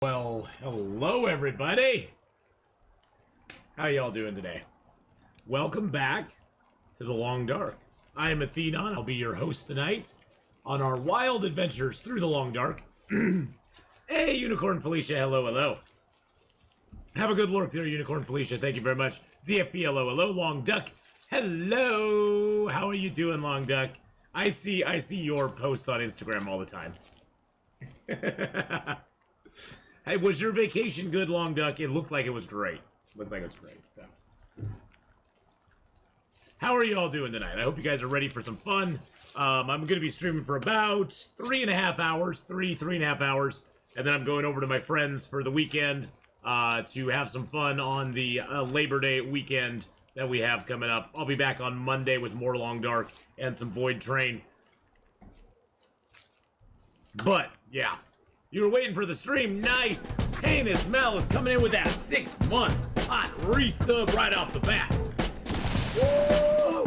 Well, hello everybody! How y'all doing today? Welcome back to the Long Dark. I am Atheenon. I'll be your host tonight on our wild adventures through the Long Dark. Hey, Unicorn Felicia, hello. Have a good lurk there, Unicorn Felicia. Thank you very much. ZFP, hello. Long Duck, hello. How are you doing, Long Duck? I see your posts on Instagram all the time. Hey, was your vacation good, Long Duck? It looked like it was great. So. How are you all doing tonight? I hope you guys are ready for some fun. I'm going to be streaming for about 3.5 hours. 3.5 hours. And then I'm going over to my friends for the weekend to have some fun on the Labor Day weekend that we have coming up. I'll be back on Monday with more Long Dark and some Void Train. But, yeah. You were waiting for the stream. Nice. Heinous Mel is coming in with that 6-month hot resub right off the bat. Woo!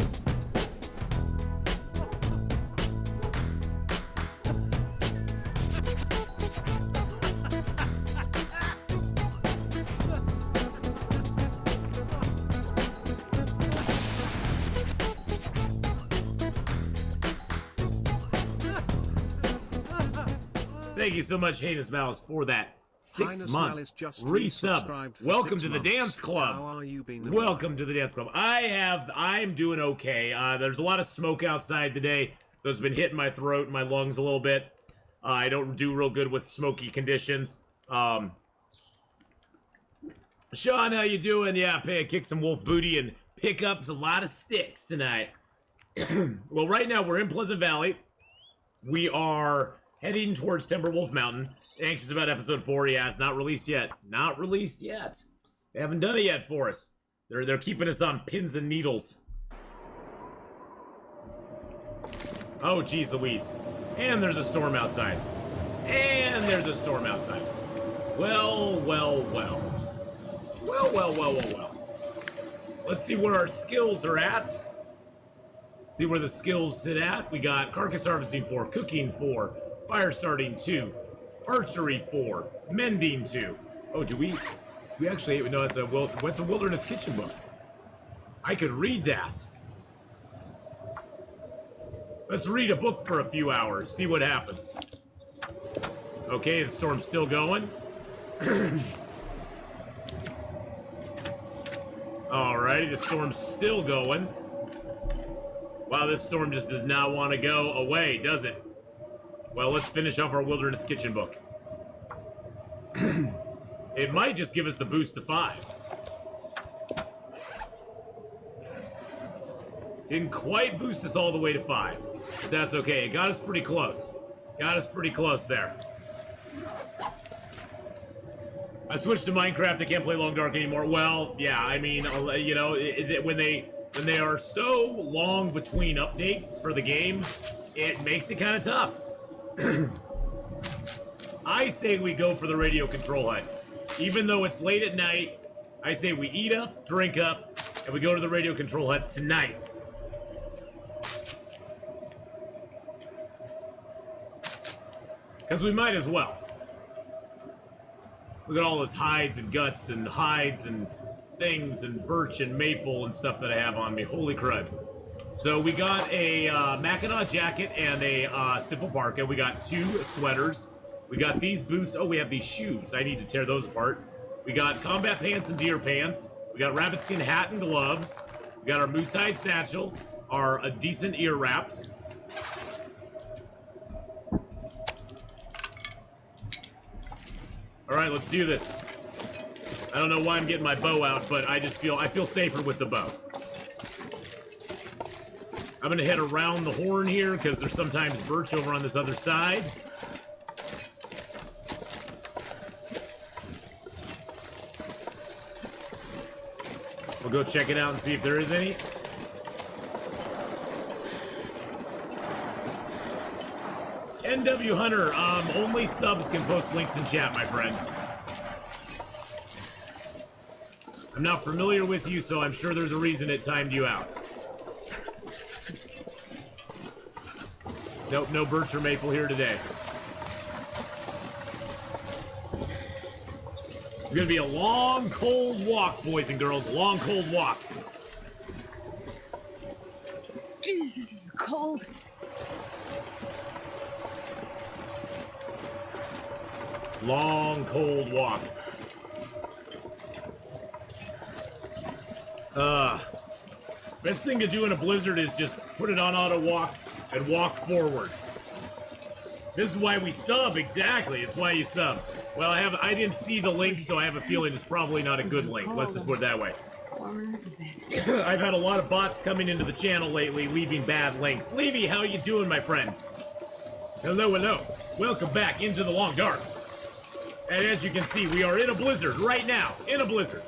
Thank you so much, Heinous Malice, for that 6-month resub. Welcome to the dance club. How are you being? Welcome to the dance club. I'm doing okay. There's a lot of smoke outside today, so it's been hitting my throat and my lungs a little bit. I don't do real good with smoky conditions. Sean, how you doing? Yeah, kick some wolf booty and pick up a lot of sticks tonight. Well, right now we're in Pleasant Valley. We are heading towards Timberwolf Mountain. Anxious about episode 4. Yeah, it's not released yet. Not released yet. They haven't done it yet for us. They're keeping us on pins and needles. Oh, geez Louise. And there's a storm outside. Well. Let's see where our skills are at. See where the skills sit at. We got Carcass Harvesting 4, Cooking 4, Fire Starting 2, Archery 4, Mending 2. Oh, do we actually know it's a Wilderness Kitchen book? I could read that. Let's read a book for a few hours, see what happens. Okay, the storm's still going. Alrighty, the storm's still going. Wow, this storm just does not want to go away, does it? Well, let's finish off our Wilderness Kitchen book. It might just give us the boost to 5. Didn't quite boost us all the way to 5. But that's okay. It got us pretty close. There. I switched to Minecraft. I can't play Long Dark anymore. Well, yeah, I mean, you know, when they are so long between updates for the game, it makes it kind of tough. I say we go for the radio control hut. Even though it's late at night, I say we eat up, drink up, and we go to the radio control hut tonight. Because we might as well. Look at all those hides and guts and hides and things and birch and maple and stuff that I have on me. Holy crud. So we got a Mackinac jacket and a simple parka. We got 2 sweaters. We got these boots. Oh, we have these shoes. I need to tear those apart. We got combat pants and deer pants. We got rabbit skin hat and gloves. We got our moose hide satchel. Our decent ear wraps. All right, let's do this. I don't know why I'm getting my bow out, but I feel safer with the bow. I'm gonna head around the horn here because there's sometimes birch over on this other side. We'll go check it out and see if there is any. NW Hunter, only subs can post links in chat, my friend. I'm not familiar with you, so I'm sure there's a reason it timed you out. Nope, no birch or maple here today. It's gonna be a long, cold walk, boys and girls. Long, cold walk. Jeez, this is cold. Long, cold walk. Best thing to do in a blizzard is just put it on auto walk and walk forward. This is why we sub, exactly. It's why you sub. Well, I didn't see the link, so I have a feeling it's probably not a good link. Let's just put it that way. I've had a lot of bots coming into the channel lately, leaving bad links. Levy, how you doing, my friend? Hello, hello. Welcome back into the Long Dark. And as you can see, we are in a blizzard right now. In a blizzard.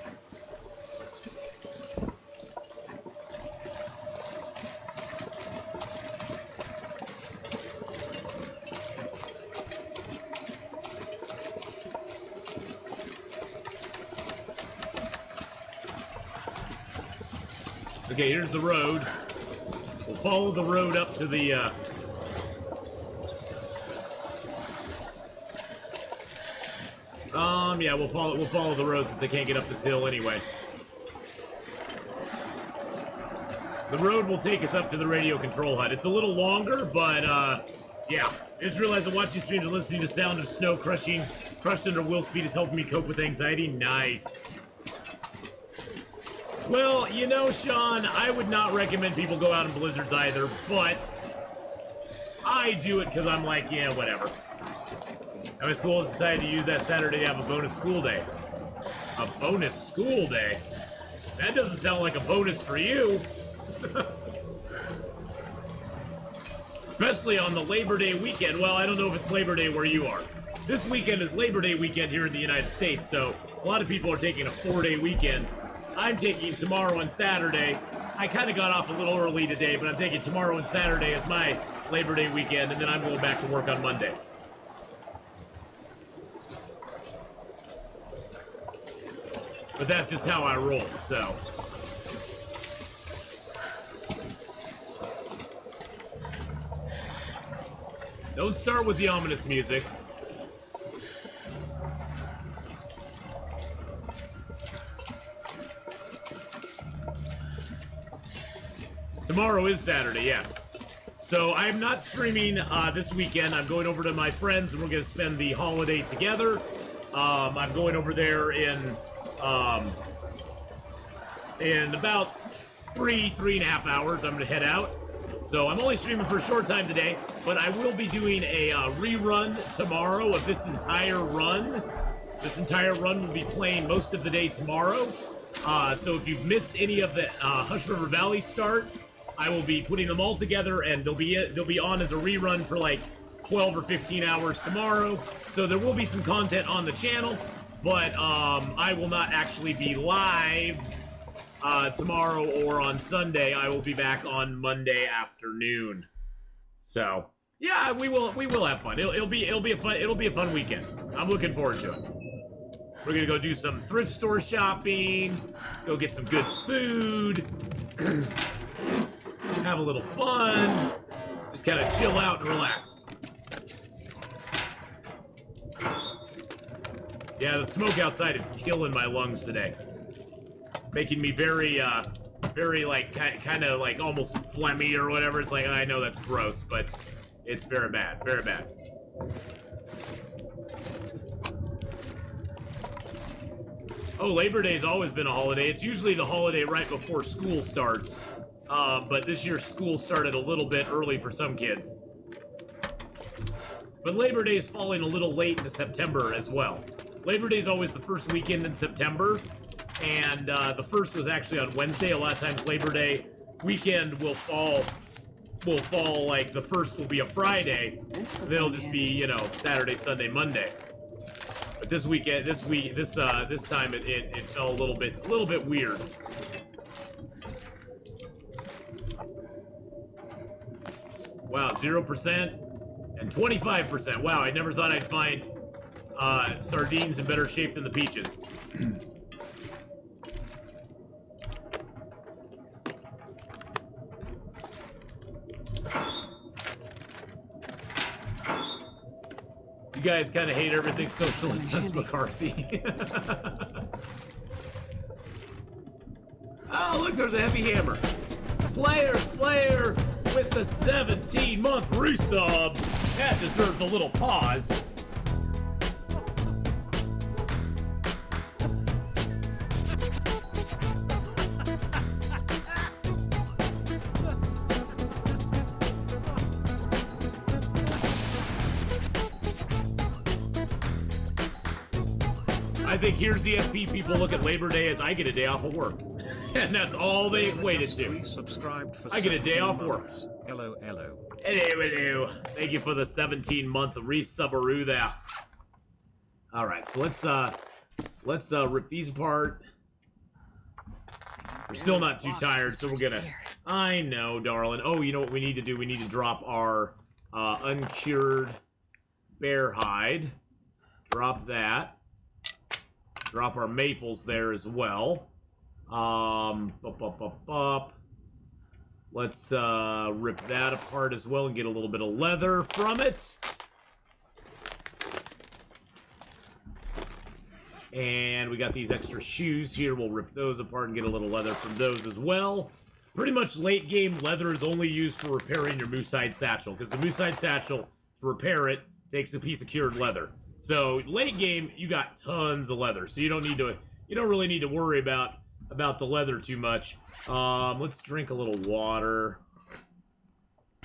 Okay, here's the road. We'll follow the road up to the, yeah, we'll follow the road since they can't get up this hill anyway. The road will take us up to the radio control hut. It's a little longer, but, yeah. I just realized that watching streams and listening to sound of snow crushed under Will's feet is helping me cope with anxiety. Nice. Well, you know, Sean, I would not recommend people go out in blizzards either, but I do it because I'm like, yeah, whatever. And my school has decided to use that Saturday to have a bonus school day. A bonus school day? That doesn't sound like a bonus for you. Especially on the Labor Day weekend. Well, I don't know if it's Labor Day where you are. This weekend is Labor Day weekend here in the United States, so a lot of people are taking a 4-day weekend. I'm taking tomorrow and Saturday. I kind of got off a little early today, but I'm taking tomorrow and Saturday as my Labor Day weekend, and then I'm going back to work on Monday. But that's just how I roll, so. Don't start with the ominous music. Tomorrow is Saturday, yes. So I'm not streaming this weekend. I'm going over to my friends, and we're going to spend the holiday together. I'm going over there in about 3.5 hours. I'm going to head out. So I'm only streaming for a short time today, but I will be doing a rerun tomorrow of this entire run. This entire run will be playing most of the day tomorrow. So if you've missed any of the Hush River Valley start, I will be putting them all together, and they'll be on as a rerun for like 12 or 15 hours tomorrow. So there will be some content on the channel, but I will not actually be live tomorrow or on Sunday. I will be back on Monday afternoon. So yeah, we will have fun. It'll be a fun weekend. I'm looking forward to it. We're gonna go do some thrift store shopping, go get some good food, have a little fun, just kind of chill out and relax. Yeah, the smoke outside is killing my lungs today. Making me very like, kind of like almost phlegmy or whatever. It's like, I know that's gross, but it's very bad, very bad. Oh, Labor Day's always been a holiday. It's usually the holiday right before school starts. But this year school started a little bit early for some kids. But Labor Day is falling a little late into September as well. Labor Day is always the first weekend in September, and the first was actually on Wednesday. A lot of times Labor Day weekend will fall like the first will be a Friday. Then it'll just be, you know, Saturday, Sunday, Monday. But this weekend, this time it fell a little bit weird. Wow, 0% and 25%. Wow, I never thought I'd find sardines in better shape than the peaches. You guys kind of hate everything socialist since McCarthy. Oh, look, there's a heavy hammer. Player Slayer with the 17-month resub. That deserves a little pause. I think here's the FP people look at Labor Day as I get a day off of work. And that's all they equate it to. I get a day off work. Hello. Hello. Thank you for the 17-month resubberoo there. Alright, so let's rip these apart. We're still not too tired, so we're gonna... I know, darling. Oh, you know what we need to do? We need to drop our uncured bear hide. Drop that. Drop our maples there as well. Let's rip that apart as well and get a little bit of leather from it. And we got these extra shoes here. We'll rip those apart and get a little leather from those as well. Pretty much late game, leather is only used for repairing your moose hide satchel, because the moose hide satchel, to repair it, takes a piece of cured leather. So late game, you got tons of leather, so you don't really need to worry about the leather too much. Let's drink a little water.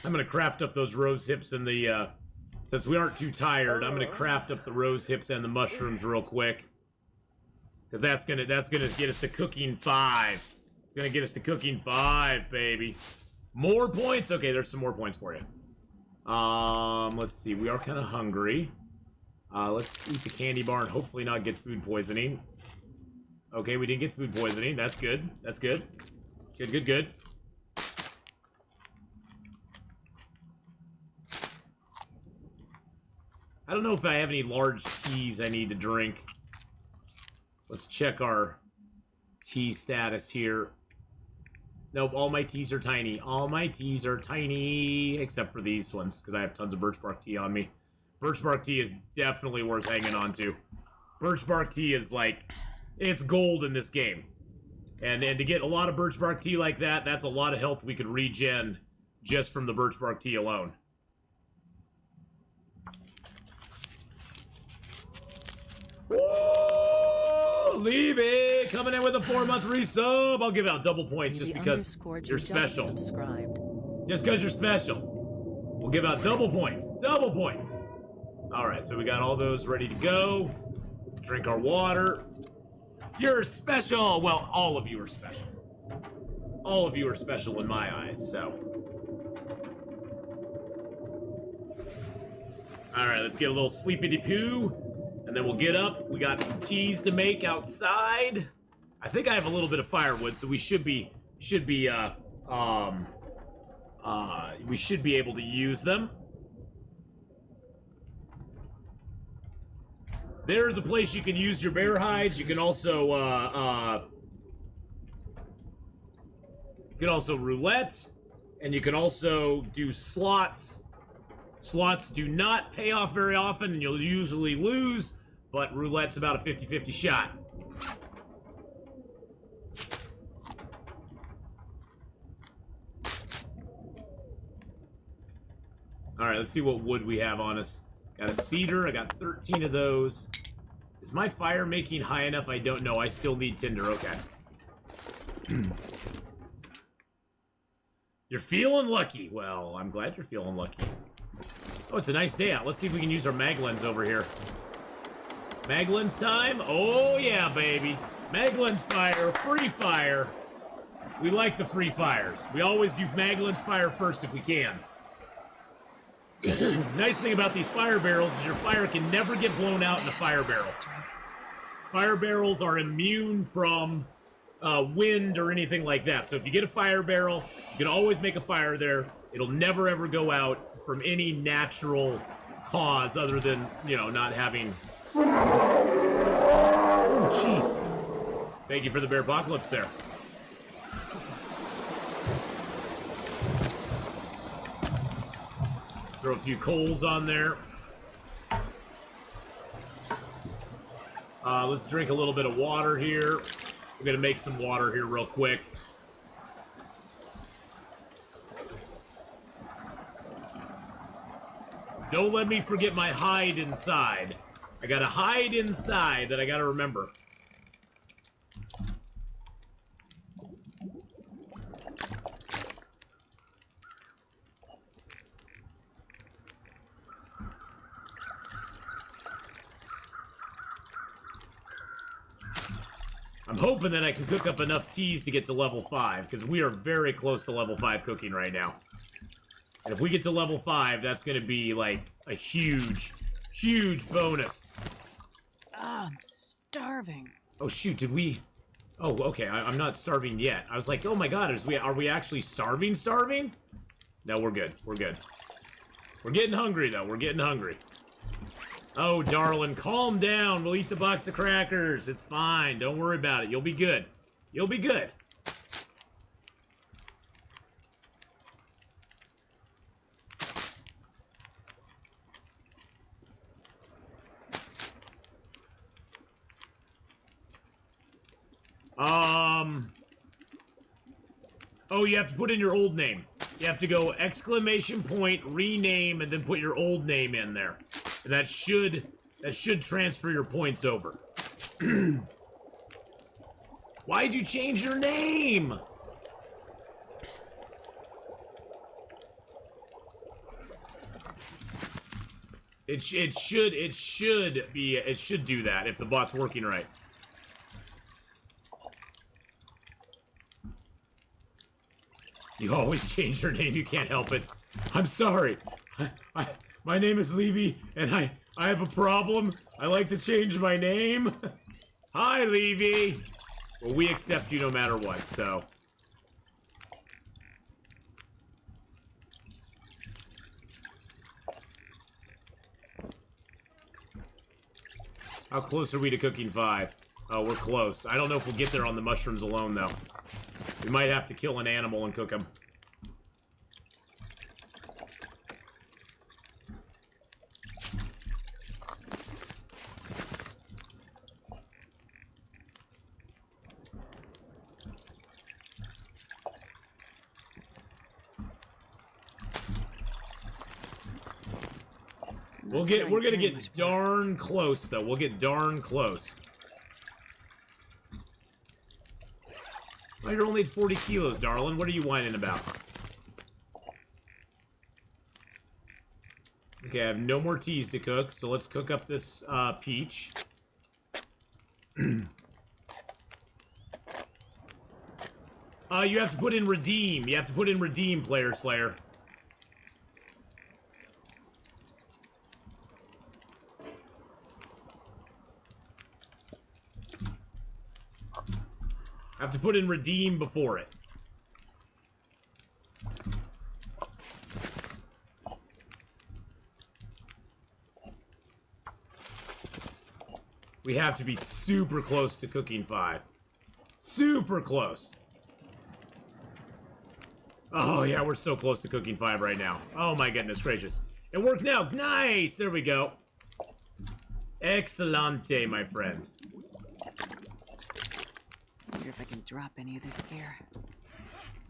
I'm gonna craft up those rose hips and the since we aren't too tired, I'm gonna craft up the rose hips and the mushrooms real quick, because that's gonna get us to cooking 5. It's gonna get us to cooking 5, baby. More points. Okay, there's some more points for you. Let's see. We are kind of hungry. Let's eat the candy bar and hopefully not get food poisoning. Okay, we didn't get food poisoning. That's good. That's good. Good. I don't know if I have any large teas I need to drink. Let's check our tea status here. Nope, all my teas are tiny. All my teas are tiny, except for these ones, because I have tons of birch bark tea on me. Birch bark tea is definitely worth hanging on to. Birch bark tea is like, it's gold in this game. And to get a lot of birch bark tea like that, that's a lot of health we could regen just from the birch bark tea alone. Whoa! Leave it! Coming in with a 4-month resub. I'll give out double points just because you're special. Just because you're special. We'll give out double points. Double points. Alright, so we got all those ready to go. Let's drink our water. You're special! Well, all of you are special. All of you are special in my eyes, so. Alright, let's get a little sleepy-de-poo, and then we'll get up. We got some teas to make outside. I think I have a little bit of firewood, so we should be able to use them. There's a place you can use your bear hides. You can also roulette, and you can also do slots. Slots do not pay off very often, and you'll usually lose, but roulette's about a 50-50 shot. Alright, let's see what wood we have on us. Got a cedar. I got 13 of those. Is my fire making high enough? I don't know. I still need tinder. Okay. You're feeling lucky. Well, I'm glad you're feeling lucky. Oh, it's a nice day out. Let's see if we can use our mag lens over here. Mag lens time? Oh, yeah, baby. Mag lens fire. Free fire. We like the free fires. We always do mag lens fire first if we can. Nice thing about these fire barrels is your fire can never get blown out in a fire barrel. Fire barrels are immune from wind or anything like that. So if you get a fire barrel, you can always make a fire there. It'll never ever go out from any natural cause other than, you know, not having... Oh, jeez. Thank you for the bear apocalypse there. Throw a few coals on there. Let's drink a little bit of water here. We're gonna make some water here real quick. Don't let me forget my hide inside. I gotta hide inside that I gotta remember. I'm hoping that I can cook up enough teas to get to level 5, because we are very close to level 5 cooking right now. And if we get to level 5, that's going to be, like, a huge, huge bonus. I'm starving. Oh, shoot, did we... Oh, okay, I'm not starving yet. I was like, oh my god, are we actually starving? No, we're good, we're good. We're getting hungry, though, we're getting hungry. Oh, darling, calm down. We'll eat the box of crackers. It's fine. Don't worry about it. You'll be good. You'll be good. Oh, you have to put in your old name. You have to go ! Rename, and then put your old name in there. And that should transfer your points over. Why'd you change your name? It should do that if the bot's working right. You always change your name, you can't help it. I'm sorry. My name is Levy, and I have a problem. I like to change my name. Hi, Levy. Well, we accept you no matter what, so. How close are we to cooking 5? Oh, we're close. I don't know if we'll get there on the mushrooms alone, though. We might have to kill an animal and cook them. We're gonna get darn close, though. We'll get darn close. Oh, you're only at 40 kilos, darling. What are you whining about? Okay, I have no more teas to cook, so let's cook up this, peach. You have to put in redeem. You have to put in redeem, Player Slayer. I have to put in redeem before it. We have to be super close to cooking 5. Super close. Oh, yeah, we're so close to cooking 5 right now. Oh, my goodness gracious. It worked now. Nice! There we go. Excelente, my friend. Wonder if I can drop any of this here.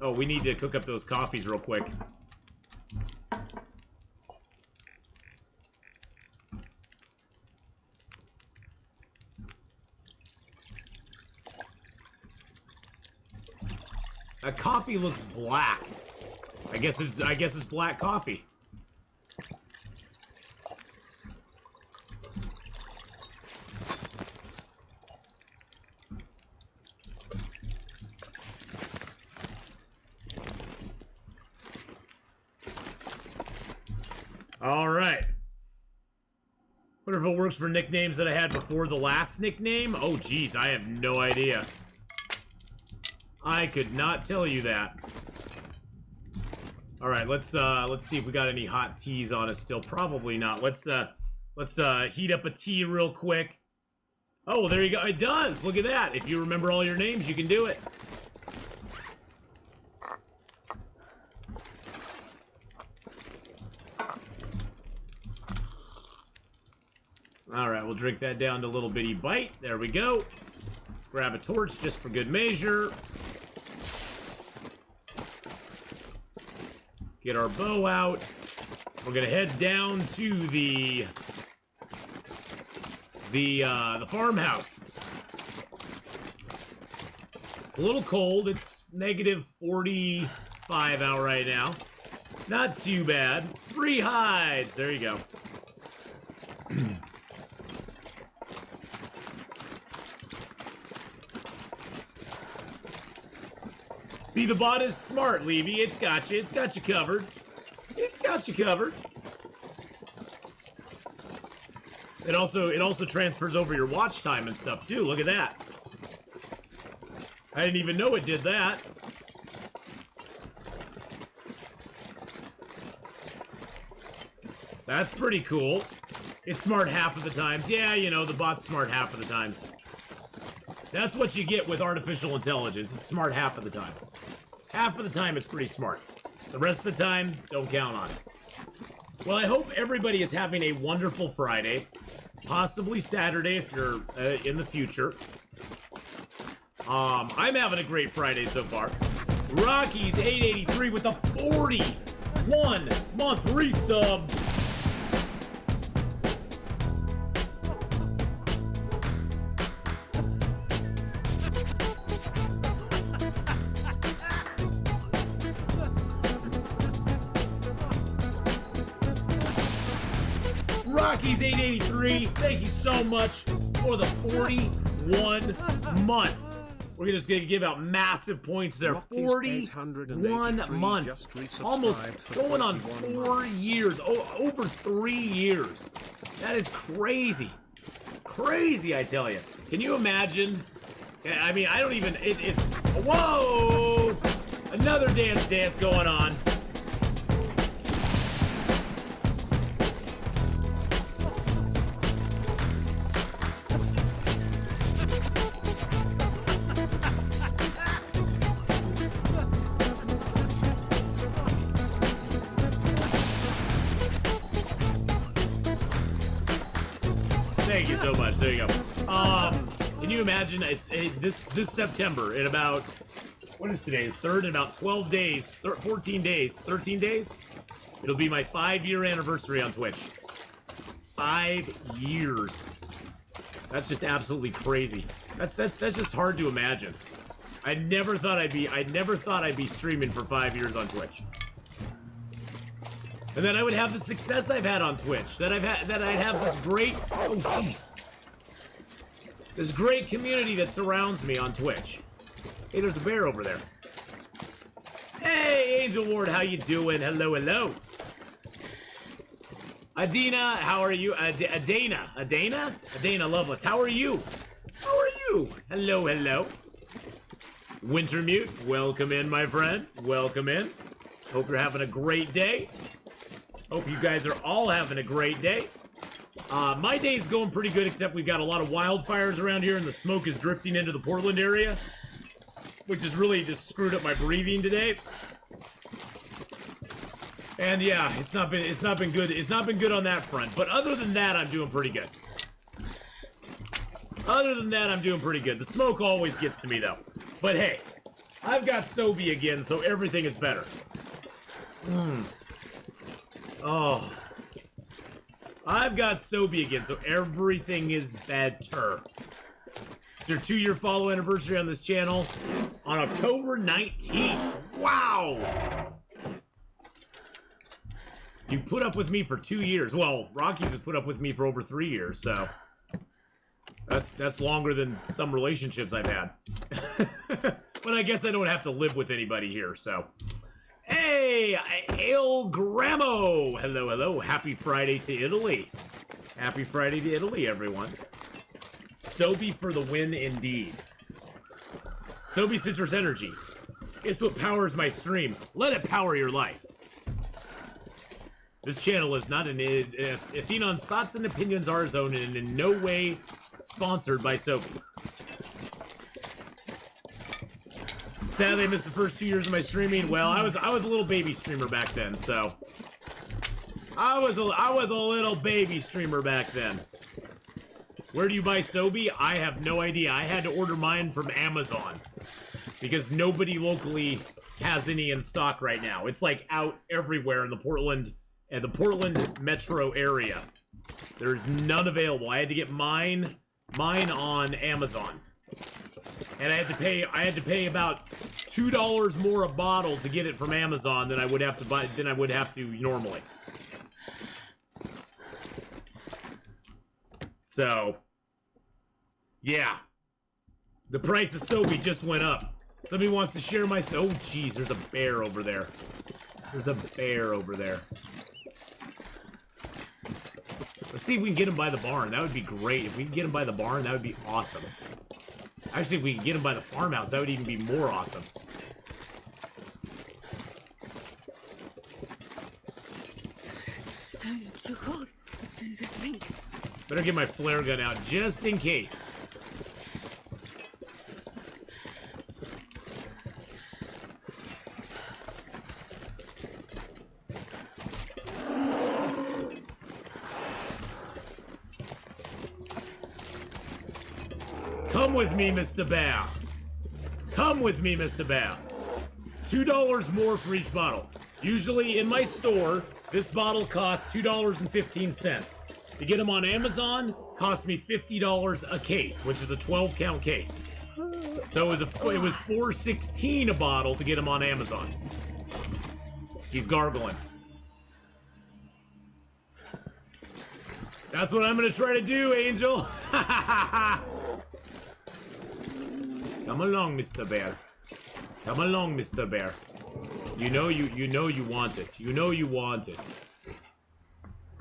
Oh, we need to cook up those coffees real quick. That coffee looks black. I guess it's black coffee. All right. Wonder if it works for nicknames that I had before the last nickname. Oh, geez, I have no idea. I could not tell you that. All right, let's see if we got any hot teas on us still. Probably not. Let's heat up a tea real quick. Oh, there you go. It does. Look at that. If you remember all your names, you can do it. All right, we'll drink that down to a little bitty bite. There we go. Grab a torch just for good measure. Get our bow out. We're gonna head down to the farmhouse. It's a little cold. It's negative 45 out right now. Not too bad. 3 hides. There you go. See, the bot is smart, Levy. It's got you. It's got you covered. It's got you covered. It also transfers over your watch time and stuff too. Look at that. I didn't even know it did that. That's pretty cool. It's smart half of the times. Yeah, you know, the bot's smart half of the times. That's what you get with artificial intelligence. It's smart half of the time. Half of the time, it's pretty smart. The rest of the time, don't count on it. Well, I hope everybody is having a wonderful Friday. Possibly Saturday if you're in the future. I'm having a great Friday so far. Rocky's 883 with a 41-month resub. Rocky's 883, thank you so much for the 41 months. We're just going to give out massive points there. 41 months. Almost going on 4 years. Over 3 years. That is crazy. Crazy, I tell you. Can you imagine? I mean, I don't even... It's... Whoa! Another dance going on. Thank you so much. There you go. Can you imagine? This September in about, what is today? The 3rd, in about 12 days, 14 days, 13 days. It'll be my 5-year anniversary on Twitch. 5 years. That's just absolutely crazy. That's just hard to imagine. I never thought I'd be streaming for 5 years on Twitch. And then I would have the success I've had on Twitch. That I'd have this great, oh jeez, this great community that surrounds me on Twitch. Hey, there's a bear over there. Hey, Angel Ward, how you doing? Hello, hello. Adina, how are you? Adana Loveless, how are you? How are you? Hello, hello. Wintermute, welcome in, my friend. Welcome in. Hope you're having a great day. Hope you guys are all having a great day. My day's going pretty good, except we've got a lot of wildfires around here, and the smoke is drifting into the Portland area, which has really just screwed up my breathing today. And yeah, it's not been good. It's not been good on that front. But other than that, I'm doing pretty good. Other than that, I'm doing pretty good. The smoke always gets to me, though. But hey, I've got Sobe again, so everything is better. Oh, I've got Sobe again, so everything is better. It's your 2-year follow anniversary on this channel on October 19th. Wow! You put up with me for 2 years. Well, Rockies has put up with me for over 3 years, so that's longer than some relationships I've had. But I guess I don't have to live with anybody here, so. Hey, El Gramo! Hello, hello. Happy Friday to Italy. Happy Friday to Italy, everyone. Sobe for the win, indeed. Sobe Citrus Energy. It's what powers my stream. Let it power your life. This channel is not an... Atheenon's thoughts and opinions are his own and in no way sponsored by Sobe. Sadly, I missed the first 2 years of my streaming. Well, I was a little baby streamer back then, so I was a little baby streamer back then. Where do you buy Sobe? I have no idea. I had to order mine from Amazon because nobody locally has any in stock right now. It's like out everywhere in the Portland metro area. There's none available. I had to get mine on Amazon. And I had to pay about $2 more a bottle to get it from Amazon than I would have to normally. So, yeah. The price of Sobe just went up. Somebody wants to share my... Oh, jeez, there's a bear over there. There's a bear over there. Let's see if we can get him by the barn. That would be great. If we can get him by the barn, that would be awesome. Actually, if we can get him by the farmhouse, that would even be more awesome. It's so cold. Better get my flare gun out just in case. Come with me, Mr. Bear. Come with me, Mr. Bear. $2 more for each bottle. Usually in my store, this bottle costs $2.15. To get them on Amazon, cost me $50 a case, which is a 12-count case. So it was $4.16 a bottle to get them on Amazon. He's gargling. That's what I'm gonna try to do, Angel. Come along, Mr. Bear. Come along, Mr. Bear. You know you want it. You know you want it.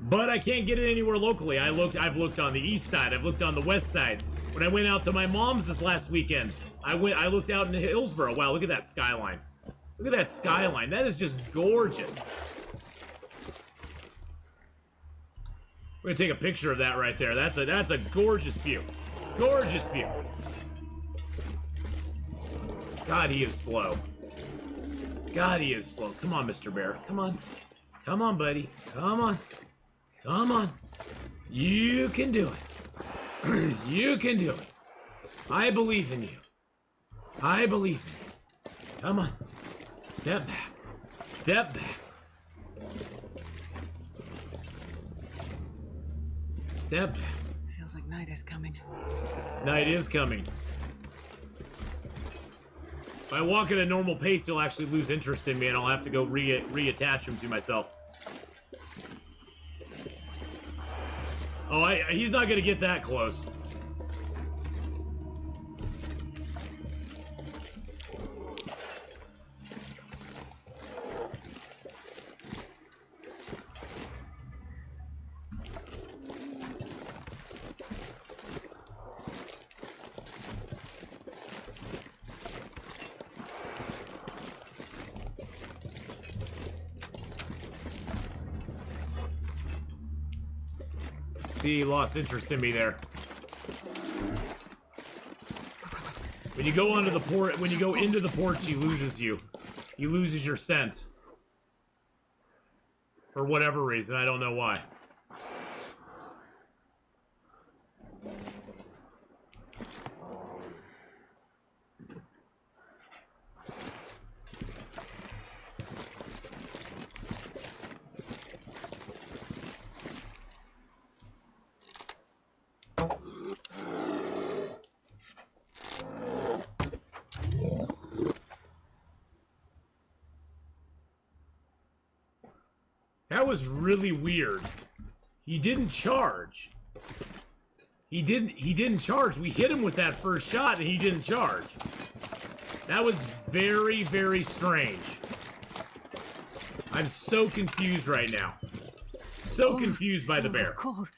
But I can't get it anywhere locally. I've looked on the east side. I've looked on the west side. When I went out to my mom's this last weekend, I looked out in Hillsboro. Wow, look at that skyline. Look at that skyline. That is just gorgeous. We're gonna take a picture of that right there. That's a gorgeous view. Gorgeous view. God, he is slow. God, he is slow. Come on, Mr. Bear. Come on. Come on, buddy. Come on. Come on. You can do it. You can do it. I believe in you. I believe in you. Come on. Step back. Step back. Step back. Feels like night is coming. Night is coming. If I walk at a normal pace, he'll actually lose interest in me, and I'll have to go reattach him to myself. Oh, he's not gonna get that close. He lost interest in me there. When you go onto the port, when you go into the porch, he loses you. He loses your scent. For whatever reason, I don't know why. That was really weird. He didn't charge. He didn't charge. We hit him with that first shot and he didn't charge. That was very, very strange. I'm so confused right now. So confused by the bear. Cold.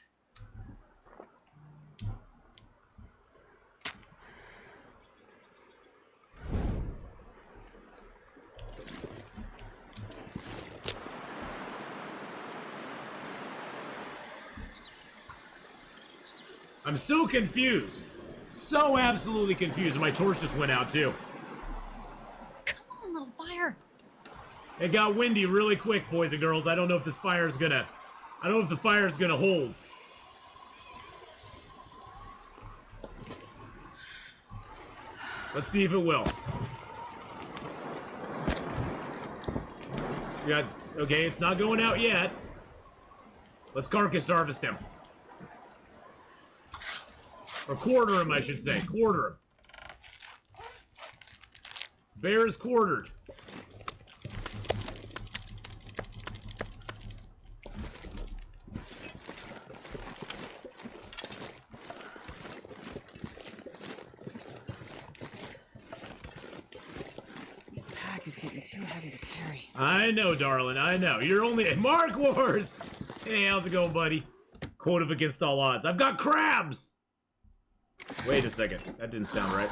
I'm so confused. So absolutely confused. My torch just went out too. Come on, little fire. It got windy really quick, boys and girls. I don't know if this fire is gonna... I don't know if the fire is gonna hold. Let's see if it will. Yeah, okay, it's not going out yet. Let's carcass harvest him. Or quarter him, I should say. Quarter him. Bear is quartered. This pack is getting too heavy to carry. I know, darling, I know. You're only... Mark Wars! Hey, how's it going, buddy? Quote of against all odds. I've got crabs! Wait a second. That didn't sound right.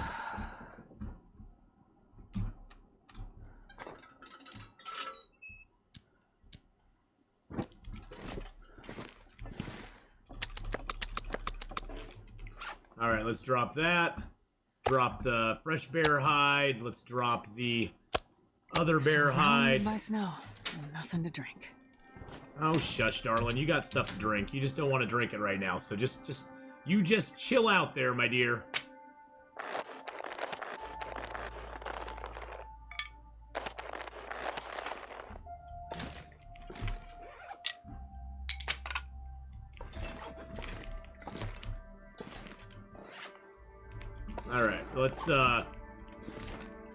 Alright, let's drop that. Drop the fresh bear hide. Let's drop the other bear hide. Surrounded by snow and nothing to drink. Oh, shush, darling. You got stuff to drink. You just don't want to drink it right now. So you just chill out there, my dear. Alright, let's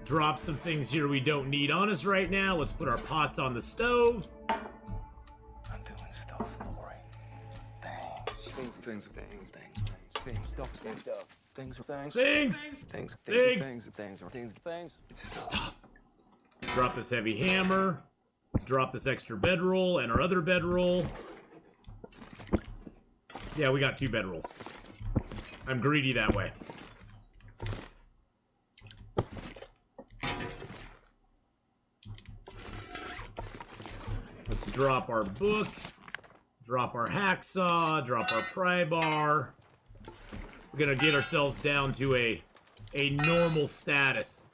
drop some things here we don't need on us right now. Let's put our pots on the stove. I'm doing stuff, Lori. Things, Stuff. Drop this heavy hammer. Let's drop this extra bedroll and our other bedroll. Yeah, we got 2 bedrolls. I'm greedy that way. Let's drop our book, drop our hacksaw, drop our pry bar. We're gonna get ourselves down to a normal status.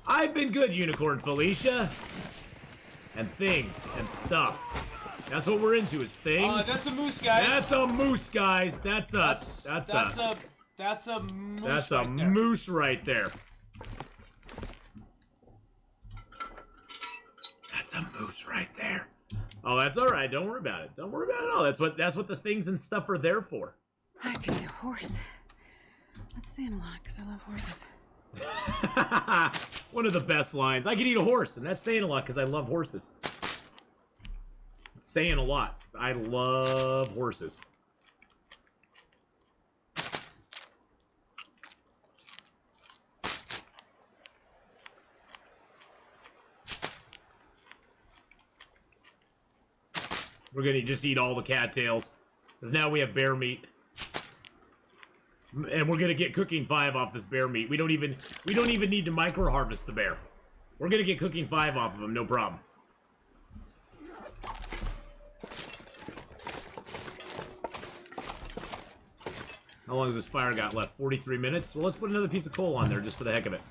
I've been good, Unicorn Felicia. And things and stuff. That's what we're into, is things. That's a moose, guys. That's a moose, guys. That's a moose. That's a moose right there. That's a moose right there. Oh, that's all right. Don't worry about it. Don't worry about it at all. That's what the things and stuff are there for. I could eat a horse. That's saying a lot, because I love horses. One of the best lines. I could eat a horse, and that's saying a lot because I love horses. It's saying a lot. I love horses. We're gonna just eat all the cattails, because now we have bear meat. And we're gonna get cooking 5 off this bear meat. We don't even need to micro harvest the bear. We're gonna get cooking 5 off of him, no problem. How long has this fire got left? 43 minutes? Well, let's put another piece of coal on there just for the heck of it.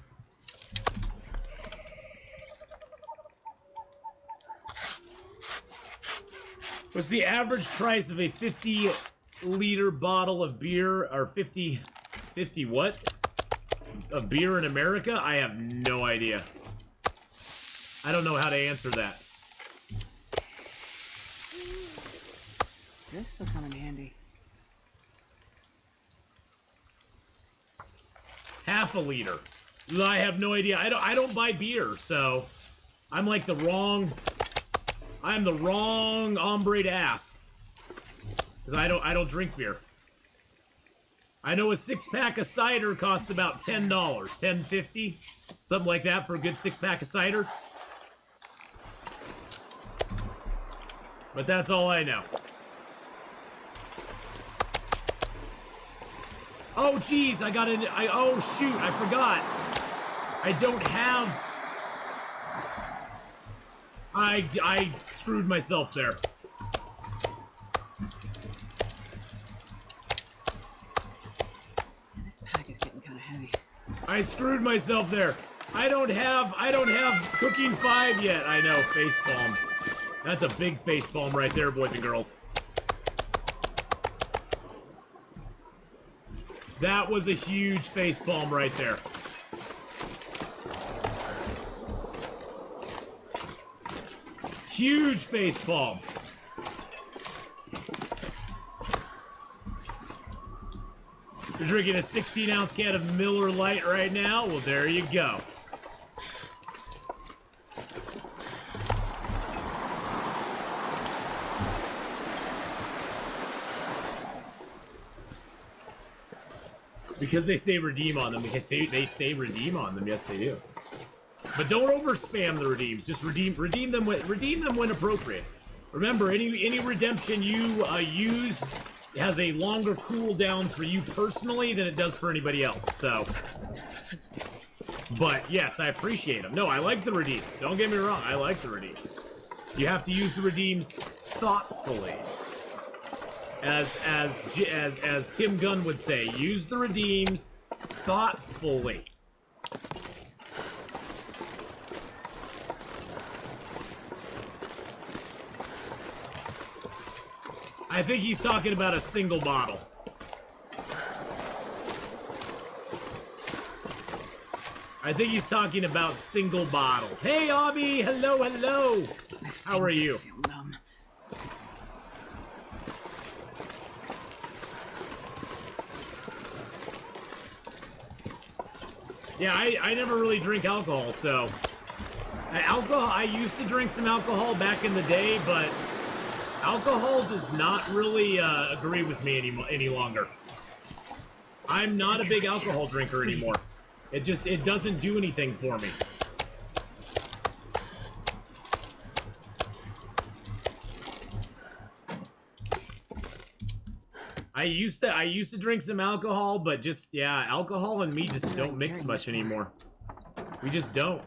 What's the average price of a 50-liter bottle of beer, or 50 what? Of beer in America? I have no idea. I don't know how to answer that. This will come in handy. Half a liter. I have no idea. I don't buy beer, so I'm like the wrong hombre to ask. Because I don't drink beer. I know a 6-pack of cider costs about $10, $10.50, something like that for a good 6-pack of cider. But that's all I know. Oh, geez, oh, shoot, I forgot. I don't have... I screwed myself there. This pack is getting kind of heavy. I screwed myself there. I don't have cooking 5 yet. I know, facepalm. That's a big facepalm right there, boys and girls. That was a huge facepalm right there. Huge face palm. You're drinking a 16-ounce can of Miller Lite right now? Well, there you go. Because they say redeem on them. They say redeem on them. Yes, they do. But don't over spam the redeems. Just redeem them when appropriate. Remember, any redemption you use has a longer cooldown for you personally than it does for anybody else. So, but yes, I appreciate them. No, I like the redeems. Don't get me wrong. I like the redeems. You have to use the redeems thoughtfully. As Tim Gunn would say, use the redeems thoughtfully. I think he's talking about a single bottle. I think he's talking about single bottles. Hey, Abby! Hello, hello! How are you? Feel numb. Yeah, I never really drink alcohol, so... I used to drink some alcohol back in the day, but... alcohol does not really agree with me any longer. I'm not a big alcohol drinker anymore. It doesn't do anything for me. I used to drink some alcohol, but just, yeah, alcohol and me just don't mix much anymore. We just don't.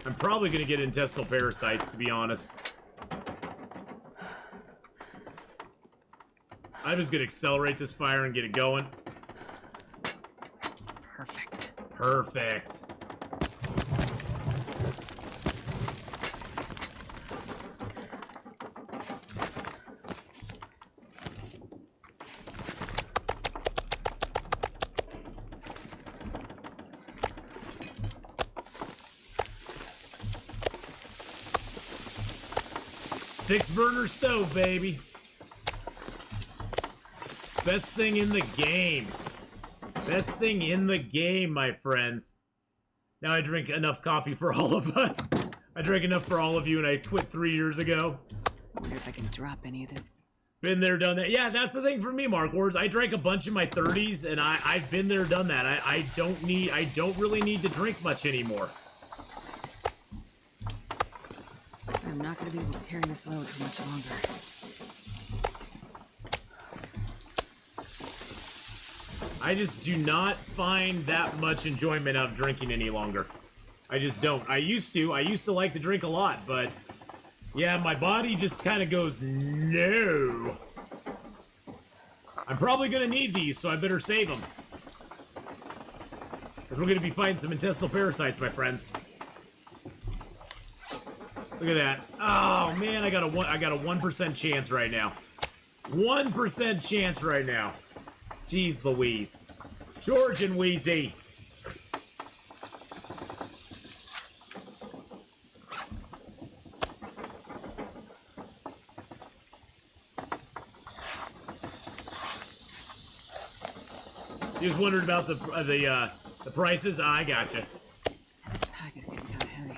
I'm probably gonna get intestinal parasites, to be honest. I'm just gonna accelerate this fire and get it going. Perfect. Perfect. Six burner stove, baby. Best thing in the game. Best thing in the game, my friends. Now I drink enough coffee for all of us. I drank enough for all of you and I quit 3 years ago. I wonder if I can drop any of this. Been there, done that. Yeah, that's the thing for me, Mark Wars. I drank a bunch in my 30s and I've been there, done that. I don't really need to drink much anymore. I'm not going to be able to carry this load for much longer. I just do not find that much enjoyment out of drinking any longer. I just don't. I used to like to drink a lot, but yeah, my body just kind of goes, no. I'm probably going to need these, so I better save them. Because we're going to be fighting some intestinal parasites, my friends. Look at that. Oh, man, I got a 1% chance right now. 1% chance right now. Jeez Louise. George and Wheezy. You just wondered about the prices? I gotcha. This pack is getting kind of heavy.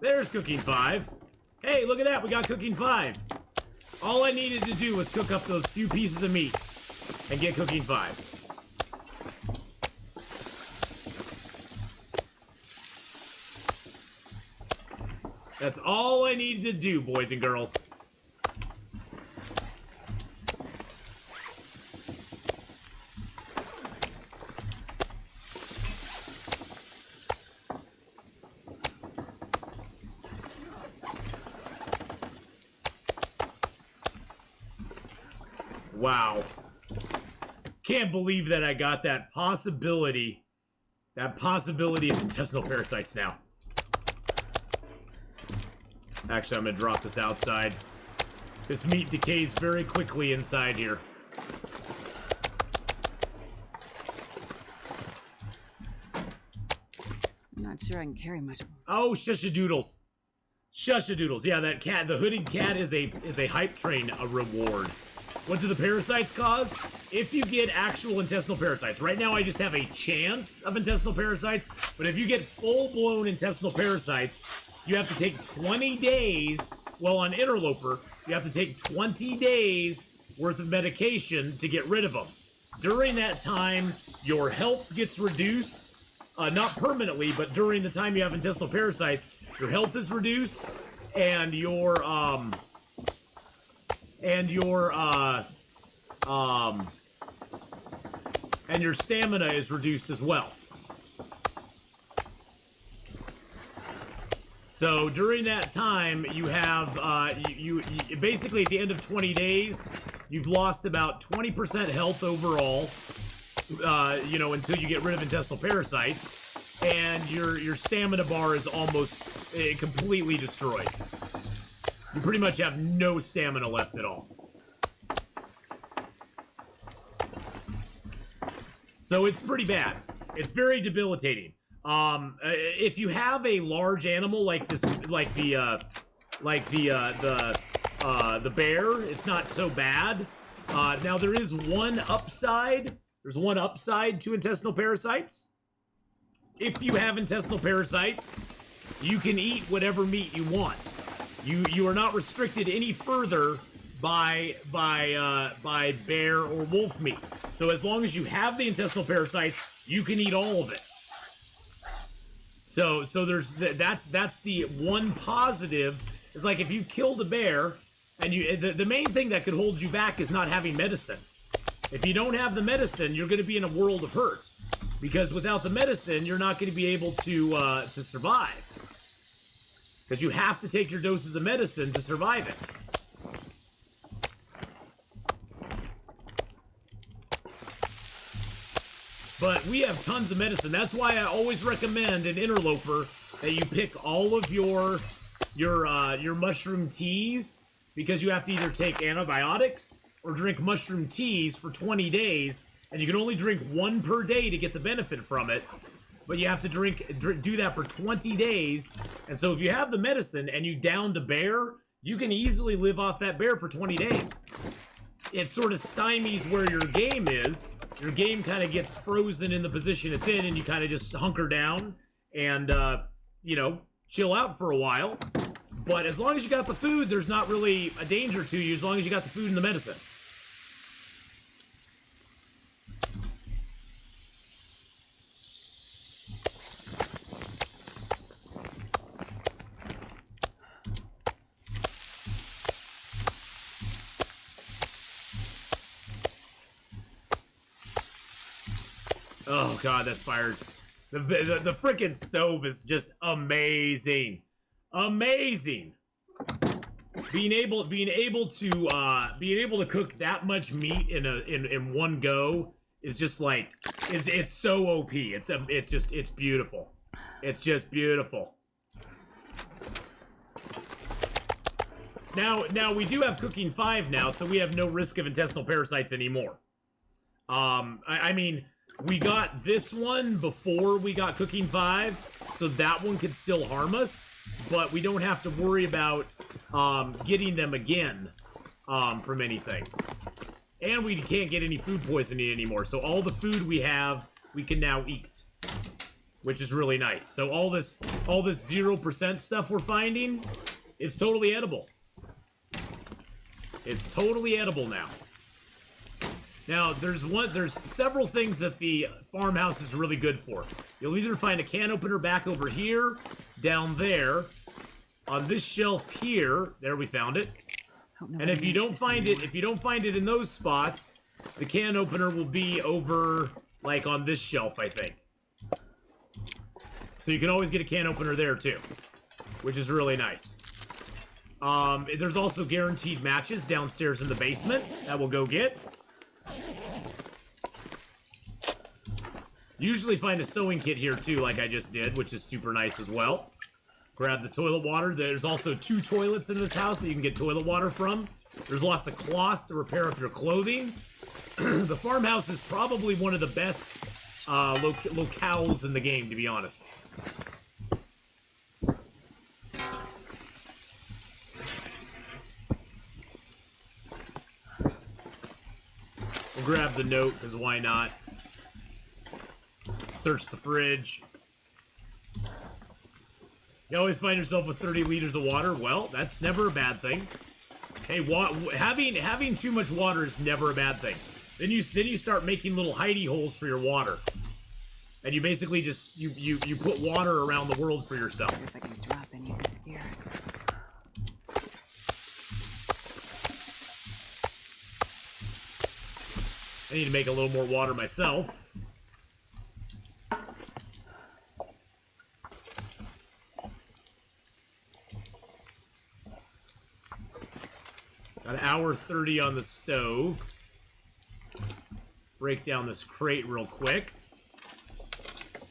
There's Cooking 5. Hey, look at that. We got Cooking 5. All I needed to do was cook up those few pieces of meat and get Cooking 5. That's all I needed to do, boys and girls. Wow. Can't believe that I got that possibility of intestinal parasites now. Actually, I'm gonna drop this outside. This meat decays very quickly inside here. sure I can carry much more. Oh, shushadoodles. Shushadoodles. Yeah, that cat, the hooded cat is a hype train reward. What do the parasites cause? If you get actual intestinal parasites. Right now I just have a chance of intestinal parasites, but if you get full-blown intestinal parasites, you have to take 20 days, well, on Interloper, you have to take 20 days worth of medication to get rid of them. During that time, your health gets reduced, not permanently, but during the time you have intestinal parasites, your health is reduced, and your stamina is reduced as well. So during that time, you have you basically at the end of 20 days, you've lost about 20% health overall. You know, until you get rid of intestinal parasites, and your stamina bar is almost completely destroyed. You pretty much have no stamina left at all. So it's pretty bad. It's very debilitating. If you have a large animal like this, like the bear, it's not so bad. Now there is one upside. There's one upside to intestinal parasites. If you have intestinal parasites, you can eat whatever meat you want. You are not restricted any further by bear or wolf meat. So as long as you have the intestinal parasites, you can eat all of it. So there's that's the one positive. Is like if you killed a bear, and the main thing that could hold you back is not having medicine. If you don't have the medicine, you're going to be in a world of hurt, because without the medicine, you're not going to be able to survive. Because you have to take your doses of medicine to survive it. But we have tons of medicine. That's why I always recommend in Interloper that you pick all of your mushroom teas, because you have to either take antibiotics or drink mushroom teas for 20 days, and you can only drink one per day to get the benefit from it. But you have to do that for 20 days. And so if you have the medicine and you downed a bear, you can easily live off that bear for 20 days. It sort of stymies where your game is. Your game kind of gets frozen in the position it's in, and you kind of just hunker down and, you know, chill out for a while. But as long as you got the food, there's not really a danger to you as long as you got the food and the medicine. Oh god, that fires. The frickin' stove is just amazing. Amazing. Being able to cook that much meat in one go is just like it's so OP. It's beautiful. It's just beautiful. Now we do have cooking 5 now, so we have no risk of intestinal parasites anymore. I mean, we got this one before we got cooking 5, so that one could still harm us, but we don't have to worry about getting them again from anything. And we can't get any food poisoning anymore, so all the food we have, we can now eat, which is really nice. So all this 0% stuff we're finding, it's totally edible. It's totally edible now. Now, there's several things that the farmhouse is really good for. You'll either find a can opener back over here, down there, on this shelf here. There, we found it. And if you don't find it in those spots, the can opener will be over, like, on this shelf, I think. So you can always get a can opener there too, which is really nice. There's also guaranteed matches downstairs in the basement that we'll go get. Usually find a sewing kit here too, like I just did, which is super nice as well. Grab the toilet water. There's also 2 toilets in this house that you can get toilet water from. There's lots of cloth to repair up your clothing. The farmhouse is probably one of the best locales in the game, to be honest. We'll grab the note, because why not? Search the fridge. You always find yourself with 30 liters of water. Well, that's never a bad thing. Hey, having too much water is never a bad thing. Then you start making little hidey holes for your water. And you basically just, you put water around the world for yourself. If I can drop any of this gear. I need to make a little more water myself. Got an hour 30 on the stove. Break down this crate real quick.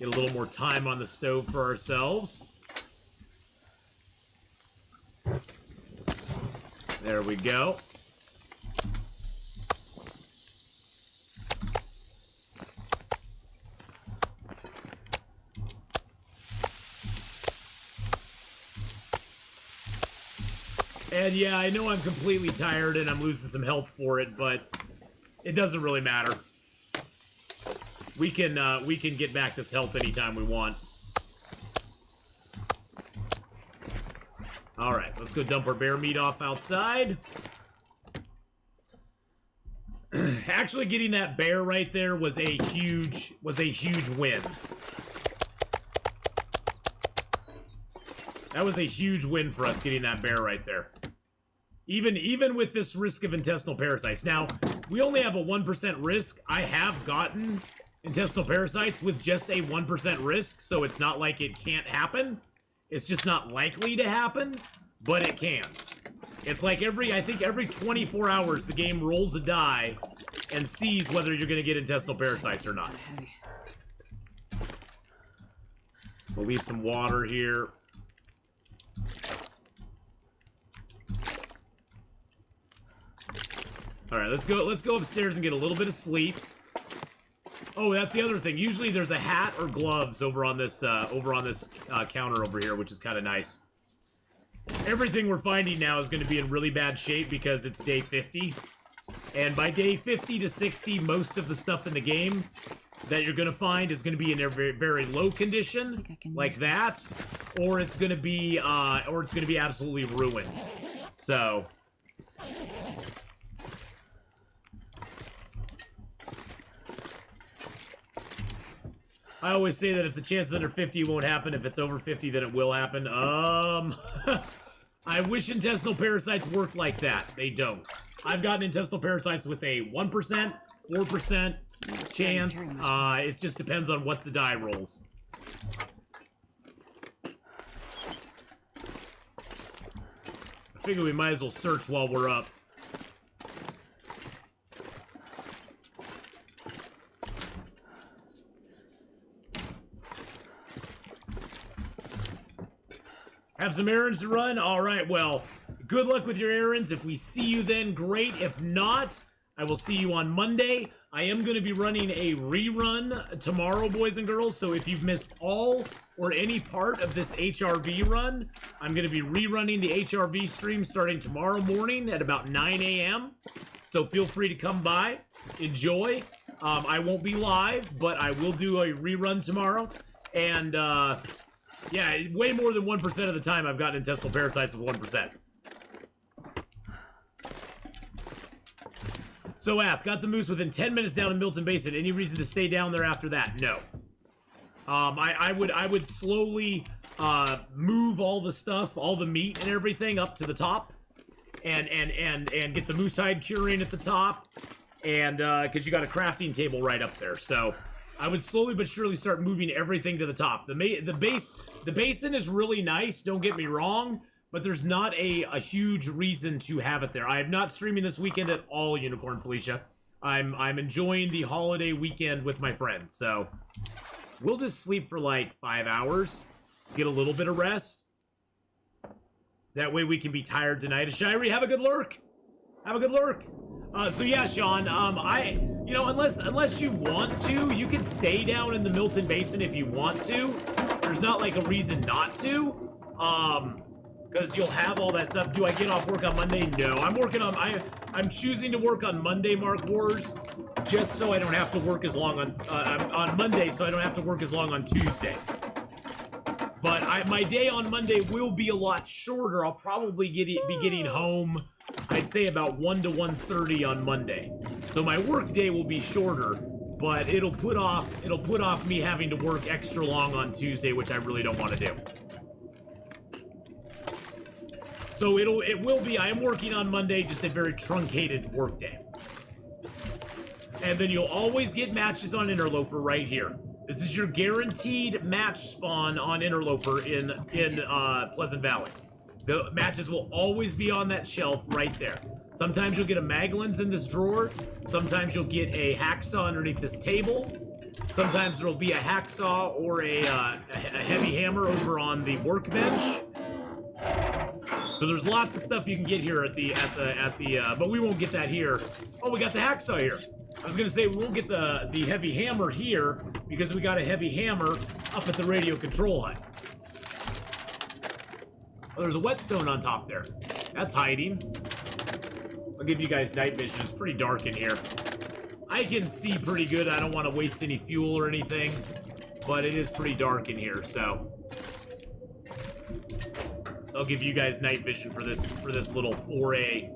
Get a little more time on the stove for ourselves. There we go. And yeah, I know I'm completely tired and I'm losing some health for it, but it doesn't really matter. We can get back this health anytime we want. All right, let's go dump our bear meat off outside. Actually, getting that bear right there was a huge win. That was a huge win for us, getting that bear right there. Even with this risk of intestinal parasites. Now, we only have a 1% risk. I have gotten intestinal parasites with just a 1% risk, so it's not like it can't happen. It's just not likely to happen, but it can. It's like I think every 24 hours, the game rolls a die and sees whether you're going to get intestinal parasites or not. We'll leave some water here. All right, let's go upstairs and get a little bit of sleep. Oh, that's the other thing. Usually there's a hat or gloves over on this counter over here, which is kind of nice. Everything we're finding now is going to be in really bad shape because it's day 50. And by day 50 to 60, most of the stuff in the game that you're going to find is going to be in a very, very low condition, like that, or it's going to be absolutely ruined. So I always say that if the chances under 50 won't happen, if it's over 50, then it will happen. I wish intestinal parasites worked like that. They don't. I've gotten intestinal parasites with a 1%, 4% chance. It just depends on what the die rolls. I figure we might as well search while we're up. Have some errands to run? Alright, well, good luck with your errands. If we see you then, great. If not, I will see you on Monday. I am going to be running a rerun tomorrow, boys and girls, so if you've missed all or any part of this HRV run, I'm going to be rerunning the HRV stream starting tomorrow morning at about 9 a.m. So feel free to come by, enjoy. I won't be live, but I will do a rerun tomorrow. And, yeah, way more than 1% of the time I've gotten intestinal parasites with 1%. So, Ath, got the moose within 10 minutes down in Milton Basin. Any reason to stay down there after that? No. I would slowly move all the stuff, all the meat and everything up to the top, and get the moose hide curing at the top, and because you got a crafting table right up there, so I would slowly but surely start moving everything to the top. The basin is really nice, don't get me wrong, but there's not a huge reason to have it there. I am not streaming this weekend at all, Unicorn Felicia. I'm enjoying the holiday weekend with my friends, so we'll just sleep for like 5 hours, get a little bit of rest. That way we can be tired tonight. Ashiri, have a good lurk. Have a good lurk. So yeah, Sean, you know, unless you want to, you can stay down in the Milton Basin if you want to. There's not like a reason not to. because you'll have all that stuff. Do I get off work on Monday? No, I'm choosing to work on Monday, Mark Wars, just so I don't have to work as long on Monday, so I don't have to work as long on Tuesday. But my day on Monday will be a lot shorter. I'll probably be getting home, I'd say about 1 to 1:30 on Monday. So my work day will be shorter, but it'll put off me having to work extra long on Tuesday, which I really don't want to do. So it will be, I am working on Monday, just a very truncated work day. And then you'll always get matches on Interloper right here. This is your guaranteed match spawn on Interloper in Pleasant Valley. The matches will always be on that shelf right there. Sometimes you'll get a Maglins in this drawer. Sometimes you'll get a hacksaw underneath this table. Sometimes there'll be a hacksaw or a heavy hammer over on the workbench. So there's lots of stuff you can get here but we won't get that here. Oh, we got the hacksaw here. I was gonna say we won't get the heavy hammer here because we got a heavy hammer up at the radio control hut. Oh, there's a whetstone on top there. That's hiding. I'll give you guys night vision. It's pretty dark in here. I can see pretty good. I don't want to waste any fuel or anything, but it is pretty dark in here, so I'll give you guys night vision for this little foray.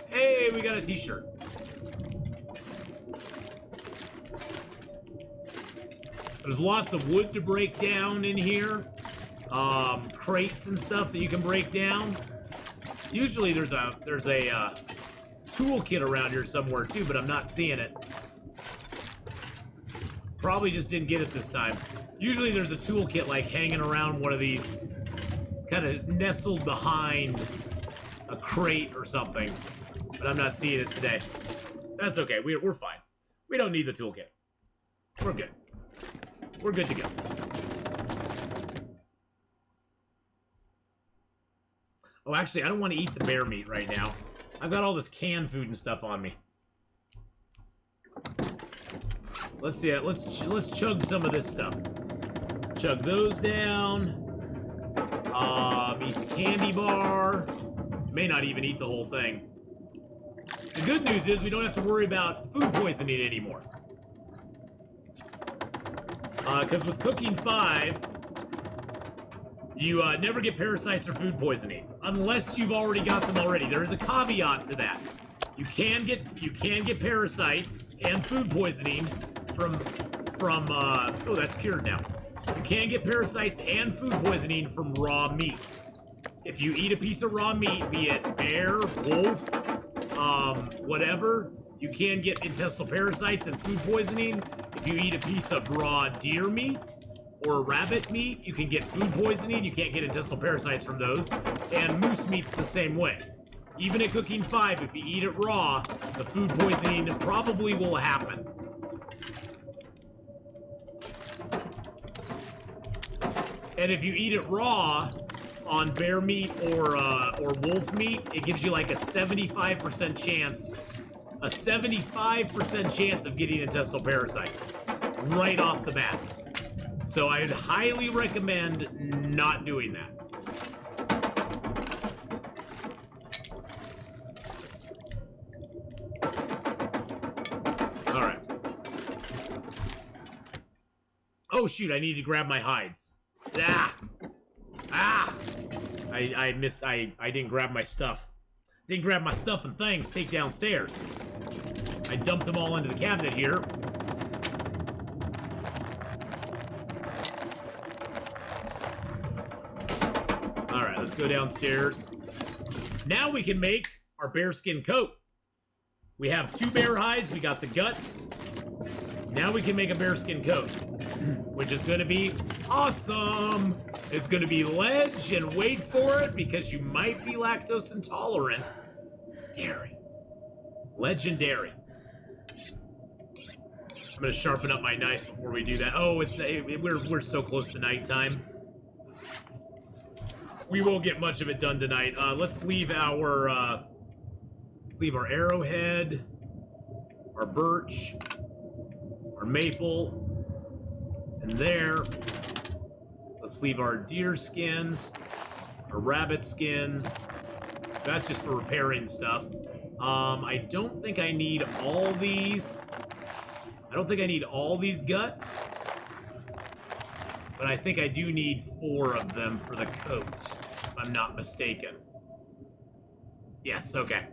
Hey, we got a t-shirt. There's lots of wood to break down in here. Crates and stuff that you can break down. Usually there's a toolkit around here somewhere too, but I'm not seeing it. Probably just didn't get it this time. Usually there's a toolkit like hanging around one of these, kind of nestled behind a crate or something, but I'm not seeing it today. That's okay. We're fine. We don't need the toolkit. We're good. We're good to go. Oh, actually, I don't want to eat the bear meat right now. I've got all this canned food and stuff on me. Let's see it. Let's chug some of this stuff. Chug those down. Eat the candy bar. May not even eat the whole thing. The good news is we don't have to worry about food poisoning anymore. Because with Cooking 5, you never get parasites or food poisoning unless you've already got them already. There is a caveat to that. You can get parasites and food poisoning from oh, that's cured now. You can get parasites and food poisoning from raw meat. If you eat a piece of raw meat, be it bear, wolf, whatever, you can get intestinal parasites and food poisoning. If you eat a piece of raw deer meat or rabbit meat, you can get food poisoning. You can't get intestinal parasites from those. And moose meat's the same way. Even at Cooking 5, if you eat it raw, the food poisoning probably will happen. And if you eat it raw on bear meat or wolf meat, it gives you like a 75% chance. A 75% chance of getting intestinal parasites right off the bat. So I'd highly recommend not doing that. All right. Oh shoot, I need to grab my hides. Ah! Ah! I missed, I didn't grab my stuff. Didn't grab my stuff and things to take downstairs. I dumped them all into the cabinet here. Alright, let's go downstairs. Now we can make our bearskin coat. We have 2 bear hides, we got the guts. Now we can make a bearskin coat, which is going to be awesome. It's going to be ledge, and wait for it, because you might be lactose intolerant. Dairy. Legendary. I'm going to sharpen up my knife before we do that. Oh, we're so close to nighttime. We won't get much of it done tonight. Let's leave our arrowhead, our birch, our maple, and there. Let's leave our deer skins. Or rabbit skins. That's just for repairing stuff. I don't think I need all these. I don't think I need all these guts. But I think I do need 4 of them for the coat, if I'm not mistaken. Yes, okay.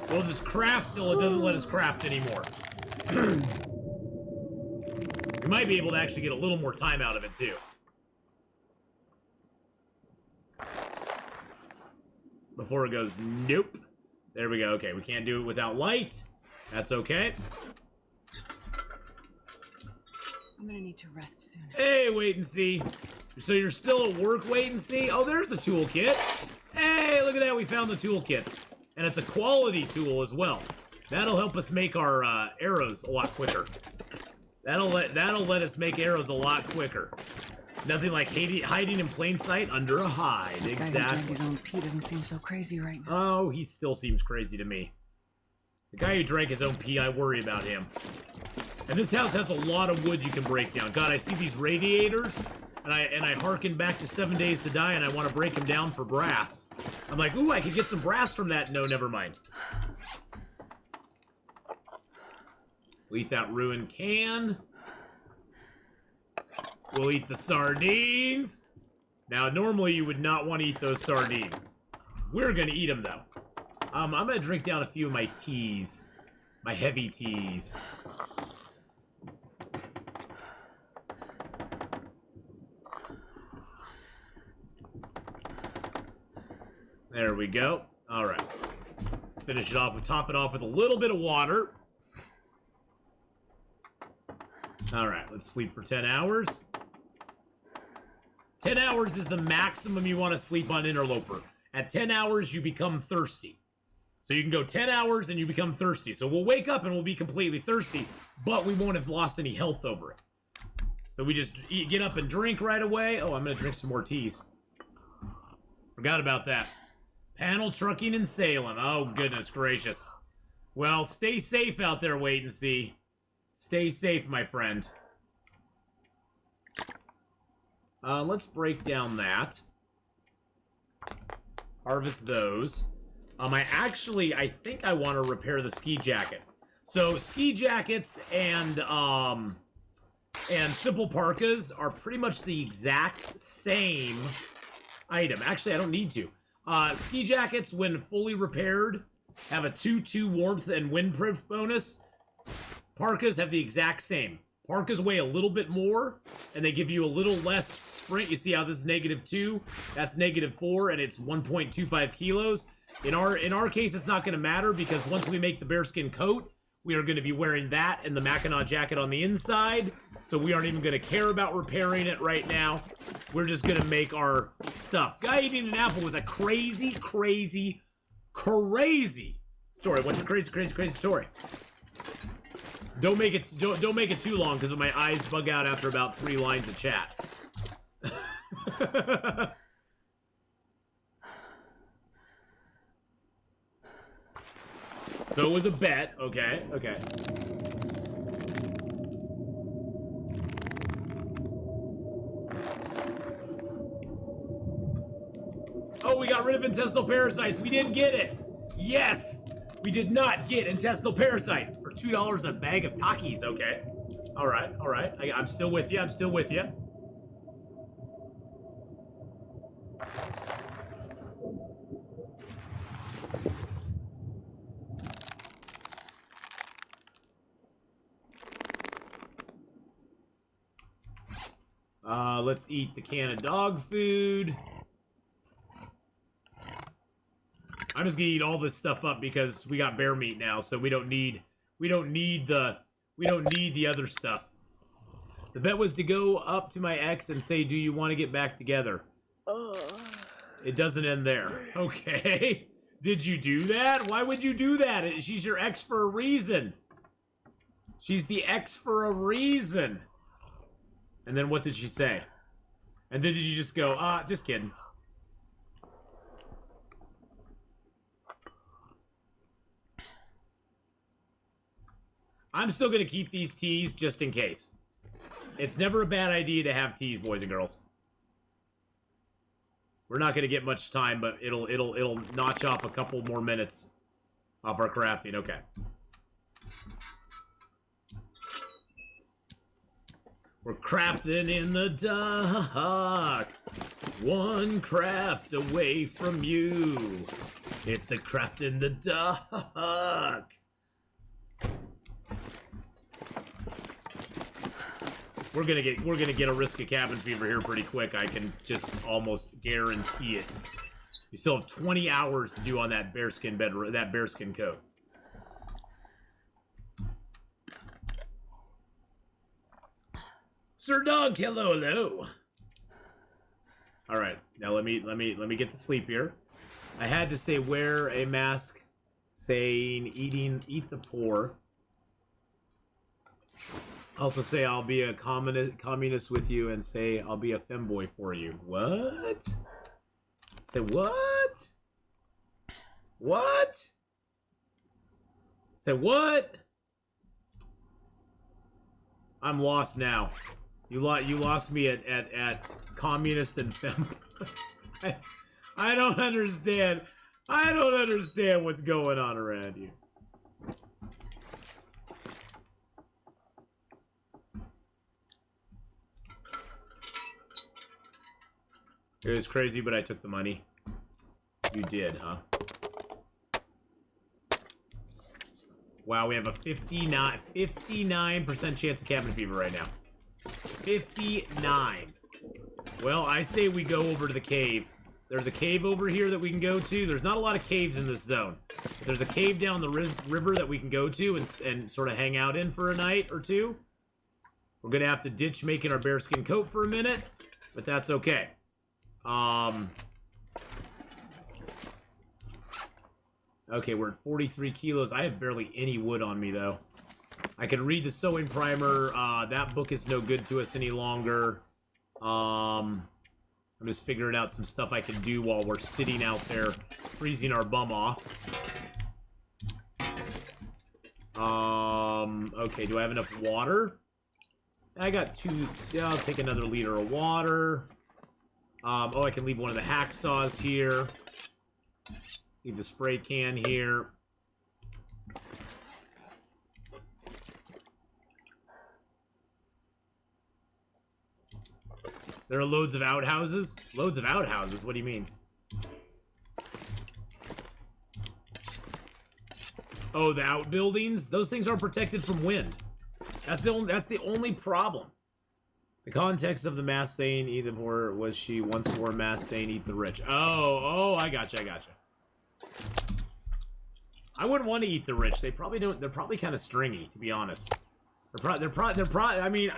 We'll just craft till it doesn't let us craft anymore. We might be able to actually get a little more time out of it, too. Before it goes, nope. There we go. Okay, we can't do it without light. That's okay. I'm gonna need to rest soon. Hey, wait and see. So you're still at work, wait and see? Oh, there's the toolkit. Hey, look at that. We found the toolkit. And it's a quality tool as well. That'll help us make our arrows a lot quicker. That'll let us make arrows a lot quicker. Nothing like hiding in plain sight under a hide. The guy who drank his own pee doesn't seem so crazy right now. Oh, he still seems crazy to me. The guy who drank his own pee, I worry about him. And this house has a lot of wood you can break down. God, I see these radiators, and I harken back to 7 Days to Die, and I want to break them down for brass. I'm like, ooh, I could get some brass from that. No, never mind. We'll eat that ruined can. We'll eat the sardines. Now, normally you would not want to eat those sardines. We're going to eat them, though. I'm going to drink down a few of my teas. My heavy teas. There we go. All right. Let's finish it off. We'll top it off with a little bit of water. All right. Let's sleep for 10 hours. 10 hours is the maximum you want to sleep on Interloper. At 10 hours, you become thirsty. So you can go 10 hours and you become thirsty. So we'll wake up and we'll be completely thirsty, but we won't have lost any health over it. So we just get up and drink right away. Oh, I'm going to drink some more teas. Forgot about that. Panel trucking in Salem. Oh, goodness gracious. Well, stay safe out there, wait and see. Stay safe, my friend. Let's break down that. Harvest those. I think I want to repair the ski jacket. So, ski jackets and simple parkas are pretty much the exact same item. Actually, I don't need to. Ski jackets, when fully repaired, have a 2-2 warmth and windproof bonus. Parkas have the exact same. Parkas weigh a little bit more, and they give you a little less sprint. You see how this is -2? That's -4, and it's 1.25 kilos. In our case, it's not going to matter, because once we make the bearskin coat, we are going to be wearing that and the Mackinac jacket on the inside, so we aren't even going to care about repairing it right now. We're just going to make our stuff. Guy eating an apple with a crazy, crazy, crazy story. What's your crazy, crazy, crazy story? Don't make it too long, because my eyes bug out after about 3 lines of chat. So it was a bet. Okay, okay. Oh, we got rid of intestinal parasites. We didn't get it. Yes! We did not get intestinal parasites for $2 a bag of Takis. Okay. All right, all right. I'm still with you. I'm still with you. Let's eat the can of dog food. I'm just gonna eat all this stuff up because we got bear meat now, so we don't need the other stuff. The bet was to go up to my ex and say, "Do you want to get back together?" It doesn't end there. Okay. Did you do that? Why would you do that? She's your ex for a reason. She's the ex for a reason. And then what did she say? And then did you just go, just kidding. I'm still going to keep these teas just in case. It's never a bad idea to have teas, boys and girls. We're not going to get much time, but it'll notch off a couple more minutes off our crafting. Okay. We're crafting in the dark. One craft away from you. It's a craft in the dark. We're gonna get a risk of cabin fever here pretty quick. I can just almost guarantee it. We still have 20 hours to do on that bearskin bearskin coat. Sir Dog, hello, hello. All right, now let me get to sleep here. I had to say wear a mask, saying eat the poor. Also say I'll be a communist with you, and say I'll be a femboy for you. What? Say what? What? Say what? I'm lost now. You lost me at communist and femboy. I don't understand. I don't understand what's going on around you. It was crazy, but I took the money. You did, huh? Wow, we have a 59% chance of cabin fever right now. 59. Well, I say we go over to the cave. There's a cave over here that we can go to. There's not a lot of caves in this zone. But there's a cave down the river that we can go to and sort of hang out in for a night or two. We're going to have to ditch making our bearskin coat for a minute, but that's okay. Okay, we're at 43 kilos. I have barely any wood on me, though. I can read the sewing primer. That book is no good to us any longer. I'm just figuring out some stuff I can do while we're sitting out there freezing our bum off. Okay, do I have enough water? I got 2. Yeah, I'll take another liter of water. Oh, I can leave one of the hacksaws here. Leave the spray can here. There are loads of outhouses? Loads of outhouses? What do you mean? Oh, the outbuildings? Those things are protected from wind. That's the only problem. The context of the mask saying eat the poor was she once wore a mask saying eat the rich. Oh, I gotcha. I wouldn't want to eat the rich. They probably don't. They're probably kind of stringy, to be honest. I mean,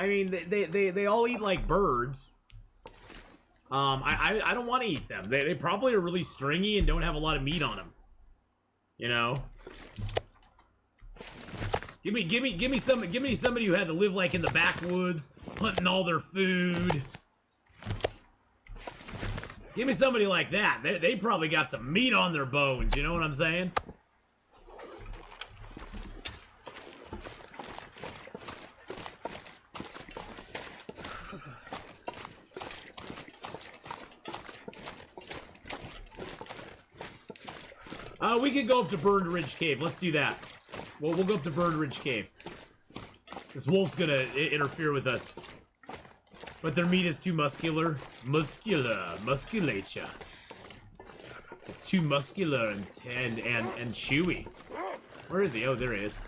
they all eat like birds. I don't want to eat them. They probably are really stringy and don't have a lot of meat on them. You know. Give me somebody who had to live like in the backwoods, hunting all their food. Give me somebody like that. They probably got some meat on their bones, you know what I'm saying? We could go up to Burned Ridge Cave. Let's do that. We'll go up to Burned Ridge Cave. This wolf's gonna interfere with us. But their meat is too musculature. It's too muscular and chewy. Where is he? Oh, there he is.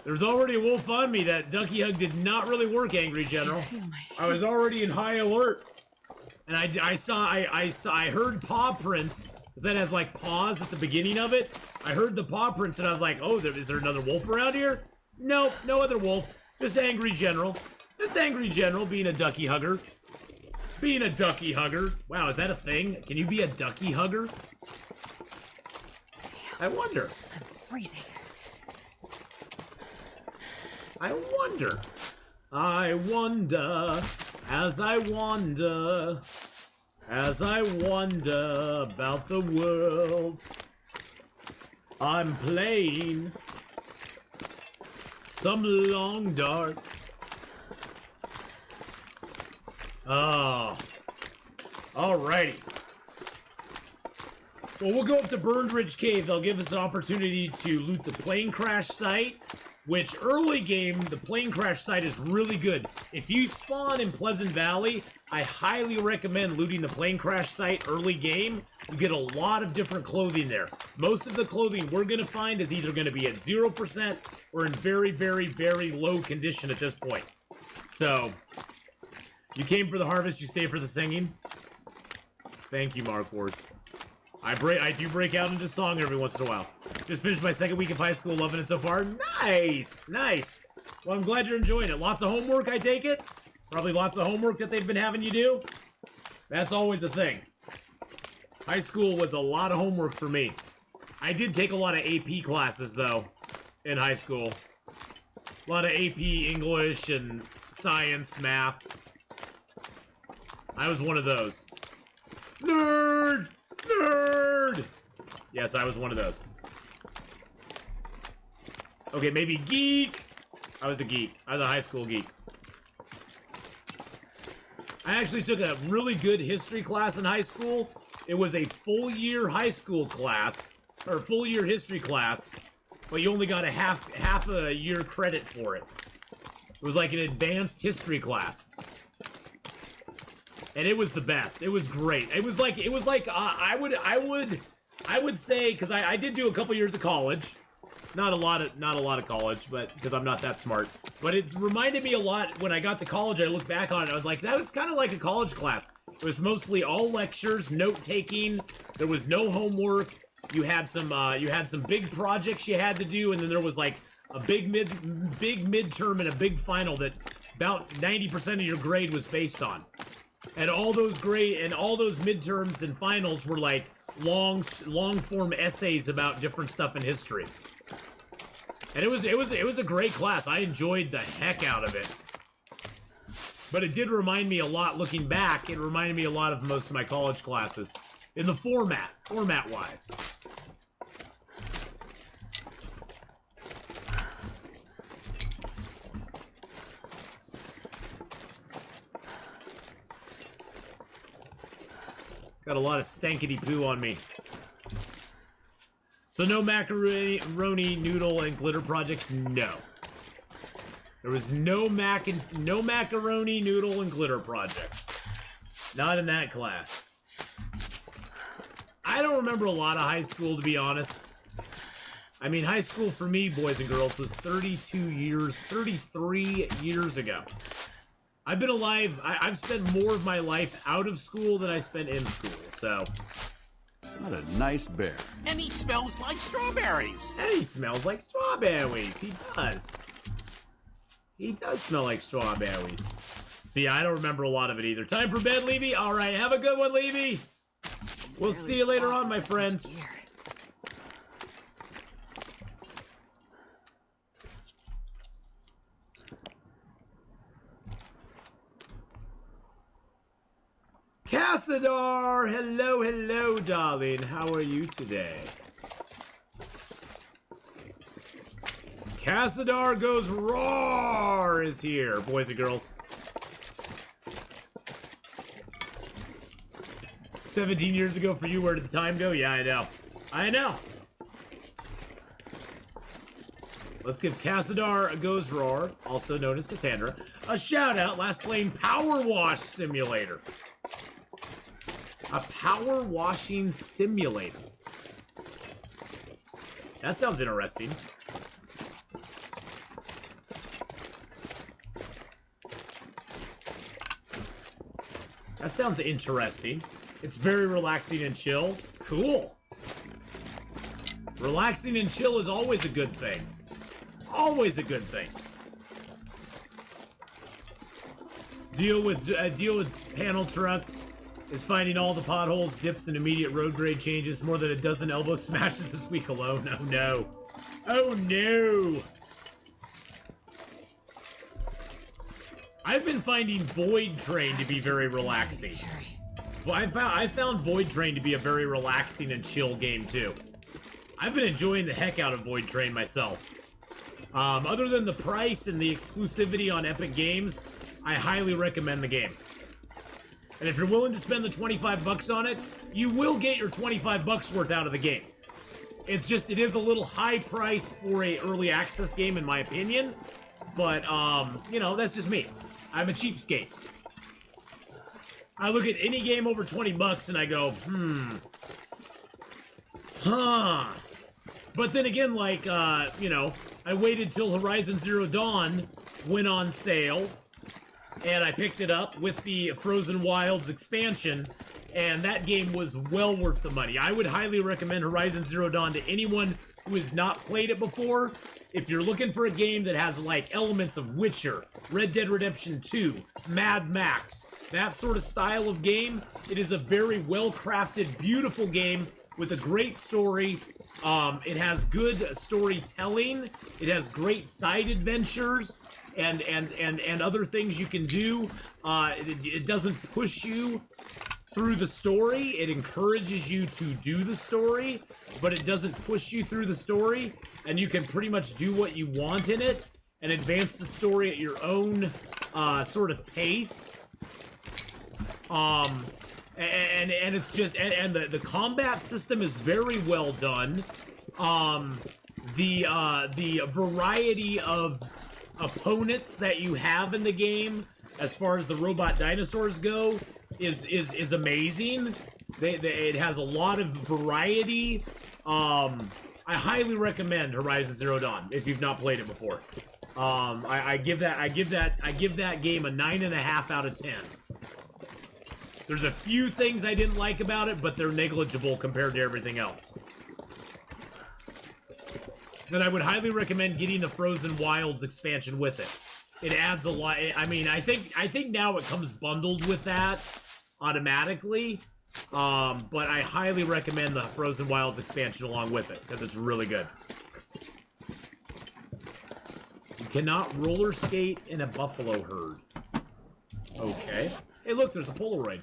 There's already a wolf on me. That ducky hug did not really work, Angry General. I was already in high alert. And I heard paw prints, because that has like paws at the beginning of it. I heard the paw prints and I was like, oh, is there another wolf around here? No, no other wolf. Just Angry General. Just Angry General being a ducky hugger. Being a ducky hugger. Wow, is that a thing? Can you be a ducky hugger? I wonder. I'm freezing. I wonder, as I wander. As I wander about the world, I'm playing some long dark. Oh. Alrighty. Well, we'll go up to Burned Ridge Cave. They'll give us an opportunity to loot the plane crash site, which early game, the plane crash site is really good. If you spawn in Pleasant Valley, I highly recommend looting the plane crash site early game. You get a lot of different clothing there. Most of the clothing we're going to find is either going to be at 0% or in very, very, very low condition at this point. So, you came for the harvest, you stay for the singing. Thank you, Mark Wars. I do break out into song every once in a while. Just finished my second week of high school, loving it so far. Nice! Nice! Well, I'm glad you're enjoying it. Lots of homework, I take it? Probably lots of homework that they've been having you do? That's always a thing. High school was a lot of homework for me. I did take a lot of AP classes, though, in high school. A lot of AP English and science, math. I was one of those. Nerd! Nerd! Yes, I was one of those. Okay, maybe geek. I was a geek. I was a high school geek. I actually took a really good history class in high school. It was a full year high school class, or full year history class, but you only got a half a year credit for it. It was like an advanced history class. And it was the best. It was great. It was like I would say, because I did do a couple years of college. Not a lot of college, but because I'm not that smart. But it's reminded me a lot when I got to college. I look back on it, I was like, that was kind of like a college class. It was mostly all lectures, note taking. There was no homework. You had some big projects you had to do, and then there was like a big midterm and a big final that about 90% of your grade was based on. And all those midterms and finals were like long form essays about different stuff in history. And it was a great class. I enjoyed the heck out of it. But it did remind me a lot, looking back, it reminded me a lot of most of my college classes. In the format-wise. Got a lot of stankety poo on me. So no macaroni, noodle, and glitter projects? No. There was no macaroni, noodle, and glitter projects. Not in that class. I don't remember a lot of high school, to be honest. I mean, high school for me, boys and girls, was 33 years ago. I've been alive, I've spent more of my life out of school than I spent in school, so... What a nice bear. And he smells like strawberries. And he smells like strawberries. He does. He does smell like strawberries. So yeah, I don't remember a lot of it either. Time for bed, Levy? Alright, have a good one, Levy. We'll see you later on, my friend. Cassadar! Hello, hello, darling. How are you today? Cassadar goes roar is here, boys and girls. 17 years ago for you, where did the time go? Yeah, I know. I know. Let's give Cassadar a goes roar, also known as Cassandra, a shout out. Last playing Power Wash Simulator. A power washing simulator. That sounds interesting. That sounds interesting. It's very relaxing and chill. Cool. Relaxing and chill is always a good thing. Always a good thing. Deal with panel trucks is finding all the potholes, dips, and immediate road grade changes. More than a dozen elbow smashes this week alone. Oh no. Oh no. I've been finding Void Train to be very relaxing. I found Void Train to be a very relaxing and chill game too. I've been enjoying the heck out of Void Train myself. Other than the price and the exclusivity on Epic Games, I highly recommend the game. And if you're willing to spend the 25 bucks on it, you will get your 25 bucks worth out of the game. It's just, it is a little high price for a early access game in my opinion. But, you know, that's just me. I'm a cheapskate. I look at any game over 20 bucks and I go, But then again, like, you know, I waited till Horizon Zero Dawn went on sale, and I picked it up with the Frozen Wilds expansion, and that game was well worth the money. I would highly recommend Horizon Zero Dawn to anyone who has not played it before. If you're looking for a game that has, like, elements of Witcher, Red Dead Redemption 2, Mad Max, that sort of style of game, it is a very well-crafted, beautiful game with a great story. It has good storytelling. It has great side adventures and other things you can do. It doesn't push you through the story. It encourages you to do the story, but it doesn't push you through the story, and you can pretty much do what you want in it and advance the story at your own sort of pace. And it's just, and the combat system is very well done. The variety of opponents that you have in the game, as far as the robot dinosaurs go, is amazing. It has a lot of variety. I highly recommend Horizon Zero Dawn if you've not played it before. I give that game a 9.5 out of 10. There's a few things I didn't like about it, but they're negligible compared to everything else. Then I would highly recommend getting the Frozen Wilds expansion with it. It adds a lot. I mean, I think now it comes bundled with that automatically. But I highly recommend the Frozen Wilds expansion along with it, because it's really good. You cannot roller skate in a buffalo herd. Okay. Hey, look, there's a Polaroid.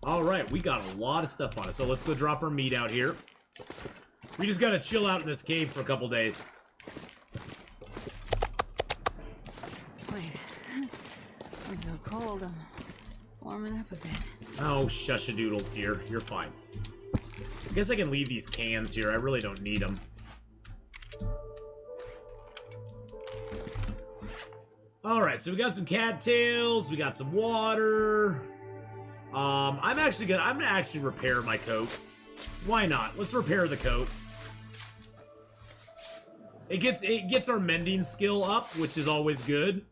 All right, we got a lot of stuff on it, so let's go drop our meat out here. We just gotta chill out in this cave for a couple days. Wait. I'm so cold. I'm warming up a bit. Oh, shush-a-doodles, dear. You're fine. I guess I can leave these cans here. I really don't need them. Alright, so we got some cattails, we got some water. I'm gonna actually repair my coat. Why not? Let's repair the coat. It gets our mending skill up, which is always good.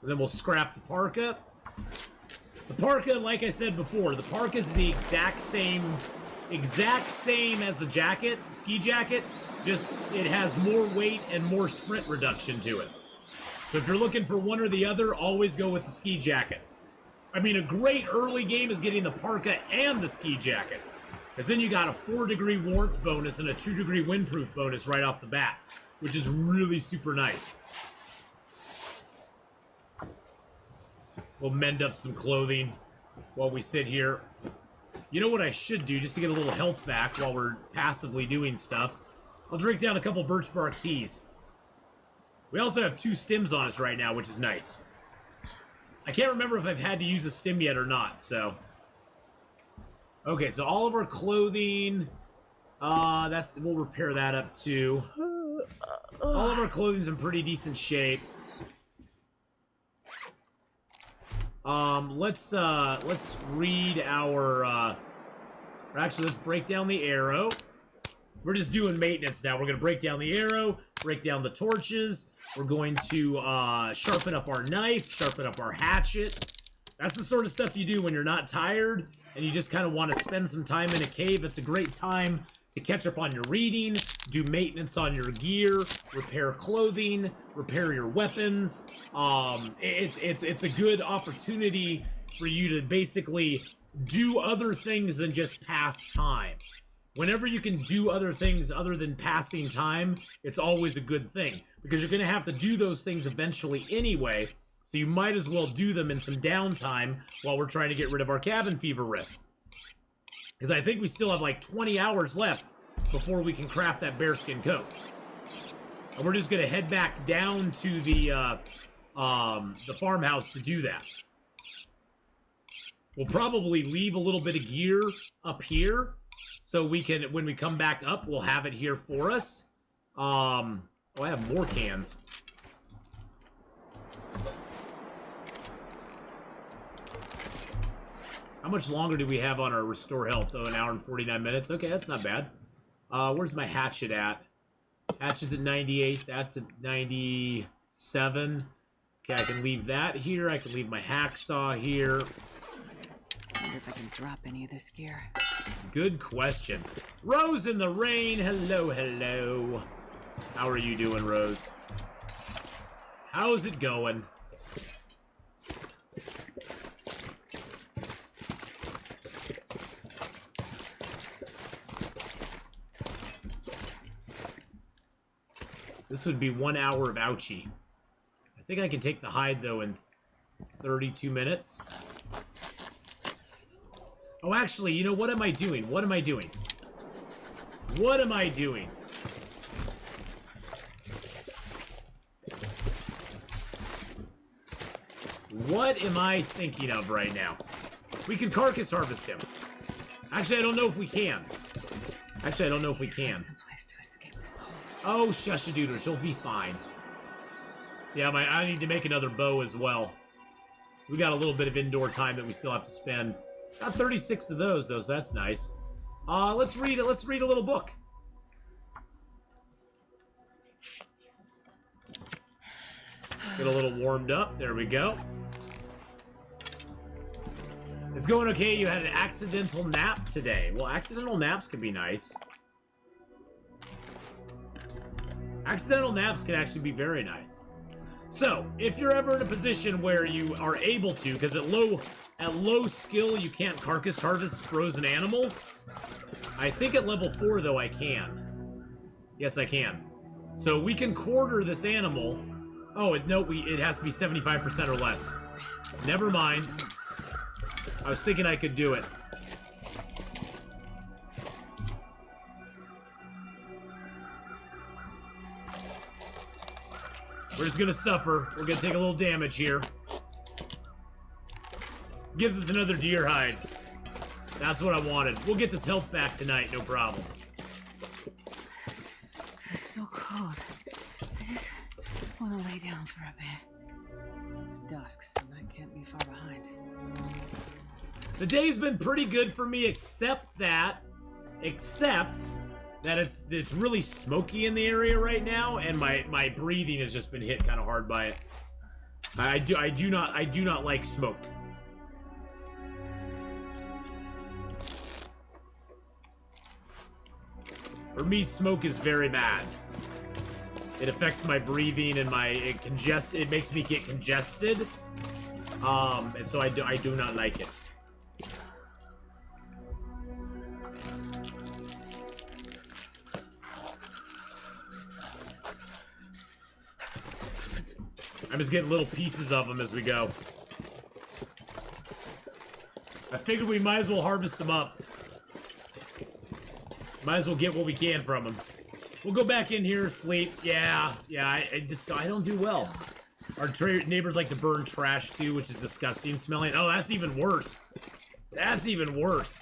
And then we'll scrap the parka. The parka, like I said before, the parka is the exact same as the jacket, ski jacket, just it has more weight and more sprint reduction to it. So if you're looking for one or the other, always go with the ski jacket. I mean, a great early game is getting the parka and the ski jacket, because then you got a 4-degree warmth bonus and a 2-degree windproof bonus right off the bat, which is really super nice. We'll mend up some clothing while we sit here. You know what I should do, just to get a little health back while we're passively doing stuff? I'll drink down a couple birch bark teas. We also have 2 stims on us right now, which is nice. I can't remember if I've had to use a stim yet or not, so... Okay, so all of our clothing... we'll repair that up too. All of our clothing's in pretty decent shape. Let's read our, actually, let's break down the arrow. We're just doing maintenance now. We're going to break down the arrow, break down the torches. We're going to, sharpen up our knife, sharpen up our hatchet. That's the sort of stuff you do when you're not tired and you just kind of want to spend some time in a cave. It's a great time to catch up on your reading, do maintenance on your gear, repair clothing, repair your weapons. It's a good opportunity for you to basically do other things than just pass time. Whenever you can do other things other than passing time, it's always a good thing, because you're going to have to do those things eventually anyway, so you might as well do them in some downtime while we're trying to get rid of our cabin fever risk. Because I think we still have like 20 hours left before we can craft that bearskin coat. And we're just going to head back down to the farmhouse to do that. We'll probably leave a little bit of gear up here, so we can, when we come back up, we'll have it here for us. Oh, I have more cans. How much longer do we have on our restore health? Oh, 1 hour and 49 minutes. Okay, that's not bad. Where's my hatchet at? Hatchet's at 98. That's at 97. Okay, I can leave that here. I can leave my hacksaw here. I wonder if I can drop any of this gear. Good question. Rose in the rain. Hello, hello. How are you doing, Rose? How's it going? This would be 1 hour of ouchie. I think I can take the hide, though, in 32 minutes. Oh, actually, you know, what am I doing? What am I doing? What am I doing? What am I thinking of right now? We can carcass harvest him. Actually, I don't know if we can. Actually, I don't know if we can. Someplace to escape this cold. Oh, shush-a-doodle, she'll be fine. Yeah, I need to make another bow as well. So we got a little bit of indoor time that we still have to spend. Got 36 of those, though, so that's nice. Let's read it. Let's read a little book. Get a little warmed up. There we go. It's going okay. You had an accidental nap today. Well, accidental naps can be nice. Accidental naps can actually be very nice. So, if you're ever in a position where you are able to, because at low skill you can't carcass harvest frozen animals. I think at level 4 though I can. Yes, I can. So we can quarter this animal. Oh, it has to be 75% or less. Never mind. I was thinking I could do it. We're just gonna suffer. We're gonna take a little damage here. Gives us another deer hide. That's what I wanted. We'll get this health back tonight, no problem. It's so cold. I just want to lay down for a bit. It's dusk, so I can't be far behind. The day's been pretty good for me, except that it's really smoky in the area right now, and my breathing has just been hit kind of hard by it. I do not like smoke. For me, smoke is very bad. It affects my breathing and it makes me get congested. And so I do not like it. I'm just getting little pieces of them as we go. I figured we might as well harvest them up. Might as well get what we can from them. We'll go back in here, sleep. Yeah, I don't do well. Our neighbors like to burn trash too, which is disgusting smelling. Oh, that's even worse. That's even worse.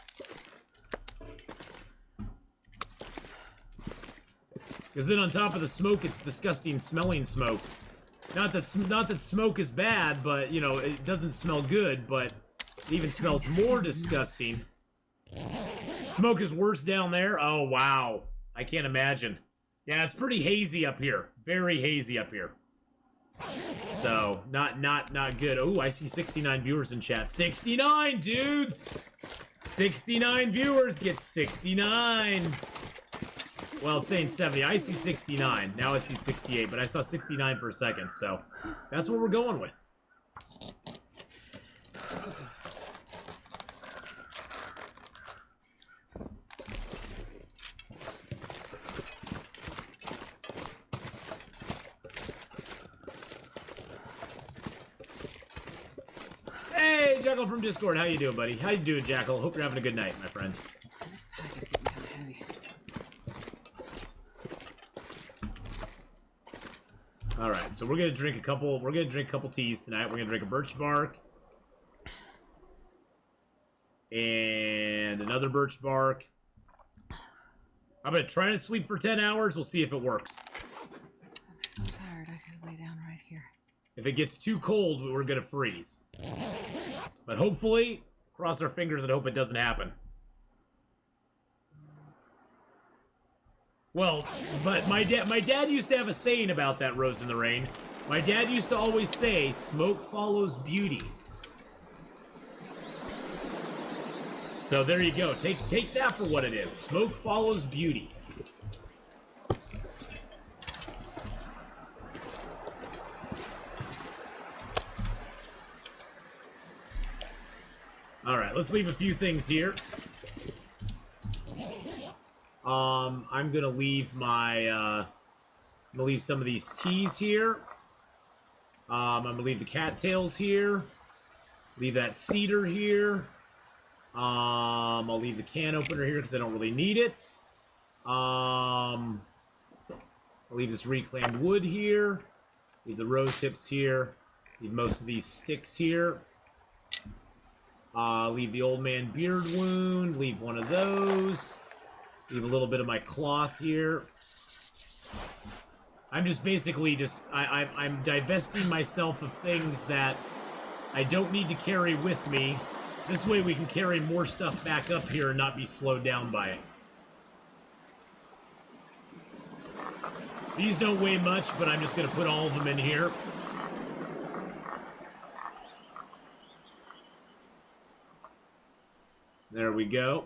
Because then on top of the smoke, it's disgusting smelling smoke. Not that smoke is bad, but, you know, it doesn't smell good, but it even smells more disgusting. Smoke is worse down there? Oh, wow. I can't imagine. Yeah, it's pretty hazy up here. Very hazy up here. So, not good. Oh, I see 69 viewers in chat. 69, dudes! 69 viewers get 69. Well, it's saying 70. I see 69. Now I see 68, but I saw 69 for a second, so that's what we're going with. Hey, Jackal from Discord. How you doing, buddy? How you doing, Jackal? Hope you're having a good night, my friend. This pack is getting kind of heavy. All right, so we're gonna drink a couple. We're gonna drink a couple teas tonight. We're gonna drink a birch bark and another birch bark. I'm gonna try to sleep for 10 hours. We'll see if it works. I'm so tired. I could lay down right here. If it gets too cold, we're gonna freeze. But hopefully, cross our fingers and hope it doesn't happen. Well, but my dad used to have a saying about that, Rose in the Rain. My dad used to always say, smoke follows beauty. So there you go. Take that for what it is. Smoke follows beauty. All right, let's leave a few things here. I'm gonna leave my, I'm gonna leave some of these teas here. I'm gonna leave the cattails here. Leave that cedar here. I'll leave the can opener here because I don't really need it. I'll leave this reclaimed wood here. Leave the rose tips here. Leave most of these sticks here. Leave the old man beard wound. Leave one of those. Leave a little bit of my cloth here. I'm just basically I'm divesting myself of things that I don't need to carry with me. This way we can carry more stuff back up here and not be slowed down by it. These don't weigh much, but I'm just going to put all of them in here. There we go.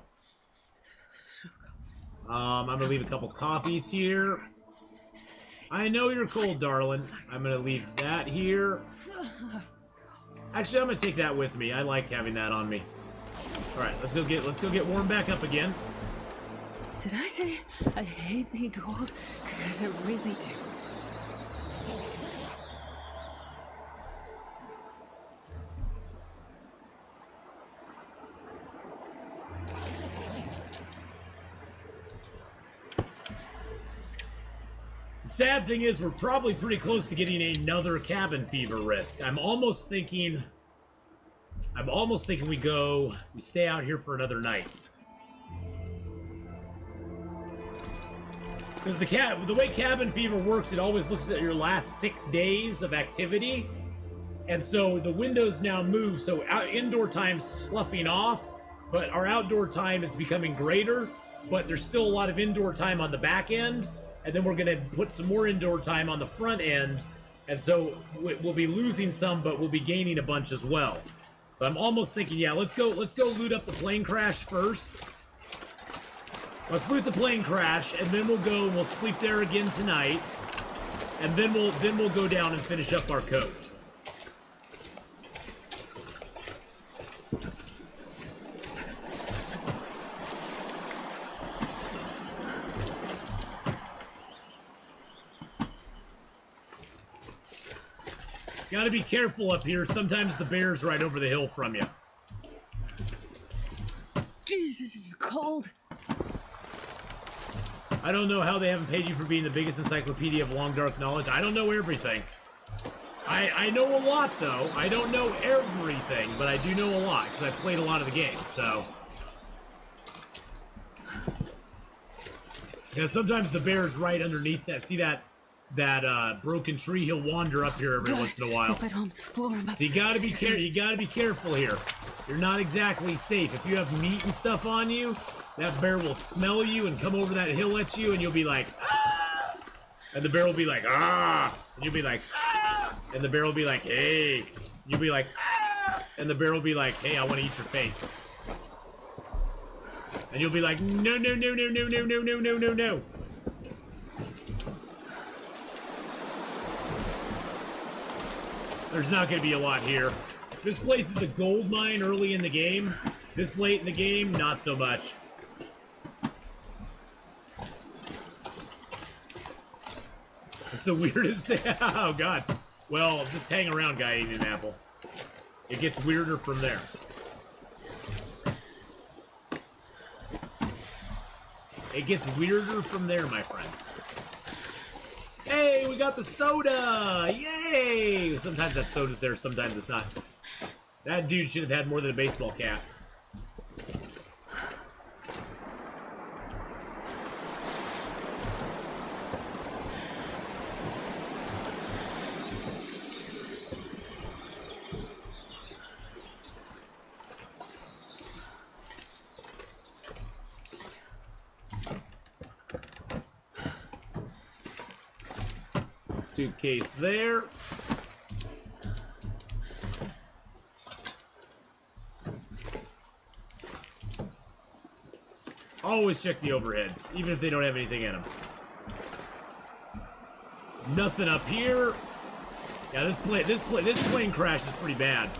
I'm going to leave a couple coffees here. I know you're cold, darling. I'm going to leave that here. Actually, I'm going to take that with me. I like having that on me. All right, let's go get warmed back up again. Did I say I hate being cold? Because I really do. The sad thing is we're probably pretty close to getting another cabin fever risk. I'm almost thinking we stay out here for another night. Because the way cabin fever works, it always looks at your last 6 days of activity. And so the windows now move, so indoor time's sloughing off, but our outdoor time is becoming greater, but there's still a lot of indoor time on the back end. And then we're going to put some more indoor time on the front end. And so we'll be losing some, but we'll be gaining a bunch as well. So I'm almost thinking, yeah, let's go loot up the plane crash first. Let's loot the plane crash, and then we'll go and we'll sleep there again tonight. And then we'll go down and finish up our code. Gotta be careful up here. Sometimes the bear's right over the hill from you. Jesus, it's cold. I don't know how they haven't paid you for being the biggest encyclopedia of long dark knowledge. I don't know everything. I know a lot, though. I don't know everything, but I do know a lot, because I've played a lot of the games, so... Yeah, sometimes the bear's right underneath that. See that broken tree? He'll wander up here every once in a while. So you gotta be careful here. You're not exactly safe. If you have meat and stuff on you, that bear will smell you and come over that hill at you, and you'll be like, ah! And the bear will be like, ah! And you'll be like, ah! And the bear will be like, hey! You'll be like, ah! And the bear will be like, hey, I want to eat your face. And you'll be like, no, no, no, no, no, no, no, no, no, no, no. there's not going to be a lot here. This place is a gold mine early in the game. This late in the game, not so much. It's the weirdest thing. Oh, God. Well, just hang around, guy eating an apple. It gets weirder from there. It gets weirder from there, my friend. Hey, we got the soda! Yay! Sometimes that soda's there, sometimes it's not. That dude should have had more than a baseball cap. Suitcase there. Always check the overheads, even if they don't have anything in them. Nothing up here. Yeah, this plane crash is pretty bad.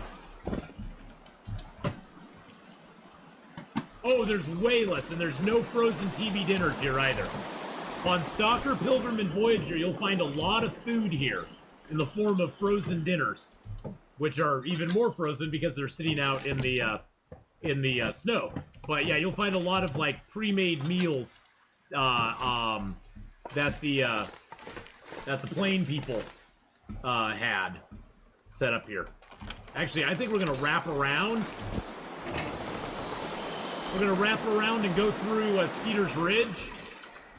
Oh, there's way less, and there's no frozen TV dinners here either. On Stalker, Pilgrim, and Voyager, you'll find a lot of food here in the form of frozen dinners, which are even more frozen because they're sitting out in the snow. But yeah, you'll find a lot of like pre-made meals that the plane people had set up here. Actually, I think we're gonna wrap around. We're gonna wrap around and go through Skeeter's Ridge.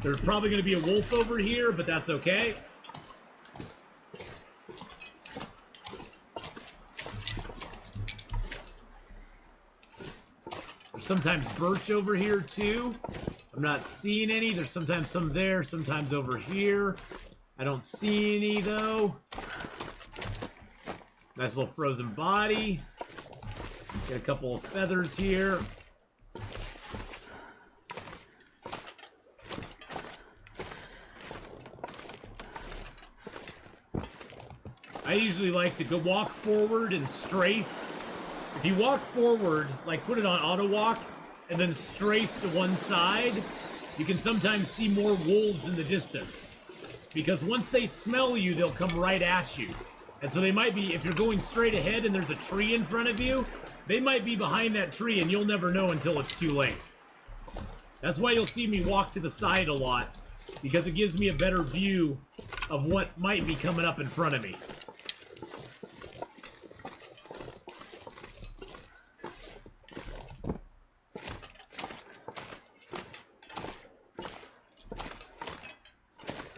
There's probably going to be a wolf over here, but that's okay. There's sometimes birch over here, too. I'm not seeing any. There's sometimes some there, sometimes over here. I don't see any, though. Nice little frozen body. Get a couple of feathers here. I usually like to go walk forward and strafe. If you walk forward, like put it on auto walk, and then strafe to one side, you can sometimes see more wolves in the distance. Because once they smell you, they'll come right at you. And so they might be, if you're going straight ahead and there's a tree in front of you, they might be behind that tree and you'll never know until it's too late. That's why you'll see me walk to the side a lot, because it gives me a better view of what might be coming up in front of me.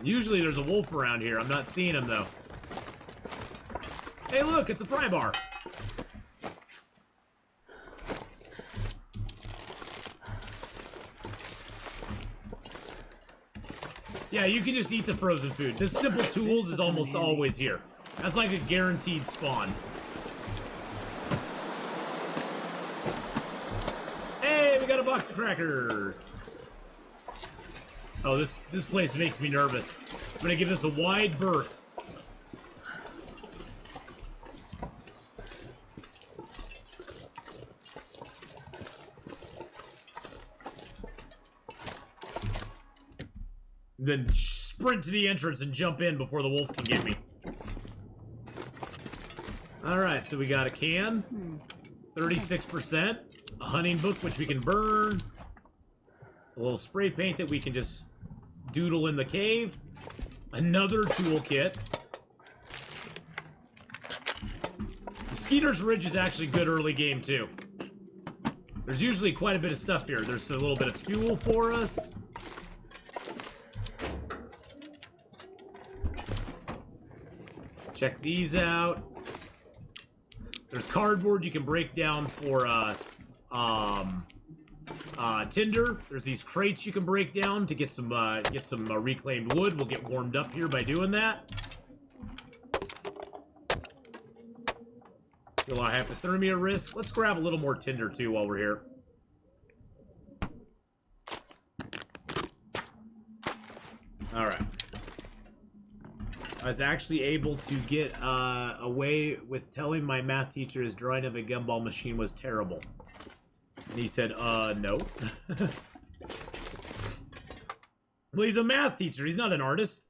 Usually there's a wolf around here. I'm not seeing him, though. Hey, look, it's a pry bar. Yeah, you can just eat the frozen food. This Simple Tools is almost always here. That's like a guaranteed spawn. Hey, we got a box of crackers. Oh, this place makes me nervous. I'm gonna give this a wide berth. Then sprint to the entrance and jump in before the wolf can get me. Alright, so we got a can. 36%. A hunting book, which we can burn. A little spray paint that we can just doodle in the cave. Another toolkit. The Skeeter's Ridge is actually good early game, too. There's usually quite a bit of stuff here. There's a little bit of fuel for us. Check these out. There's cardboard you can break down for tinder. There's these crates you can break down to get some reclaimed wood. We'll get warmed up here by doing that. A lot of hypothermia risk. Let's grab a little more tinder too while we're here. All right. I was actually able to get away with telling my math teacher his drawing of a gumball machine was terrible. And he said, no. Well, he's a math teacher. He's not an artist.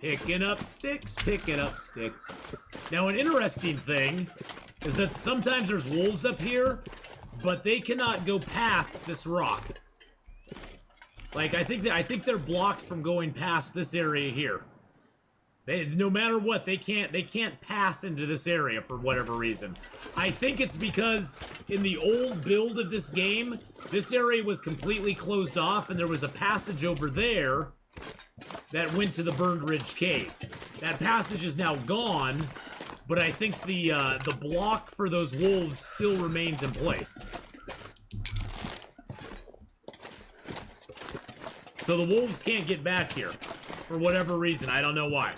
Picking up sticks, picking up sticks. Now, an interesting thing is that sometimes there's wolves up here, but they cannot go past this rock. Like, I think they're blocked from going past this area here. No matter what, they can't path into this area for whatever reason. I think it's because in the old build of this game, this area was completely closed off, and there was a passage over there that went to the Burned Ridge Cave. That passage is now gone, but I think the block for those wolves still remains in place. So the wolves can't get back here for whatever reason. I don't know why.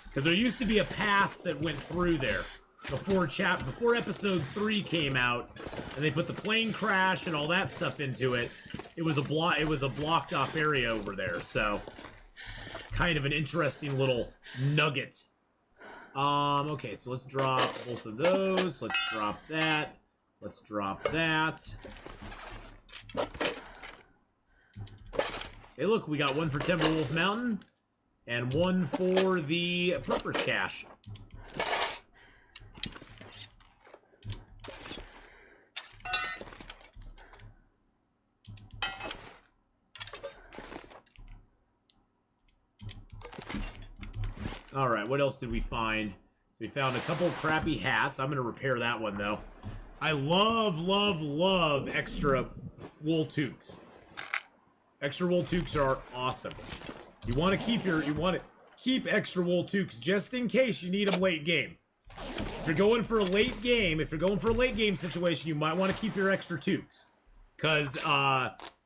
Because there used to be a pass that went through there before episode 3 came out, and they put the plane crash and all that stuff into it. It was a blocked off area over there, so kind of an interesting little nugget. Okay, so let's drop both of those. Let's drop that. Let's drop that. Hey, look, we got one for Timberwolf Mountain and one for the Purpose Cache. Alright, what else did we find? So we found a couple crappy hats. I'm going to repair that one, though. I love, love, love extra wool toques. Extra wool toques are awesome. You want to keep extra wool toques just in case you need them late game. If you're going for a late game situation, you might want to keep your extra toques. Because,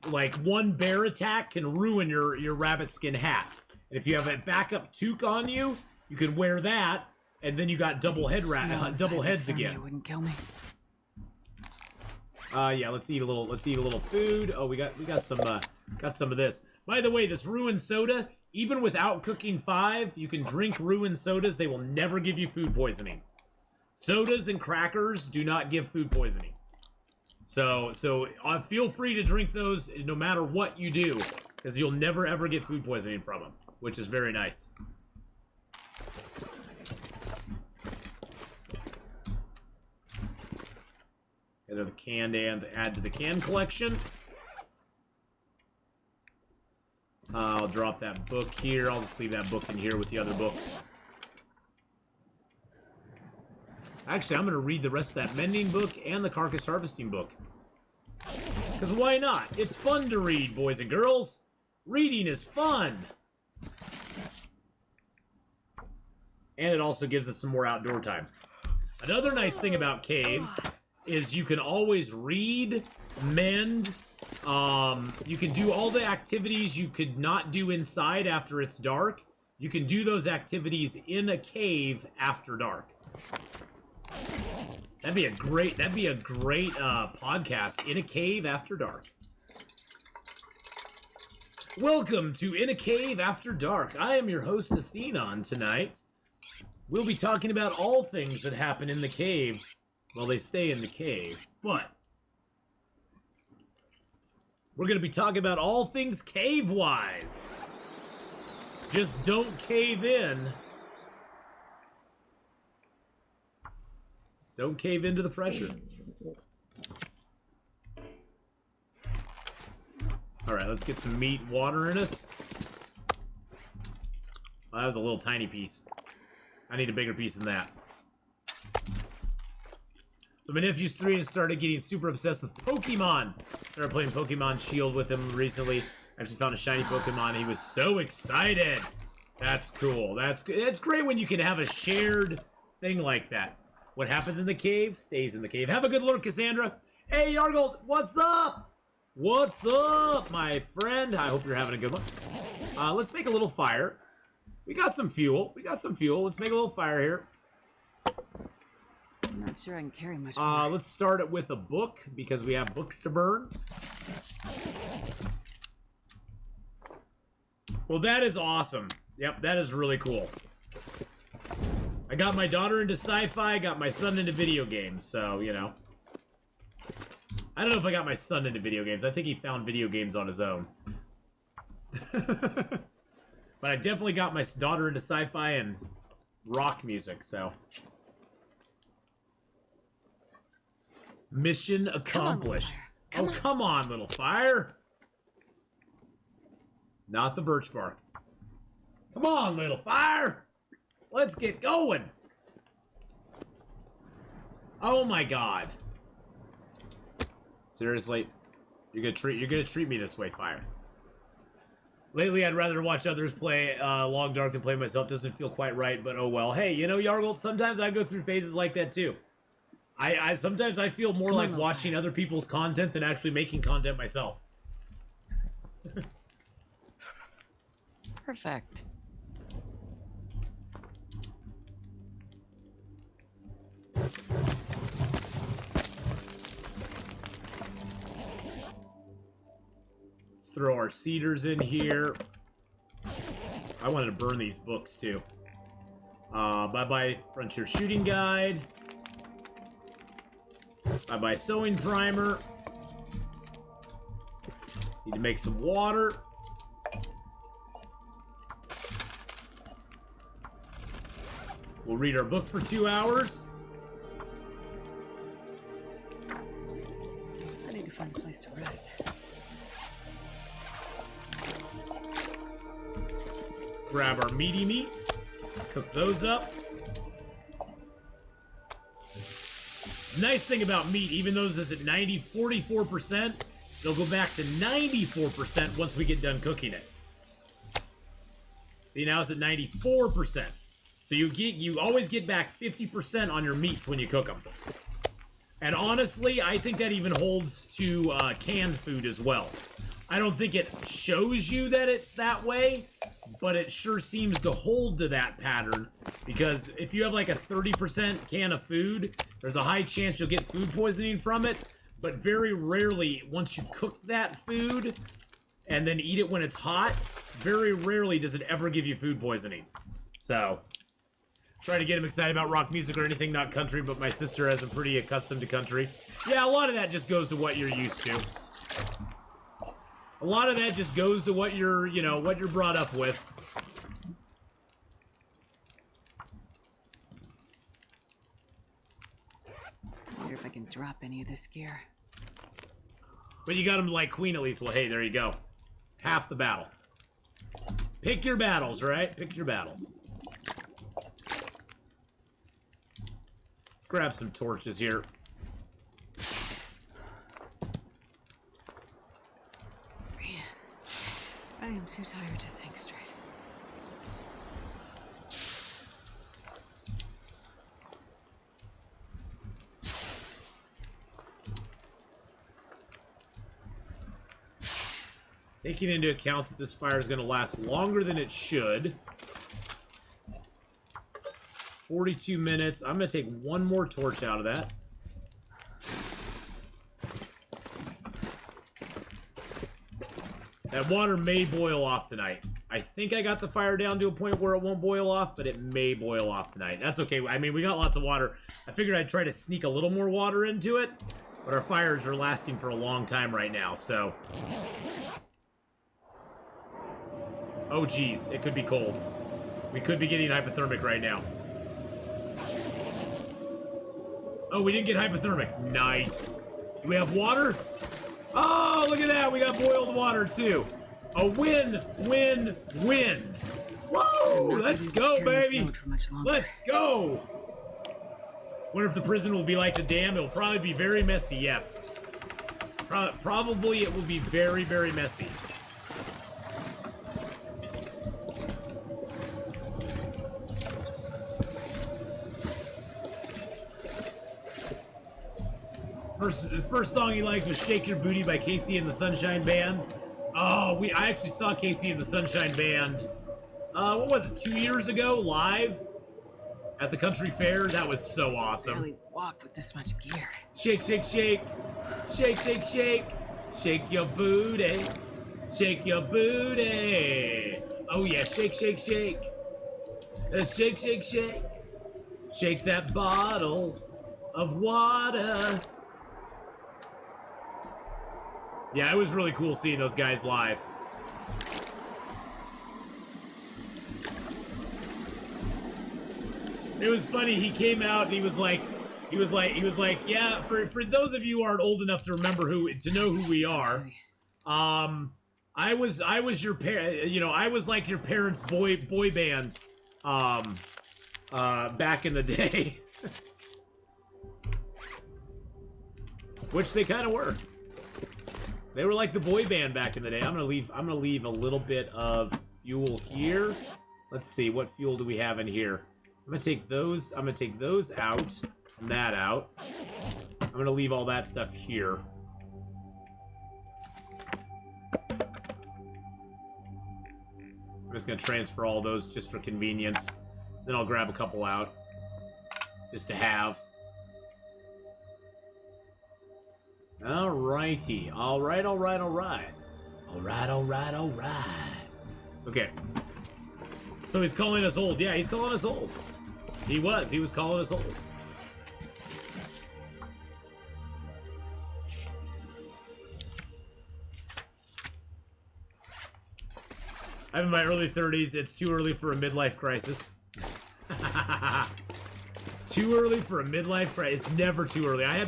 like, one bear attack can ruin your rabbit skin hat. And if you have a backup toque on you, you can wear that, and then you got double heads again. It wouldn't kill me. Yeah, let's eat a little food. Oh, we got some of this. By the way, this ruined soda, even without cooking 5, you can drink ruined sodas. They will never give you food poisoning. Sodas and crackers do not give food poisoning. So feel free to drink those no matter what you do, because you'll never ever get food poisoning from them, which is very nice. Another can to add to the can collection. I'll drop that book here. I'll just leave that book in here with the other books. Actually, I'm going to read the rest of that mending book and the carcass harvesting book. Because why not? It's fun to read, boys and girls. Reading is fun. And it also gives us some more outdoor time. Another nice thing about caves is you can always read, mend. You can do all the activities you could not do inside after it's dark. You can do those activities in a cave after dark. That'd be a great podcast, In a Cave After Dark. Welcome to In a Cave After Dark. I am your host, Atheenon, tonight. We'll be talking about all things that happen in the cave while they stay in the cave. But we're going to be talking about all things cave-wise. Just don't cave in. Don't cave into the pressure. Alright, let's get some meat and water in us. Oh, that was a little tiny piece. I need a bigger piece than that. So my nephew's 3 and started getting super obsessed with Pokemon. Started playing Pokemon Shield with him recently. Actually found a shiny Pokemon. He was so excited. That's cool. That's great when you can have a shared thing like that. What happens in the cave stays in the cave. Have a good look, Cassandra. Hey, Yargold, what's up? What's up, my friend? I hope you're having a good one. Let's make a little fire. We got some fuel. Let's make a little fire here. I'm not sure I can carry much more. Let's start it with a book, because we have books to burn. Well, that is awesome. Yep, that is really cool. I got my daughter into sci-fi, got my son into video games, so, you know. I don't know if I got my son into video games. I think he found video games on his own. But I definitely got my daughter into sci-fi and rock music, so. Mission accomplished. Come on, little fire. Not the birch bark. Come on, little fire. Let's get going. Oh my god. Seriously? You're gonna treat me this way, fire. Lately, I'd rather watch others play Long Dark than play myself. Doesn't feel quite right, but oh well. Hey, you know, Yargle, sometimes I go through phases like that too. Sometimes I feel more like watching other people's content than actually making content myself. Perfect. Let's throw our cedars in here. I wanted to burn these books too. Bye-bye Frontier Shooting Guide. Bye-bye Sewing Primer. Need to make some water. We'll read our book for 2 hours. I need to find a place to rest. Grab our meaty meats. Cook those up. Nice thing about meat, even though this is at 44%, it'll go back to 94% once we get done cooking it. See, now it's at 94%. So you always get back 50% on your meats when you cook them. And honestly, I think that even holds to canned food as well. I don't think it shows you that it's that way, but it sure seems to hold to that pattern. Because if you have like a 30% can of food, there's a high chance you'll get food poisoning from it. But very rarely, once you cook that food and then eat it when it's hot, very rarely does it ever give you food poisoning. So, trying to get him excited about rock music or anything not country, but my sister has him pretty accustomed to country. Yeah, a lot of that just goes to what you're used to. A lot of that just goes to what you're, you know, what you're brought up with. I wonder if I can drop any of this gear. But you got him like Queen at least. Well, hey, there you go. Half the battle. Pick your battles, right? Pick your battles. Let's grab some torches here. Man, I am too tired to think straight. Taking into account that this fire is going to last longer than it should. 42 minutes. I'm going to take one more torch out of that. That water may boil off tonight. I think I got the fire down to a point where it won't boil off, but it may boil off tonight. That's okay. I mean, we got lots of water. I figured I'd try to sneak a little more water into it, but our fires are lasting for a long time right now, so... Oh, geez. It could be cold. We could be getting hypothermic right now. Oh, we didn't get hypothermic. Nice. Do we have water? Oh, look at that. We got boiled water, too. A win, win, win. Whoa, let's go, baby. Let's go. Wonder if the prison will be like the dam. It'll probably be very messy, yes. Probably it will be very, very messy. First song he liked was "Shake Your Booty" by Casey and the Sunshine Band. Oh, I actually saw Casey and the Sunshine Band. What was it? 2 years ago, live at the country fair. That was so awesome. Barely walk with this much gear. Shake, shake, shake, shake, shake, shake, shake your booty, shake your booty. Oh yeah, shake, shake, shake, shake, shake, shake, shake that bottle of water. Yeah, it was really cool seeing those guys live. It was funny. He came out and he was like, yeah. For those of you who aren't old enough to remember to know who we are, I was your I was like your parents' boy band, back in the day, which they kind of were. They were like the boy band back in the day. I'm gonna leave a little bit of fuel here. Let's see, what fuel do we have in here? I'm gonna take those out, and that out. I'm gonna leave all that stuff here. I'm just gonna transfer all those just for convenience. Then I'll grab a couple out, just to have. Alrighty. Alright. Okay. So he's calling us old. Yeah, he's calling us old. He was calling us old. I'm in my early 30s. It's too early for a midlife crisis. It's too early for a midlife crisis. It's never too early. I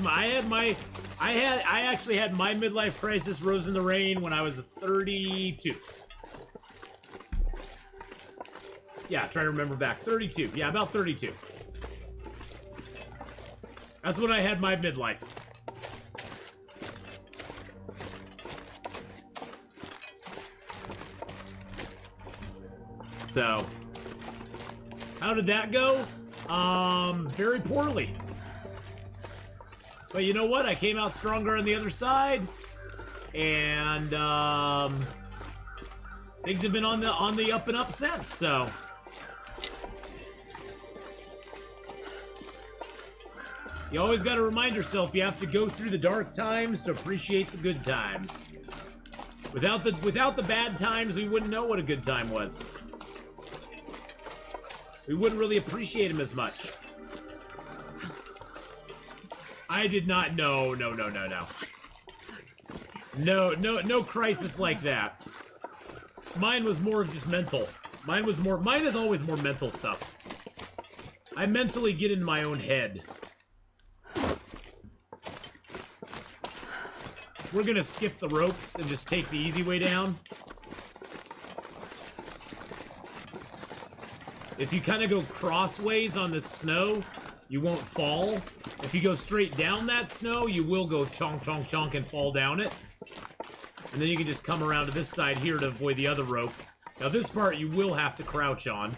actually had my midlife crisis, Rose in the Rain, when I was 32. Yeah, trying to remember back. 32. Yeah, about 32. That's when I had my midlife. So, how did that go? Very poorly. But you know what? I came out stronger on the other side, and things have been on the up and up since. So, you always got to remind yourself you have to go through the dark times to appreciate the good times. Without the bad times, we wouldn't know what a good time was. We wouldn't really appreciate them as much. I did not. No crisis like that. Mine was more of just mental. Mine is always more mental stuff. I mentally get in my own head. We're gonna skip the ropes and just take the easy way down. If you kind of go crossways on the snow, you won't fall. If you go straight down that snow, you will go chonk, chonk, chonk and fall down it. And then you can just come around to this side here to avoid the other rope. Now this part you will have to crouch on.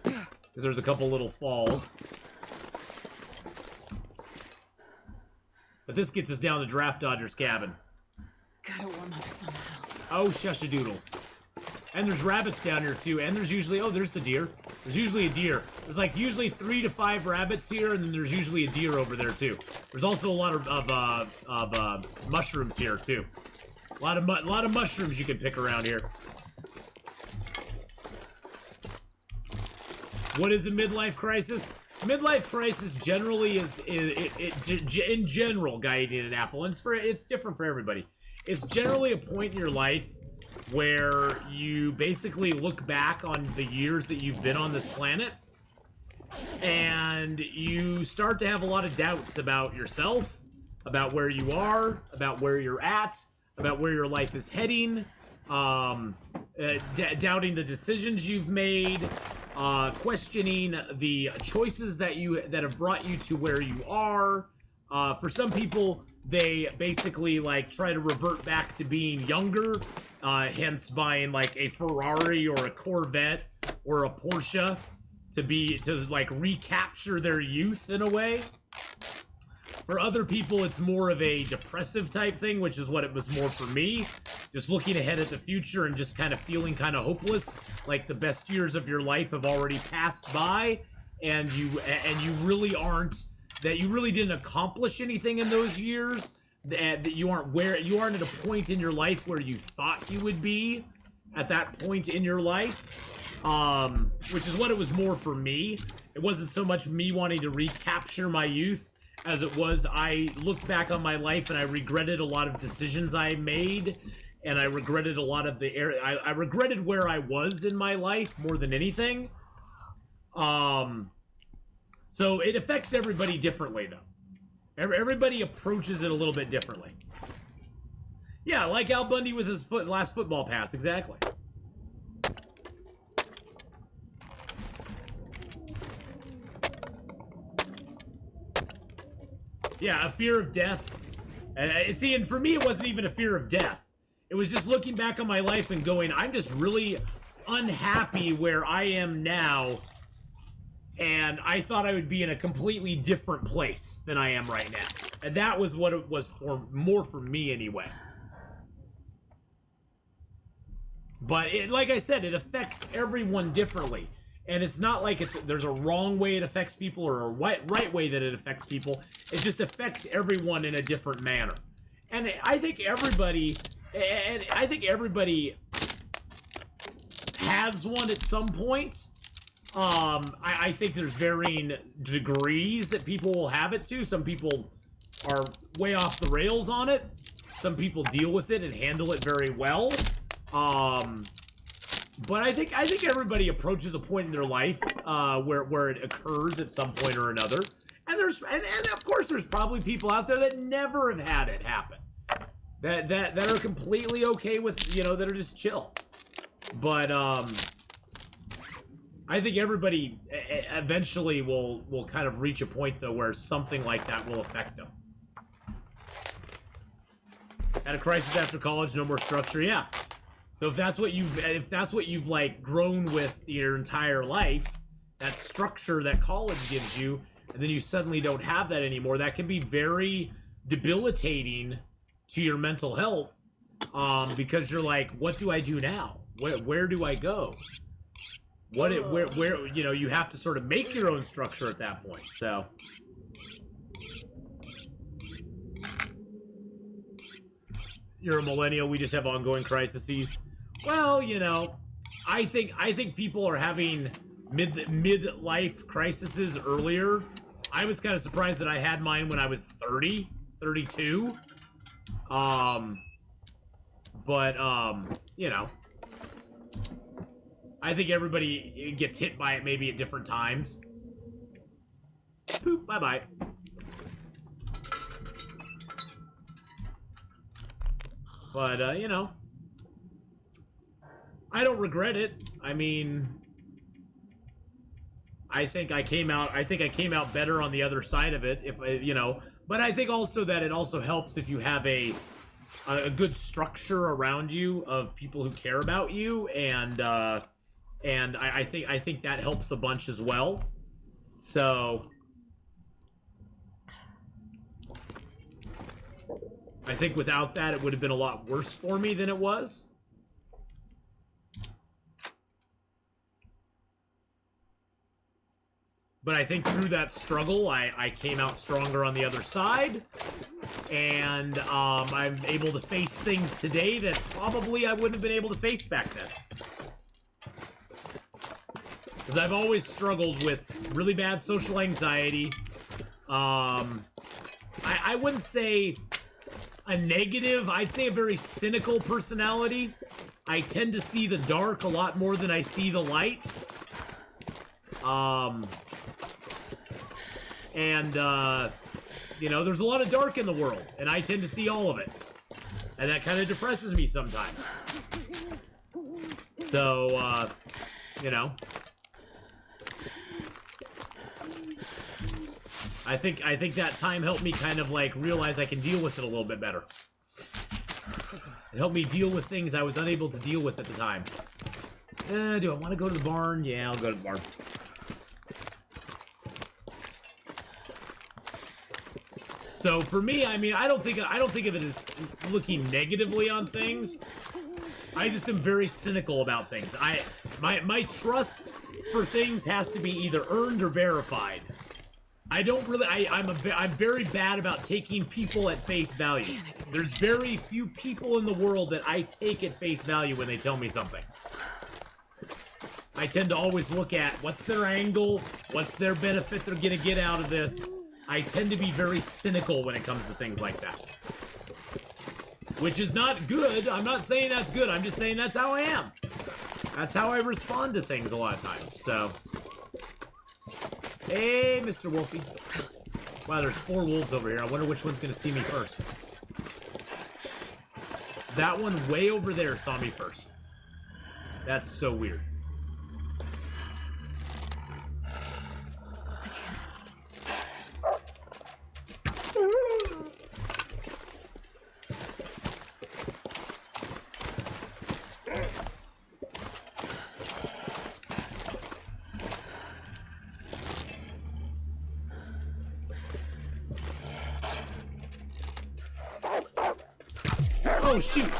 Because there's a couple little falls. But this gets us down to Draft Dodger's cabin. Gotta warm up somehow. Oh, shushadoodles. And there's rabbits down here, too. And there's usually... Oh, there's the deer. There's usually a deer. There's, like, usually 3 to 5 rabbits here, and then there's usually a deer over there, too. There's also a lot of mushrooms here, too. A lot of mushrooms you can pick around here. What is a midlife crisis? Midlife crisis generally is in general, Guy eating an apple, and it's different for everybody. It's generally a point in your life where you basically look back on the years that you've been on this planet, and you start to have a lot of doubts about yourself, about where you are, about where you're at, about where your life is heading, doubting the decisions you've made, questioning the choices that have brought you to where you are. For some people, they basically like try to revert back to being younger, hence buying like a Ferrari or a Corvette or a Porsche. to like recapture their youth in a way. For other people, it's more of a depressive type thing, which is what it was more for me. Just looking ahead at the future and just kind of feeling kind of hopeless, like the best years of your life have already passed by, and you really didn't accomplish anything in those years. That you aren't at a point in your life where you thought you would be at that point in your life, which is what it was more for me. It wasn't so much me wanting to recapture my youth as it was I looked back on my life and I regretted a lot of decisions I made, and I regretted a lot of I regretted where I was in my life more than anything. So it affects everybody differently, though. Everybody approaches it a little bit differently. Yeah, like Al Bundy with his last football pass, exactly. Yeah, a fear of death. See, and for me, it wasn't even a fear of death. It was just looking back on my life and going, I'm just really unhappy where I am now, and I thought I would be in a completely different place than I am right now. And that was what it was more for me anyway. But like I said, it affects everyone differently. And it's not like there's a wrong way it affects people or a right way that it affects people. It just affects everyone in a different manner. And I think everybody has one at some point. I think there's varying degrees that people will have it to. Some people are way off the rails on it. Some people deal with it and handle it very well. But I think everybody approaches a point in their life where it occurs at some point or another. And of course there's probably people out there that never have had it happen. That are completely okay with, that are just chill. But I think everybody eventually will kind of reach a point though where something like that will affect them. Had a crisis after college, no more structure, yeah. So if that's what you've like grown with your entire life, that structure that college gives you, and then you suddenly don't have that anymore, that can be very debilitating to your mental health, because you're like, what do I do now? Where do I go? Where you have to sort of make your own structure at that point. So you're a millennial, we just have ongoing crises. Well, I think people are having midlife crises earlier. I was kind of surprised that I had mine when I was 30, 32. I think everybody gets hit by it maybe at different times. Poop, bye-bye. But, I don't regret it. I mean, I think I came out better on the other side of it, but I think also that it also helps if you have a good structure around you of people who care about you, and I think that helps a bunch as well. So I think without that, it would have been a lot worse for me than it was. But I think through that struggle, I came out stronger on the other side. And I'm able to face things today that probably I wouldn't have been able to face back then. Because I've always struggled with really bad social anxiety. I wouldn't say a negative, I'd say a very cynical personality. I tend to see the dark a lot more than I see the light. There's a lot of dark in the world, and I tend to see all of it. And that kind of depresses me sometimes. So, I think that time helped me kind of like realize I can deal with it a little bit better. It helped me deal with things I was unable to deal with at the time. Do I want to go to the barn? Yeah, I'll go to the barn. So for me, I mean, I don't think of it as looking negatively on things. I just am very cynical about things. My trust for things has to be either earned or verified. I don't really. I'm very bad about taking people at face value. There's very few people in the world that I take at face value when they tell me something. I tend to always look at what's their angle, what's their benefit they're gonna get out of this. I tend to be very cynical when it comes to things like that. Which is not good. I'm not saying that's good. I'm just saying that's how I am. That's how I respond to things a lot of times. So, hey, Mr. Wolfie. Wow, there's 4 wolves over here. I wonder which one's going to see me first. That one way over there saw me first. That's so weird. Oh, shoot.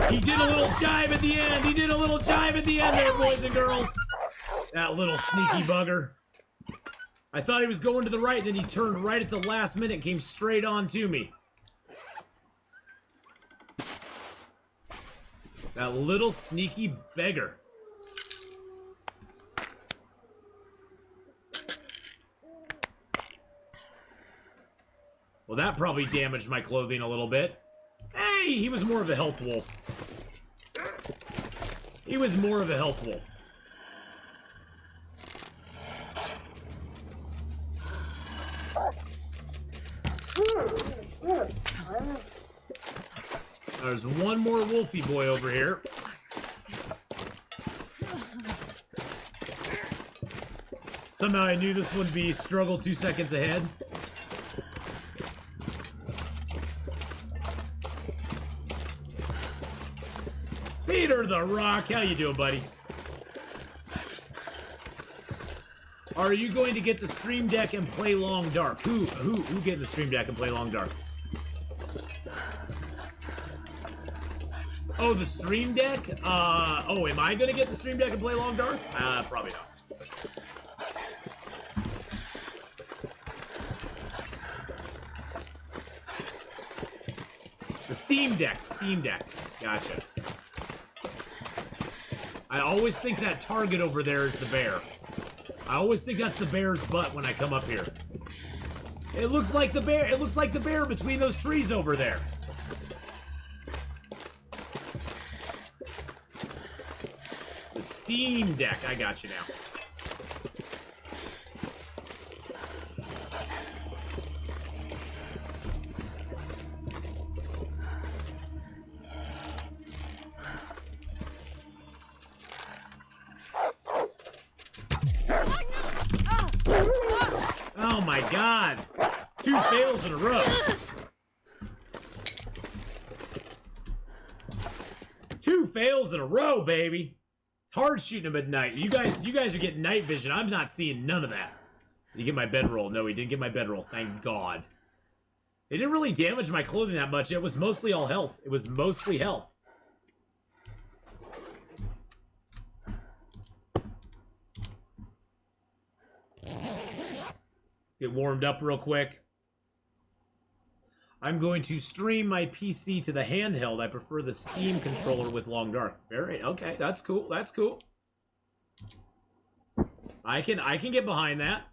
He did a little jive at the end. He did a little jive at the end there, boys and girls. That little sneaky bugger. I thought he was going to the right, then he turned right at the last minute and came straight on to me. That little sneaky beggar. Well, that probably damaged my clothing a little bit. Hey, he was more of a health wolf. He was more of a health wolf. There's one more wolfie boy over here. Somehow I knew this would be struggle 2 seconds ahead. Peter the Rock, how you doing, buddy? Are you going to get the Stream Deck and play Long Dark? Who getting the Stream Deck and play Long Dark? Oh, the Stream Deck? Oh, am I gonna get the Stream Deck and play Long Dark? Probably not. The Steam Deck, gotcha. I always think that target over there is the bear. I always think that's the bear's butt when I come up here. It looks like the bear. It looks like the bear between those trees over there. The Steam Deck. I got you now. Oh my God! 2 fails in a row. 2 fails in a row, baby. It's hard shooting him at night. You guys are getting night vision. I'm not seeing none of that. Did he get my bedroll? No, he didn't get my bedroll. Thank God. It didn't really damage my clothing that much. It was mostly all health. It was mostly health. Get warmed up real quick. I'm going to stream my PC to the handheld. I prefer the Steam controller with Long Dark. Very okay. That's cool. That's cool. I can get behind that.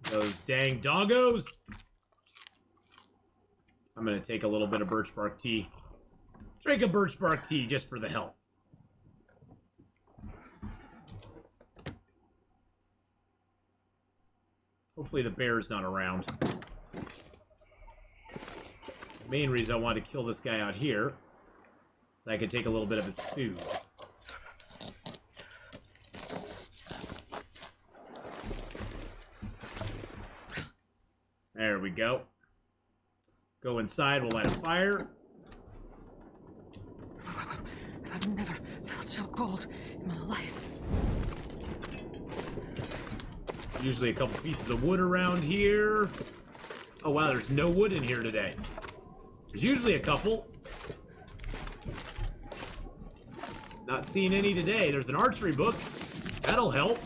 Those dang doggos. I'm gonna take a little bit of birch bark tea. Drink a birch bark tea just for the health. Hopefully the bear's not around. The main reason I wanted to kill this guy out here is I could take a little bit of his food. There we go. Go inside, we'll light a fire. I've never felt so cold in my life. Usually a couple pieces of wood around here. Oh wow, there's no wood in here today. There's usually a couple. Not seeing any today. There's an archery book. That'll help.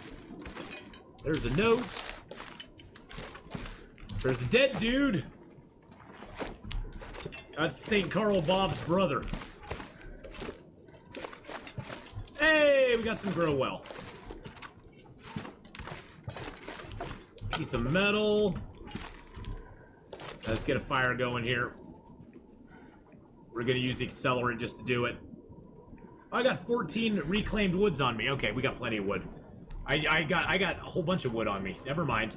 There's a note. There's a dead dude. That's St. Carl Bob's brother. Hey, we got some grow well. Piece of metal. Let's get a fire going here. We're gonna use the accelerant just to do it. I got 14 reclaimed woods on me. Okay, we got plenty of wood. I got a whole bunch of wood on me. Never mind.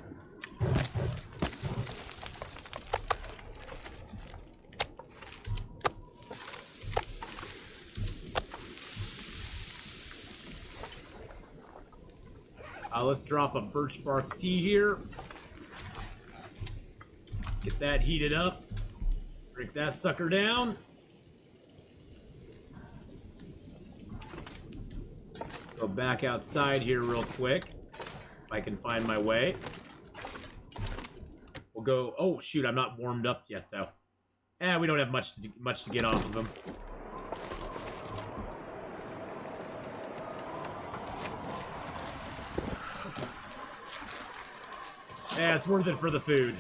Let's drop a birch bark tea here. Get that heated up. Break that sucker down. Go back outside here real quick. If I can find my way. We'll go... Oh, shoot, I'm not warmed up yet, though. We don't have much to get off of them. Yeah, it's worth it for the food.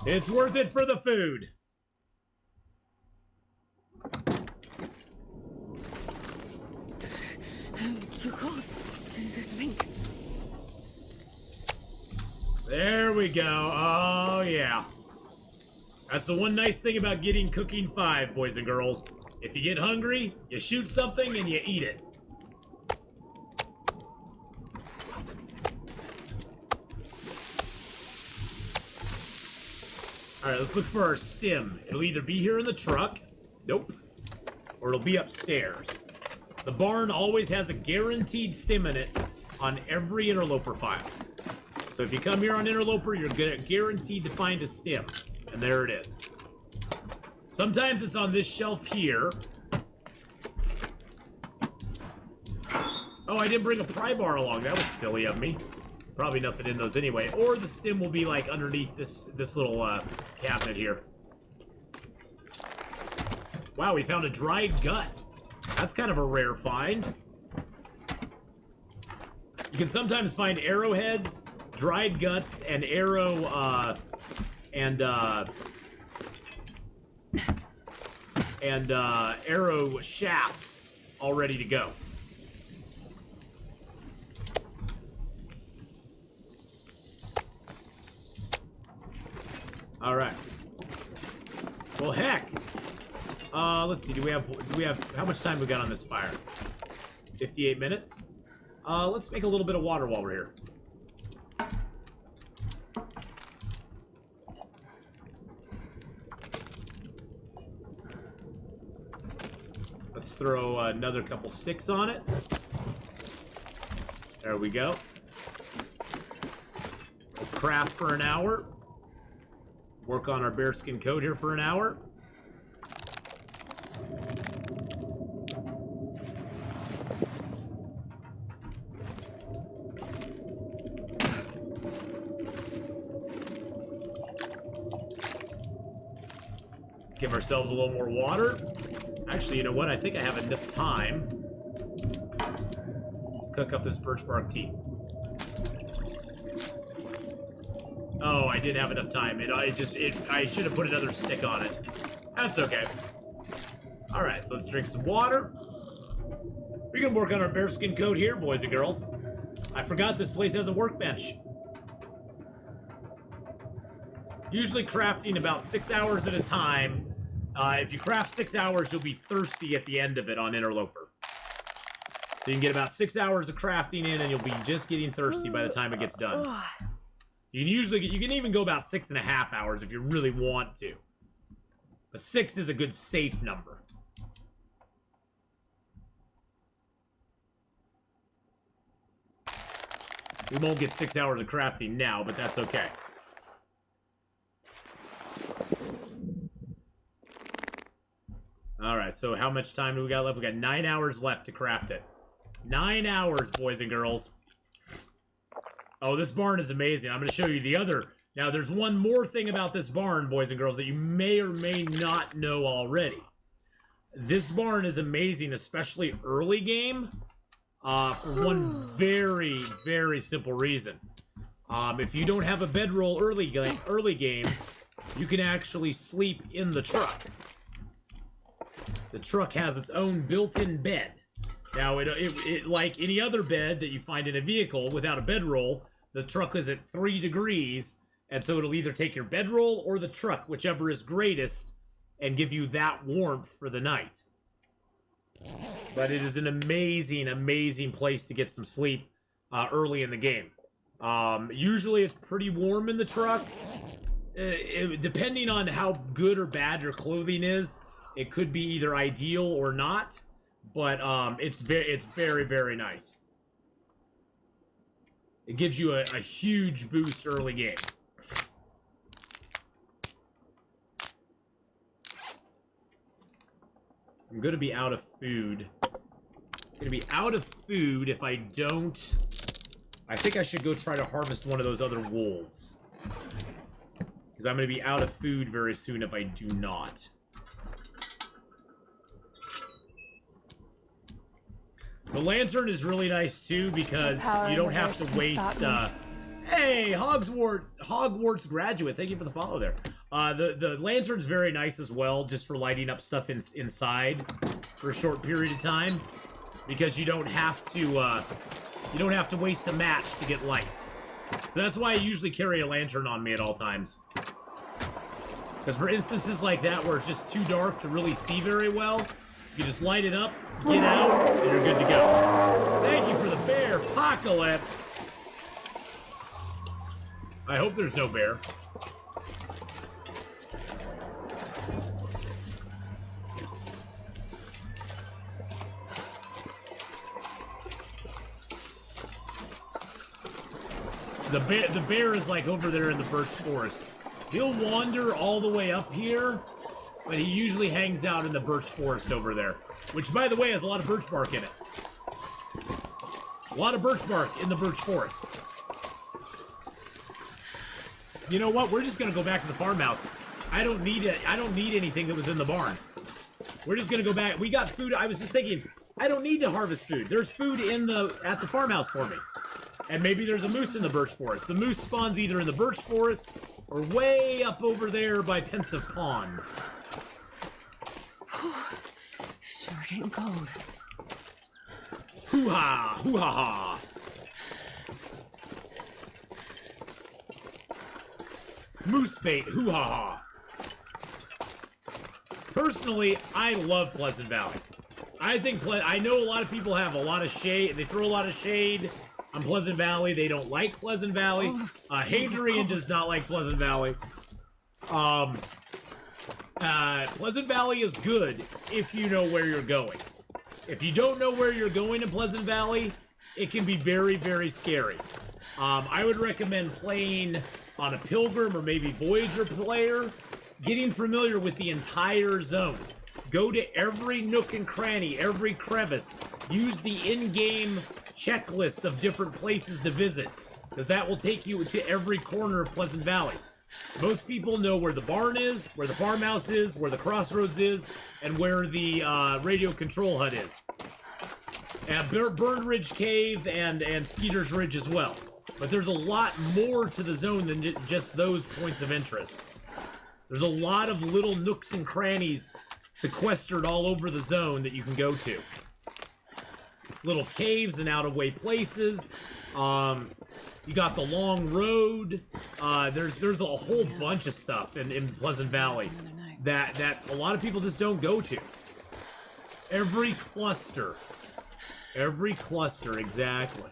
It's worth it for the food. I'm too cold to think. There we go. Oh, yeah. That's the one nice thing about getting Cooking 5, boys and girls. If you get hungry, you shoot something and you eat it. Alright, let's look for our stim. It'll either be here in the truck. Nope. Or it'll be upstairs. The barn always has a guaranteed stim in it on every Interloper file. So if you come here on Interloper, you're guaranteed to find a stim. And there it is. Sometimes it's on this shelf here. Oh, I didn't bring a pry bar along. That was silly of me. Probably nothing in those anyway. Or the stim will be like underneath this little cabinet here. Wow, we found a dried gut. That's kind of a rare find. You can sometimes find arrowheads, dried guts, and arrow shafts all ready to go. All right. Well, heck. Let's see. Do we have? How much time we got on this fire? 58 minutes. Let's make a little bit of water while we're here. Let's throw another couple sticks on it. There we go. We'll craft for an hour. Work on our bearskin coat here for an hour. Give ourselves a little more water. Actually, you know what? I think I have enough time. Cook up this birch bark tea. Oh, I didn't have enough time. I should have put another stick on it. That's okay. All right, so let's drink some water. We can work on our bearskin coat here, boys and girls. I forgot this place has a workbench. Usually crafting about 6 hours at a time. If you craft 6 hours, you'll be thirsty at the end of it on Interloper. So you can get about 6 hours of crafting in, and you'll be just getting thirsty by the time it gets done. You can even go about 6.5 hours if you really want to. But 6 is a good safe number. We won't get 6 hours of crafting now, but that's okay. Alright, so how much time do we got left? We got 9 hours left to craft it. 9 hours, boys and girls. Oh, this barn is amazing. I'm going to show you the other. Now, there's one more thing about this barn, boys and girls, that you may or may not know already. This barn is amazing, especially early game, for one very, very simple reason. If you don't have a bedroll early game, you can actually sleep in the truck. The truck has its own built-in bed. Now, it like any other bed that you find in a vehicle without a bedroll, the truck is at 3 degrees, and so it'll either take your bedroll or the truck, whichever is greatest, and give you that warmth for the night. But it is an amazing, amazing place to get some sleep early in the game. Usually it's pretty warm in the truck. Depending on how good or bad your clothing is, it could be either ideal or not. But it's very, very nice. It gives you a huge boost early game. I'm going to be out of food. I'm going to be out of food if I don't... I think I should go try to harvest one of those other wolves. Because I'm going to be out of food very soon if I do not. The lantern is really nice too because you don't have to waste... Hey, Hogwarts graduate, thank you for the follow there. The lantern's very nice as well, just for lighting up stuff inside for a short period of time, because you don't have to waste a match to get light. So that's why I usually carry a lantern on me at all times. Because for instances like that where it's just too dark to really see very well, you just light it up, get out, and you're good to go. Thank you for the bear, Apocalypse. I hope there's no bear. The bear is like over there in the birch forest. He'll wander all the way up here, but he usually hangs out in the birch forest over there. Which, by the way, has a lot of birch bark in it. A lot of birch bark in the birch forest. You know what? We're just gonna go back to the farmhouse. I don't need it. I don't need anything that was in the barn. We're just gonna go back. We got food. I was just thinking, I don't need to harvest food. There's food at the farmhouse for me. And maybe there's a moose in the birch forest. The moose spawns either in the birch forest or way up over there by Pensive Pond. Sure getting cold. Hoo-ha! Hoo-ha-ha! Moose bait! Hoo-ha-ha! Personally, I love Pleasant Valley. I know a lot of people have a lot of shade. They throw a lot of shade on Pleasant Valley. They don't like Pleasant Valley. Hadrian does not like Pleasant Valley. Pleasant Valley is good if you know where you're going. If you don't know where you're going in Pleasant Valley, it can be very, very scary. I would recommend playing on a Pilgrim or maybe Voyager player, getting familiar with the entire zone. Go to every nook and cranny, every crevice. Use the in-game checklist of different places to visit, because that will take you to every corner of Pleasant Valley. Most people know where the barn is, where the farmhouse is, where the crossroads is, and where the radio control hut is. And Burned Ridge Cave and Skeeter's Ridge as well. But there's a lot more to the zone than just those points of interest. There's a lot of little nooks and crannies sequestered all over the zone that you can go to. Little caves and out-of-way places. You got the long road. There's a whole bunch of stuff in Pleasant Valley that a lot of people just don't go to. Every cluster, exactly.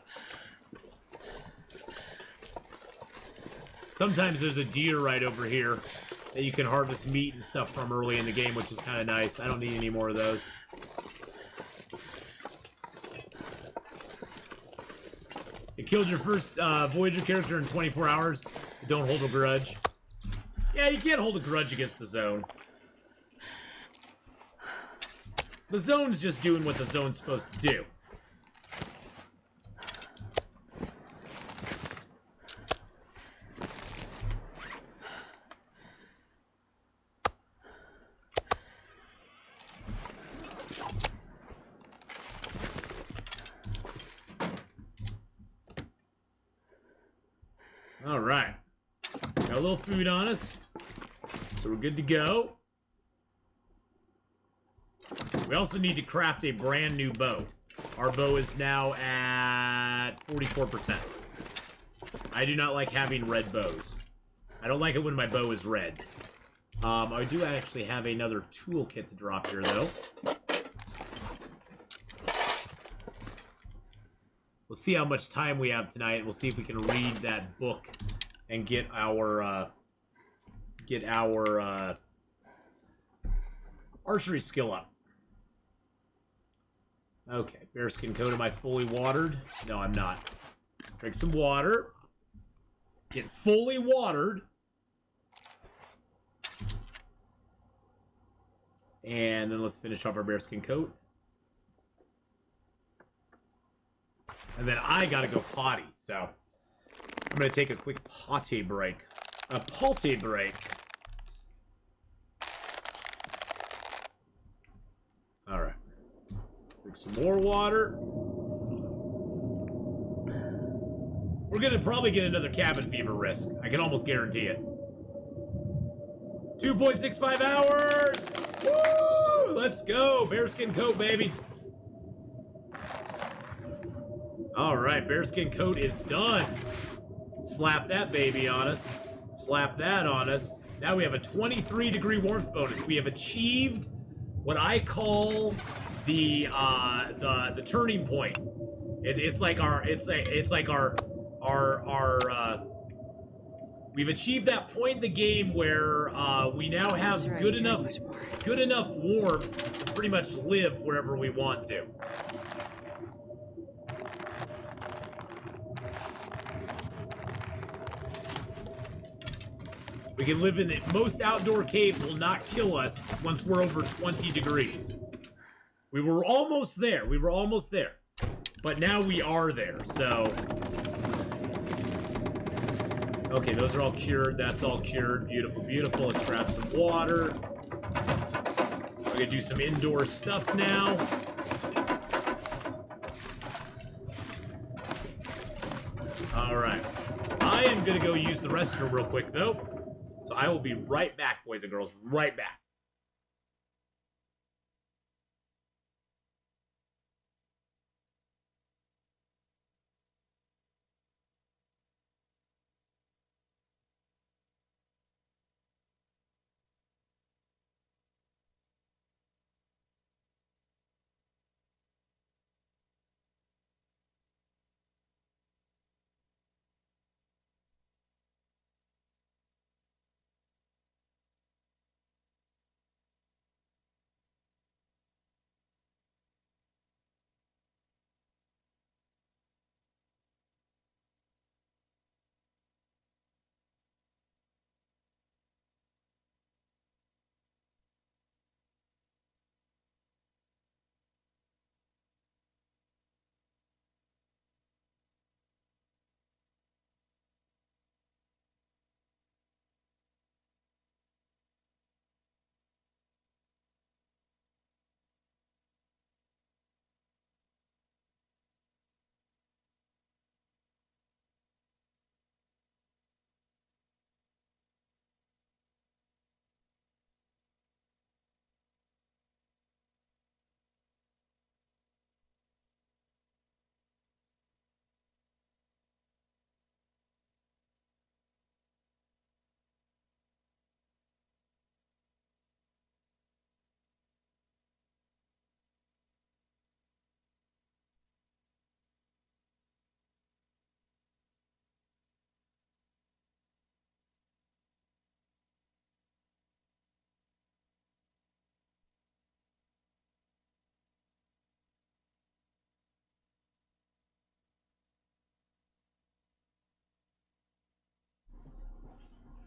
Sometimes there's a deer right over here that you can harvest meat and stuff from early in the game, which is kind of nice. I don't need any more of those. You killed your first Voyager character in 24 hours. Don't hold a grudge. Yeah, you can't hold a grudge against the zone. The zone's just doing what the zone's supposed to do. Alright. Got a little food on us. So we're good to go. We also need to craft a brand new bow. Our bow is now at 44%. I do not like having red bows. I don't like it when my bow is red. I do actually have another toolkit to drop here, though. We'll see how much time we have tonight. We'll see if we can read that book and get our archery skill up. Okay, bearskin coat. Am I fully watered? No, I'm not. Let's drink some water. Get fully watered. And then let's finish off our bearskin coat. And then I gotta go potty, so I'm gonna take a quick potty break. A potty break. Alright. Drink some more water. We're gonna probably get another cabin fever risk. I can almost guarantee it. 2.65 hours! Woo! Let's go! Bearskin coat, baby. Alright, bearskin coat is done. Slap that baby on us. Slap that on us. Now we have a 23-degree warmth bonus. We have achieved what I call the turning point. It's like our we've achieved that point in the game where we now have good enough warmth to pretty much live wherever we want to. We can live in it. Most outdoor caves will not kill us once we're over 20 degrees. We were almost there. We were almost there. But now we are there, so... Okay, those are all cured. That's all cured. Beautiful, beautiful. Let's grab some water. We're gonna do some indoor stuff now. Alright. I am gonna go use the restroom real quick, though. So I will be right back, boys and girls. Right back.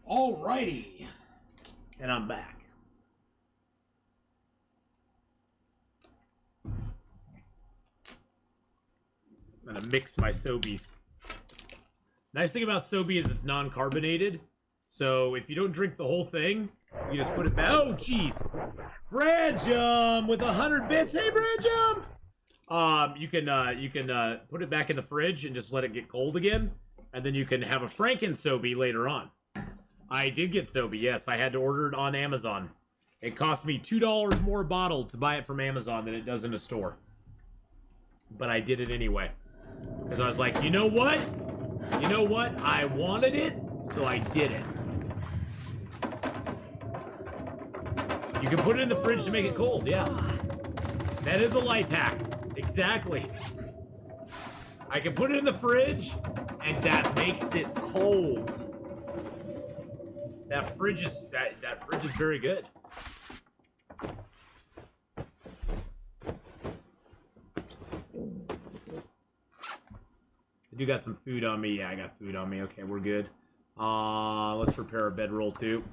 Alrighty. And I'm back. I'm gonna mix my Sobeys. Nice thing about Sobe is it's non-carbonated. So if you don't drink the whole thing, you just put it back. Oh, jeez. Branjum with 100 bits. Hey, Branjum! You can put it back in the fridge and just let it get cold again. And then you can have a Franken Sobe later on. I did get Sobe, yes. I had to order it on Amazon. It cost me $2 more a bottle to buy it from Amazon than it does in a store. But I did it anyway. Because I was like, you know what? You know what? I wanted it, so I did it. You can put it in the fridge to make it cold, yeah. That is a life hack. Exactly. I can put it in the fridge, and that makes it cold. That fridge is very good. I do got some food on me. Yeah, I got food on me. Okay, we're good. Let's prepare a bedroll too.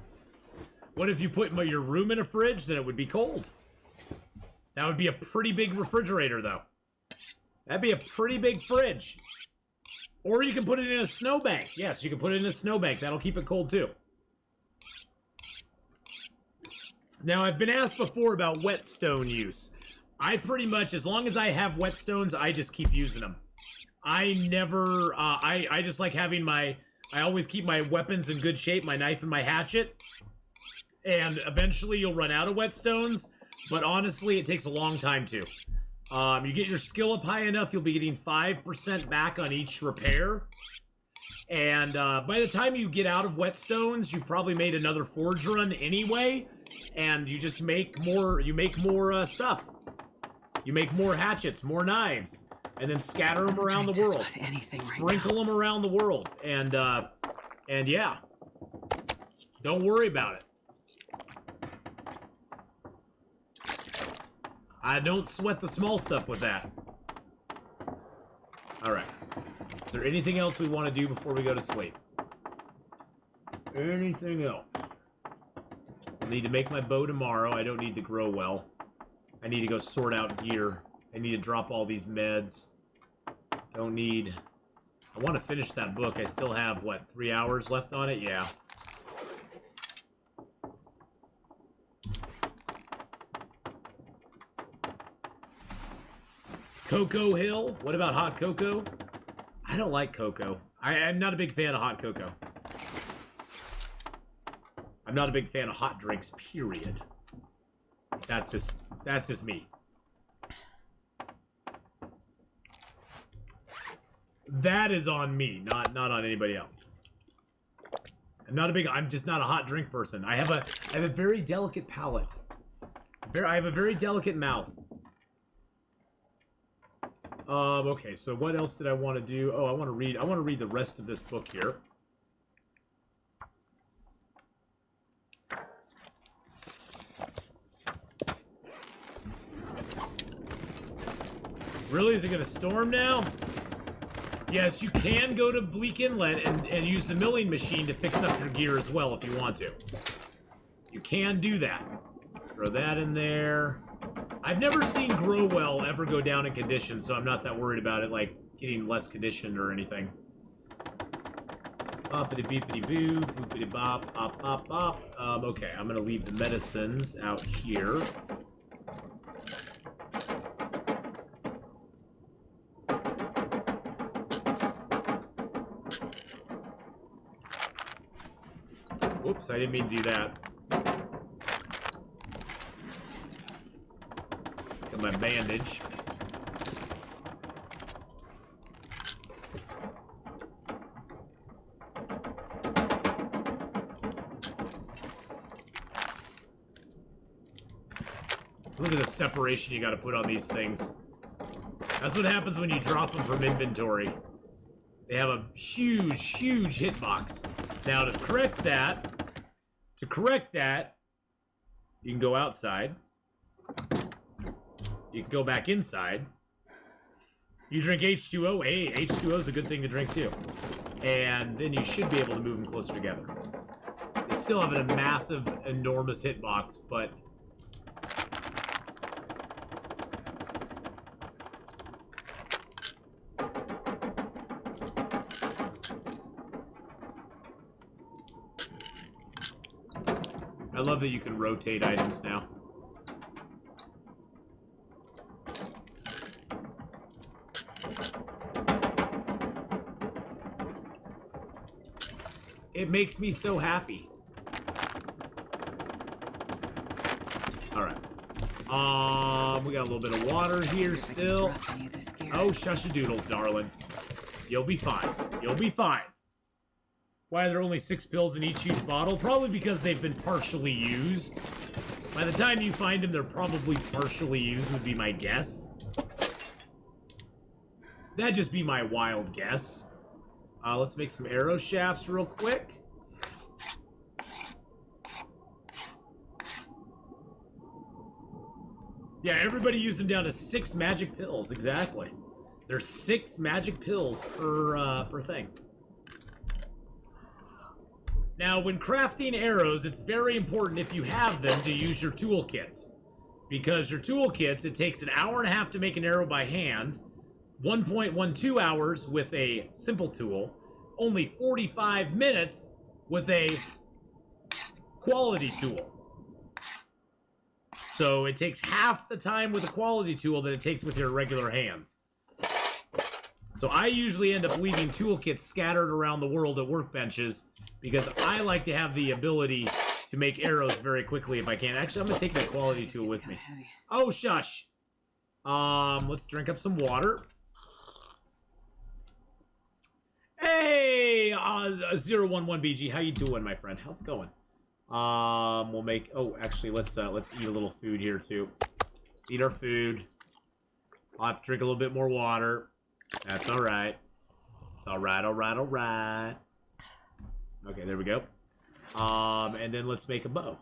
What if you put your room in a fridge? Then it would be cold. That would be a pretty big refrigerator, though. That'd be a pretty big fridge. Or you can put it in a snowbank. Yes, you can put it in a snowbank. That'll keep it cold too. Now, I've been asked before about whetstone use. I pretty much, as long as I have whetstones, I just keep using them. I never, I just like having I always keep my weapons in good shape, my knife and my hatchet. And eventually you'll run out of whetstones, but honestly, it takes a long time to. You get your skill up high enough, you'll be getting 5% back on each repair. And by the time you get out of whetstones, you've probably made another forge run anyway, and you just make more, stuff. You make more hatchets, more knives. And then scatter them around the world. Sprinkle them around the world. And yeah. Don't worry about it. I don't sweat the small stuff with that. Alright. Is there anything else we want to do before we go to sleep? Anything else? I need to make my bow tomorrow. I don't need to grow well. I need to go sort out gear. I need to drop all these meds. Don't need... I want to finish that book. I still have, what, 3 hours left on it? Yeah. Cocoa Hill? What about hot cocoa? I don't like cocoa. I'm not a big fan of hot cocoa. I'm not a big fan of hot drinks, period. That's just me. That is on me, not on anybody else. I'm just not a hot drink person. I have a very delicate palate. I have a very delicate mouth. Okay, so what else did I want to do? Oh, I want to read the rest of this book here. Really? Is it gonna storm now? Yes, you can go to Bleak Inlet and use the milling machine to fix up your gear as well if you want to. You can do that. Throw that in there. I've never seen Growell ever go down in condition, so I'm not that worried about it, like, getting less conditioned or anything. Boppity-beepity-boo, boopity-bop, bop, bop, bop. Okay, I'm gonna leave the medicines out here. Whoops, I didn't mean to do that. Got my bandage. Look at the separation you gotta put on these things. That's what happens when you drop them from inventory. They have a huge, huge hitbox. Now to correct that, you can go outside. You can go back inside. You drink H2O. Hey, H2O is a good thing to drink too. And then you should be able to move them closer together. They still have a massive, enormous hitbox, but... love that you can rotate items now. It makes me so happy. Alright. We got a little bit of water here still. Oh, shush-a-doodles, darling. You'll be fine. You'll be fine. Why are there only 6 pills in each huge bottle? Probably because they've been partially used. By the time you find them, they're probably partially used, would be my guess. That'd just be my wild guess. Let's make some arrow shafts real quick. Yeah, everybody used them down to 6 magic pills, exactly. There's 6 magic pills per thing. Now, when crafting arrows, it's very important if you have them to use your toolkits. Because your toolkits, it takes an hour and a half to make an arrow by hand, 1.12 hours with a simple tool, only 45 minutes with a quality tool. So it takes half the time with a quality tool that it takes with your regular hands. So I usually end up leaving toolkits scattered around the world at workbenches because I like to have the ability to make arrows very quickly if I can. Actually, I'm going to take that quality tool with me. Oh, shush. Let's drink up some water. Hey, 011BG, how you doing, my friend? How's it going? We'll make. Oh, actually, let's eat a little food here too. Let's eat our food. I'll have to drink a little bit more water. That's all right. It's all right. All right. All right. Okay, there we go. And then let's make a bow.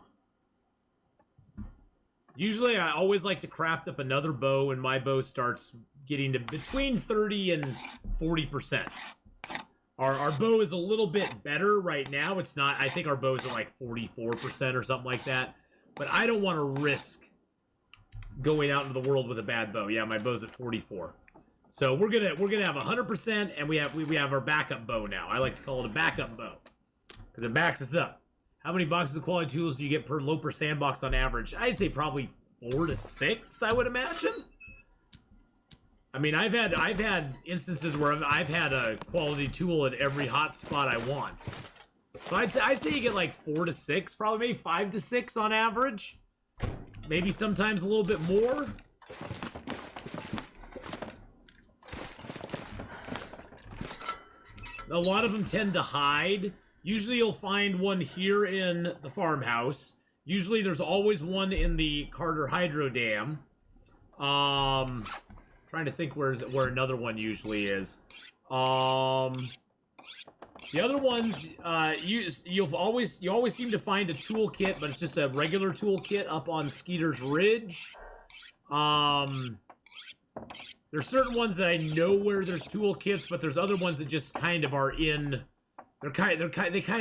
Usually, I always like to craft up another bow when my bow starts getting to between 30 and 40%. Our bow is a little bit better right now. It's not, I think our bows are like 44% or something like that. But I don't want to risk going out into the world with a bad bow. Yeah, my bow's at 44. So we're gonna have 100%, and we have our backup bow now. I like to call it a backup bow because it backs us up. How many boxes of quality tools do you get per Loper sandbox on average? I'd say probably 4 to 6, I would imagine. I mean, I've had instances where I've had a quality tool at every hot spot I want. So I'd say you get like 4 to 6, probably maybe 5 to 6 on average. Maybe sometimes a little bit more. A lot of them tend to hide. Usually you'll find one here in the farmhouse. Usually there's always one in the Carter Hydro Dam. Trying to think where another one usually is. The other ones, you always seem to find a toolkit, but it's just a regular toolkit up on Skeeter's Ridge. There's certain ones that I know where there's toolkits, but there's other ones that just kind of are in. They kind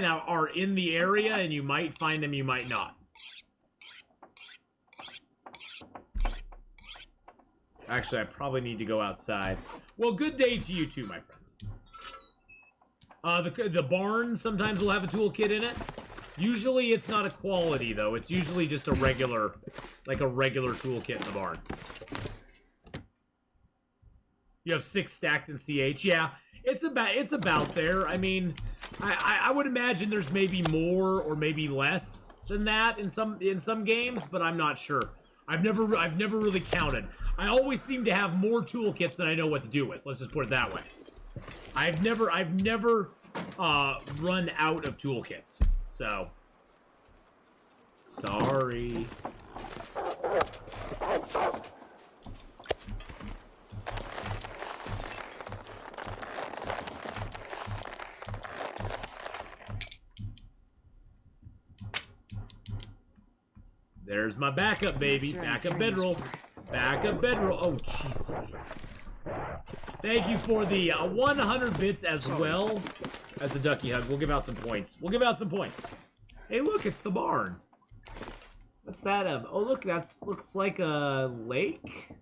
of are in the area, and you might find them, you might not. Actually, I probably need to go outside. Well, good day to you too, my friend. The barn sometimes will have a toolkit in it. Usually it's not a quality, though. It's usually just a regular, like a regular toolkit in the barn. You have 6 stacked in CH. Yeah, it's about there. I mean, I would imagine there's maybe more or maybe less than that in some games, but I'm not sure. I've never really counted. I always seem to have more toolkits than I know what to do with. Let's just put it that way. I've never run out of toolkits. So sorry. There's my backup, baby. Backup bedroll. Backup bedroll. Oh, jeez. Thank you for the 100 bits as well as the ducky hug. We'll give out some points. Hey, look, it's the barn. What's that? Oh, look, looks like a lake.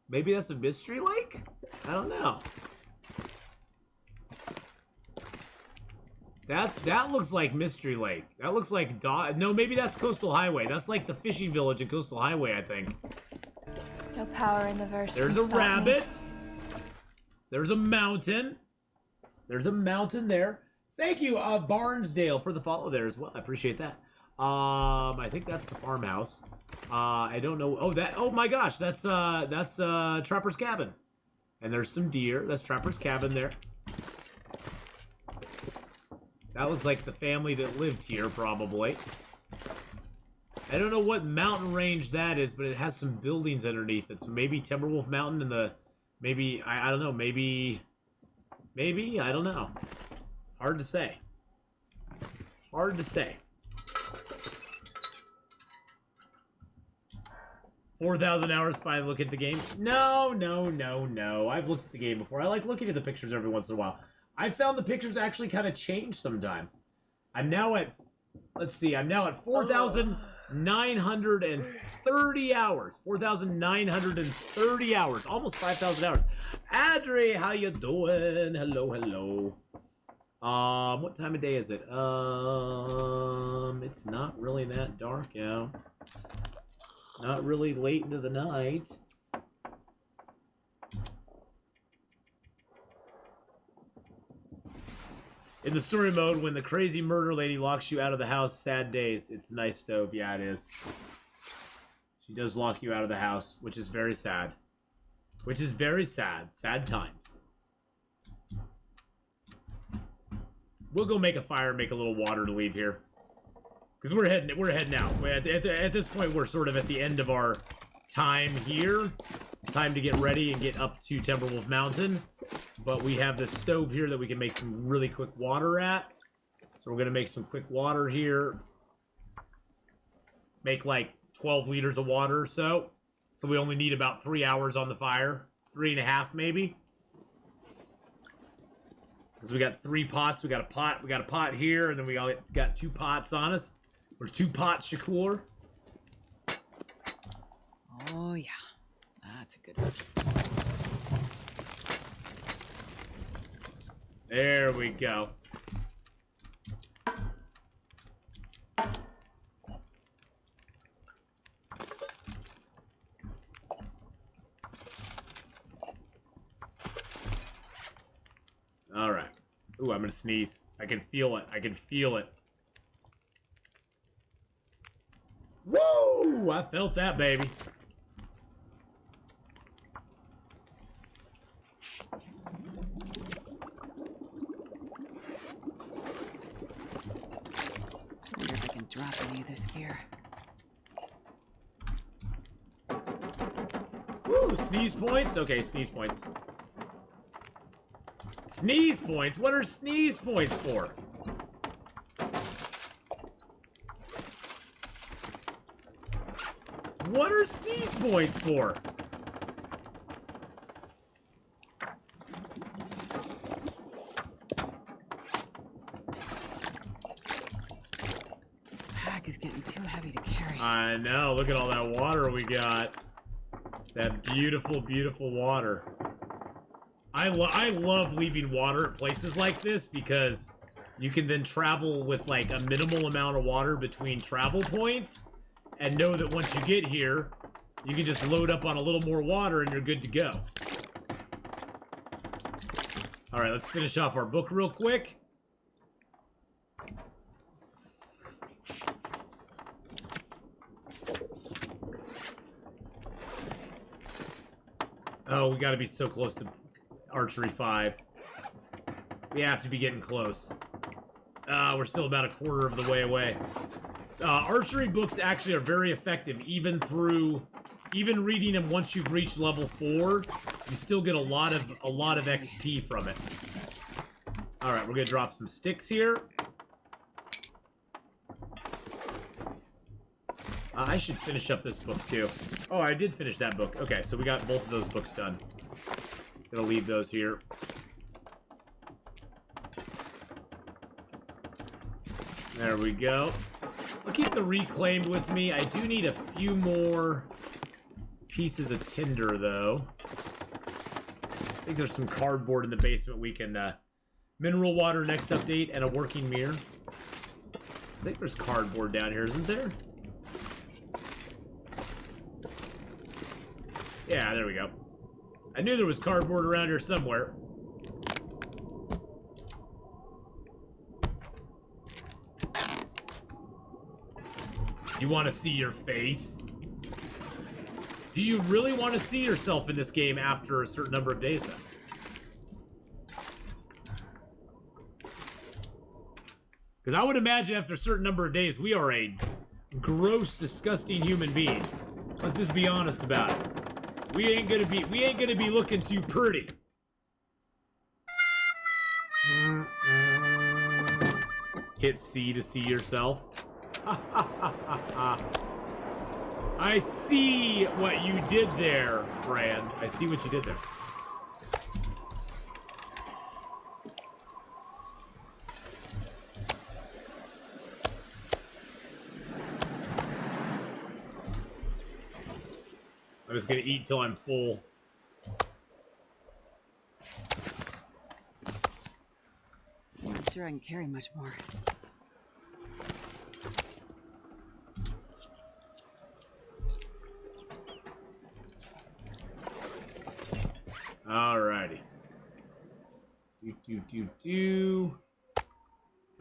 Maybe that's a mystery lake? I don't know. That looks like Mystery Lake. That looks like no, maybe that's Coastal Highway. That's like the fishing village in Coastal Highway, I think. No power in the verse. There's a rabbit. There's a mountain. There's a mountain there. Thank you, Barnsdale, for the follow there as well. I appreciate that. I think that's the farmhouse. I don't know. Oh my gosh, that's Trapper's Cabin. And there's some deer. That's Trapper's Cabin there. That looks like the family that lived here, probably. I don't know what mountain range that is, but it has some buildings underneath it. So maybe Timberwolf Mountain and the... Maybe, I don't know, maybe, I don't know. Hard to say. Hard to say. 4,000 hours finally look at the game? No. I've looked at the game before. I like looking at the pictures every once in a while. I found the pictures actually kind of change sometimes. I'm now at, let's see, I'm now at 4,930 hours. 4,930 hours. Almost 5,000 hours. Adri, how you doing? Hello. What time of day is it? It's not really that dark, yeah. Not really late into the night. In the story mode, when the crazy murder lady locks you out of the house, sad days. It's a nice stove. Yeah, it is. She does lock you out of the house, which is very sad. Which is very sad. Sad times. We'll go make a fire, make a little water to leave here. Because we're heading out. At this point, we're sort of at the end of our time here. It's time to get ready and get up to Timberwolf Mountain. But we have this stove here that we can make some really quick water at. So we're going to make some quick water here. Make like 12 liters of water or so. So we only need about 3 hours on the fire. 3.5 maybe. Because we got 3 pots. We got a pot here, and then we got 2 pots on us. We're 2 pots, Shakur. Oh, yeah. That's a good one. There we go. All right. Ooh, I'm gonna sneeze. I can feel it. I can feel it. Whoa! I felt that, baby. I wonder if I can drop any of this gear. Woo! Sneeze points? Okay, sneeze points. Sneeze points? What are sneeze points for? What are sneeze points for? This pack is getting too heavy to carry. I know. Look at all that water we got. That beautiful, beautiful water. I love leaving water at places like this because you can then travel with like a minimal amount of water between travel points and know that once you get here, you can just load up on a little more water and you're good to go. All right, let's finish off our book real quick. Oh, we gotta be so close to Archery 5. We have to be getting close. We're still about a quarter of the way away. Archery books actually are very effective, even reading them once you've reached level 4. You still get a lot of XP from it. All right, we're gonna drop some sticks here. I should finish up this book too. Oh, I did finish that book. Okay, so we got both of those books done. Gonna leave those here. There we go. I'll keep the reclaimed with me. I do need a few more pieces of tinder, though. I think there's some cardboard in the basement we can Mineral water next update and a working mirror. I think there's cardboard down here, isn't there? Yeah, there we go. I knew there was cardboard around here somewhere. You want to see your face? Do you really want to see yourself in this game after a certain number of days, though? Because I would imagine after a certain number of days, we are a gross, disgusting human being. Let's just be honest about it. We ain't gonna be looking too pretty. Hit C to see yourself. I see what you did there, Brand. I see what you did there. I'm just gonna eat till I'm full. I'm not sure I can carry much more. Alrighty.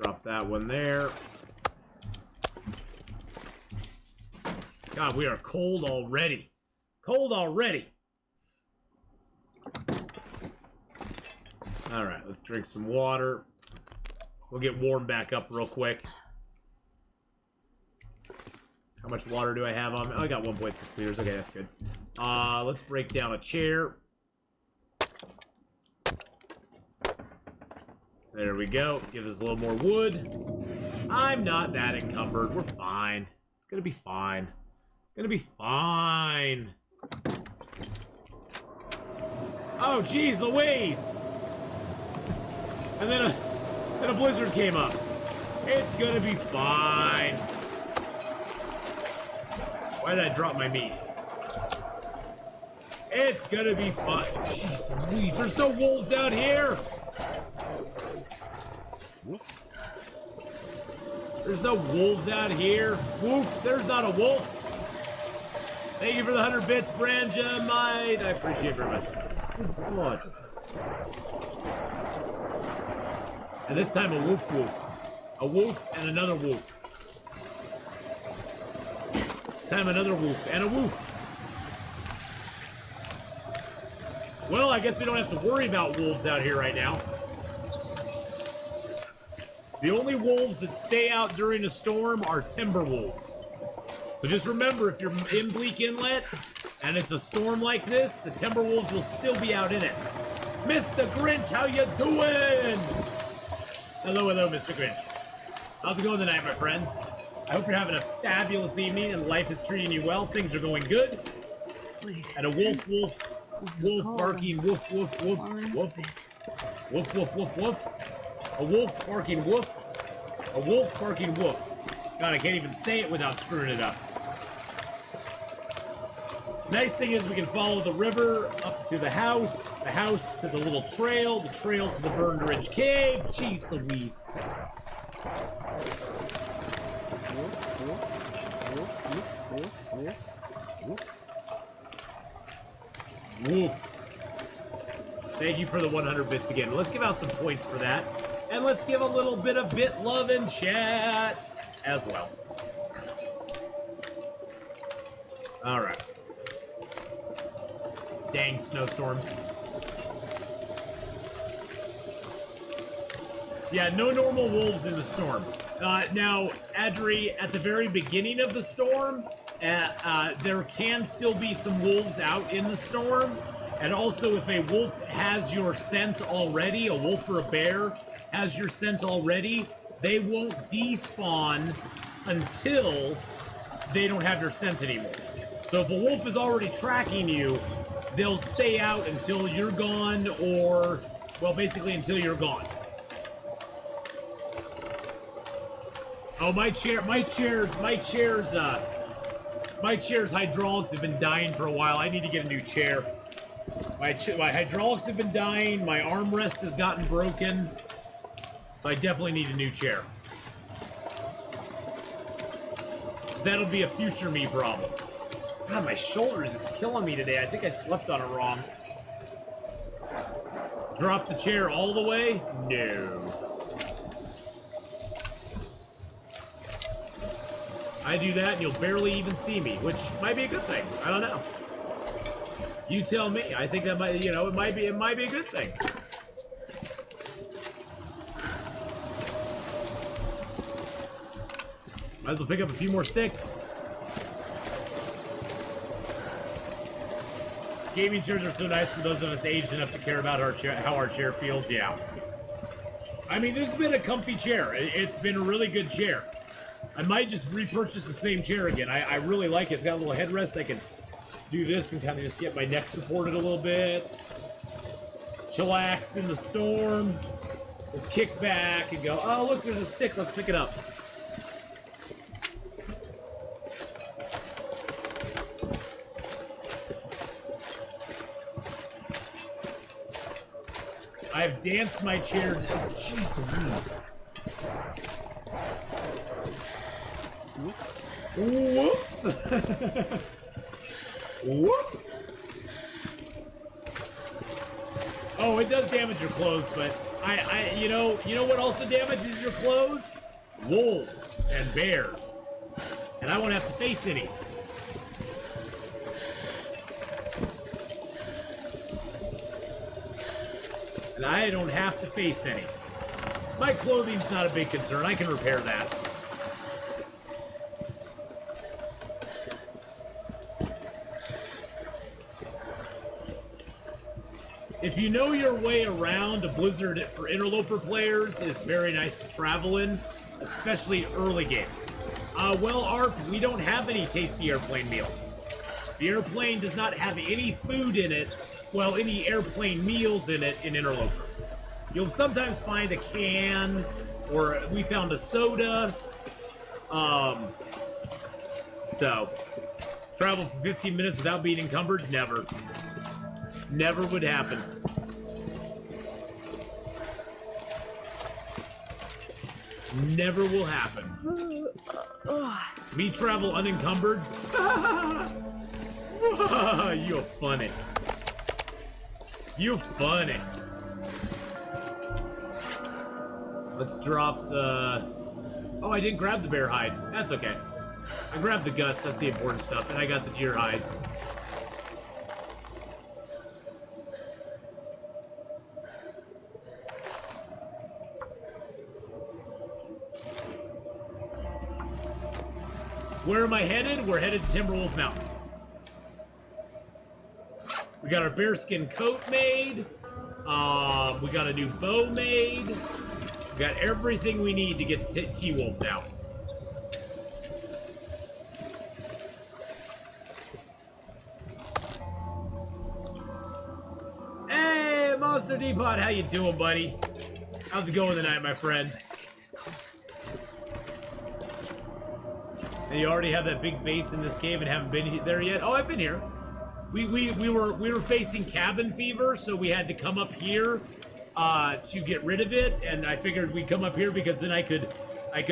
Drop that one there. God, we are cold already. Cold already. Alright, let's drink some water. We'll get warmed back up real quick. How much water do I have on me? Oh, I got 1.6 liters. Okay, that's good. Let's break down a chair. There we go. Gives us a little more wood. I'm not that encumbered. We're fine. It's gonna be fine. It's gonna be fine. Oh, geez, Louise! And then a blizzard came up. It's gonna be fine. Why did I drop my meat? It's gonna be fine. Jeez Louise, there's no wolves out here! There's no wolves out here. Woof, there's not a wolf. Thank you for the 100 bits, Branjamite. I appreciate it very much. Good Lord. And this time a woof woof. A woof and another woof. This time another woof and a woof. Well, I guess we don't have to worry about wolves out here right now. The only wolves that stay out during a storm are timber wolves. So just remember, if you're in Bleak Inlet and it's a storm like this, the timber wolves will still be out in it. Mr. Grinch, how you doing? Hello, hello, Mr. Grinch. How's it going tonight, my friend? I hope you're having a fabulous evening and life is treating you well. Things are going good. And a wolf barking, woof, woof, woof, woof. Woof, woof, woof, woof. A wolf barking woof. A wolf barking woof. God, I can't even say it without screwing it up. Nice thing is we can follow the river up to the house to the little trail, the trail to the Burned Ridge Cave. Jeez Louise. Woof. Thank you for the 100 bits again. Let's give out some points for that. And let's give a little bit of bit love in chat as well. Alright. Dang snowstorms. Yeah, no normal wolves in the storm. Now, Adri, at the very beginning of the storm, there can still be some wolves out in the storm. And also, if a wolf has your scent already, a wolf or a bear has your scent already, they won't despawn until they don't have your scent anymore. So if a wolf is already tracking you, they'll stay out until you're gone, or, well, basically until you're gone. Oh, my chair's hydraulics have been dying for a while. I need to get a new chair. My hydraulics have been dying. My armrest has gotten broken. So I definitely need a new chair. That'll be a future me problem. God, my shoulder is just killing me today. I think I slept on it wrong. Drop the chair all the way? No. I do that and you'll barely even see me, which might be a good thing. I don't know. You tell me. I think that might, you know, it might be a good thing. Might as well pick up a few more sticks. Gaming chairs are so nice for those of us aged enough to care about how our chair feels. Yeah. I mean, this has been a comfy chair. It's been a really good chair. I might just repurchase the same chair again. I really like it. It's got a little headrest. I can do this and kind of just get my neck supported a little bit. Chillax in the storm. Just kick back and go, oh, look, there's a stick. Let's pick it up. I've danced my chair. Jeez Louise. Woof. Woof. Oh, it does damage your clothes, but you know what also damages your clothes? Wolves and bears. And I won't have to face any. And I don't have to face any. My clothing's not a big concern. I can repair that. If you know your way around a blizzard for Interloper players, it's very nice to travel in, especially early game. Well, ARP, we don't have any tasty airplane meals. The airplane does not have any food in it, well, any airplane meals in it in Interloper. You'll sometimes find a can, or we found a soda. So, travel for 15 minutes without being encumbered? Never. Never would happen. Never will happen. Me travel unencumbered? You're funny. You're funny. Let's drop the... Oh, I didn't grab the bear hide. That's okay. I grabbed the guts. That's the important stuff. And I got the deer hides. Where am I headed? We're headed to Timberwolf Mountain. We got our bearskin coat made. We got a new bow made. We got everything we need to get to T-Wolf now. Hey, Monster Depot, how you doing, buddy? How's it going tonight, my friend? And you already have that big base in this cave and haven't been there yet? Oh, I've been here. We were facing cabin fever, so we had to come up here to get rid of it, and I figured we'd come up here because then I could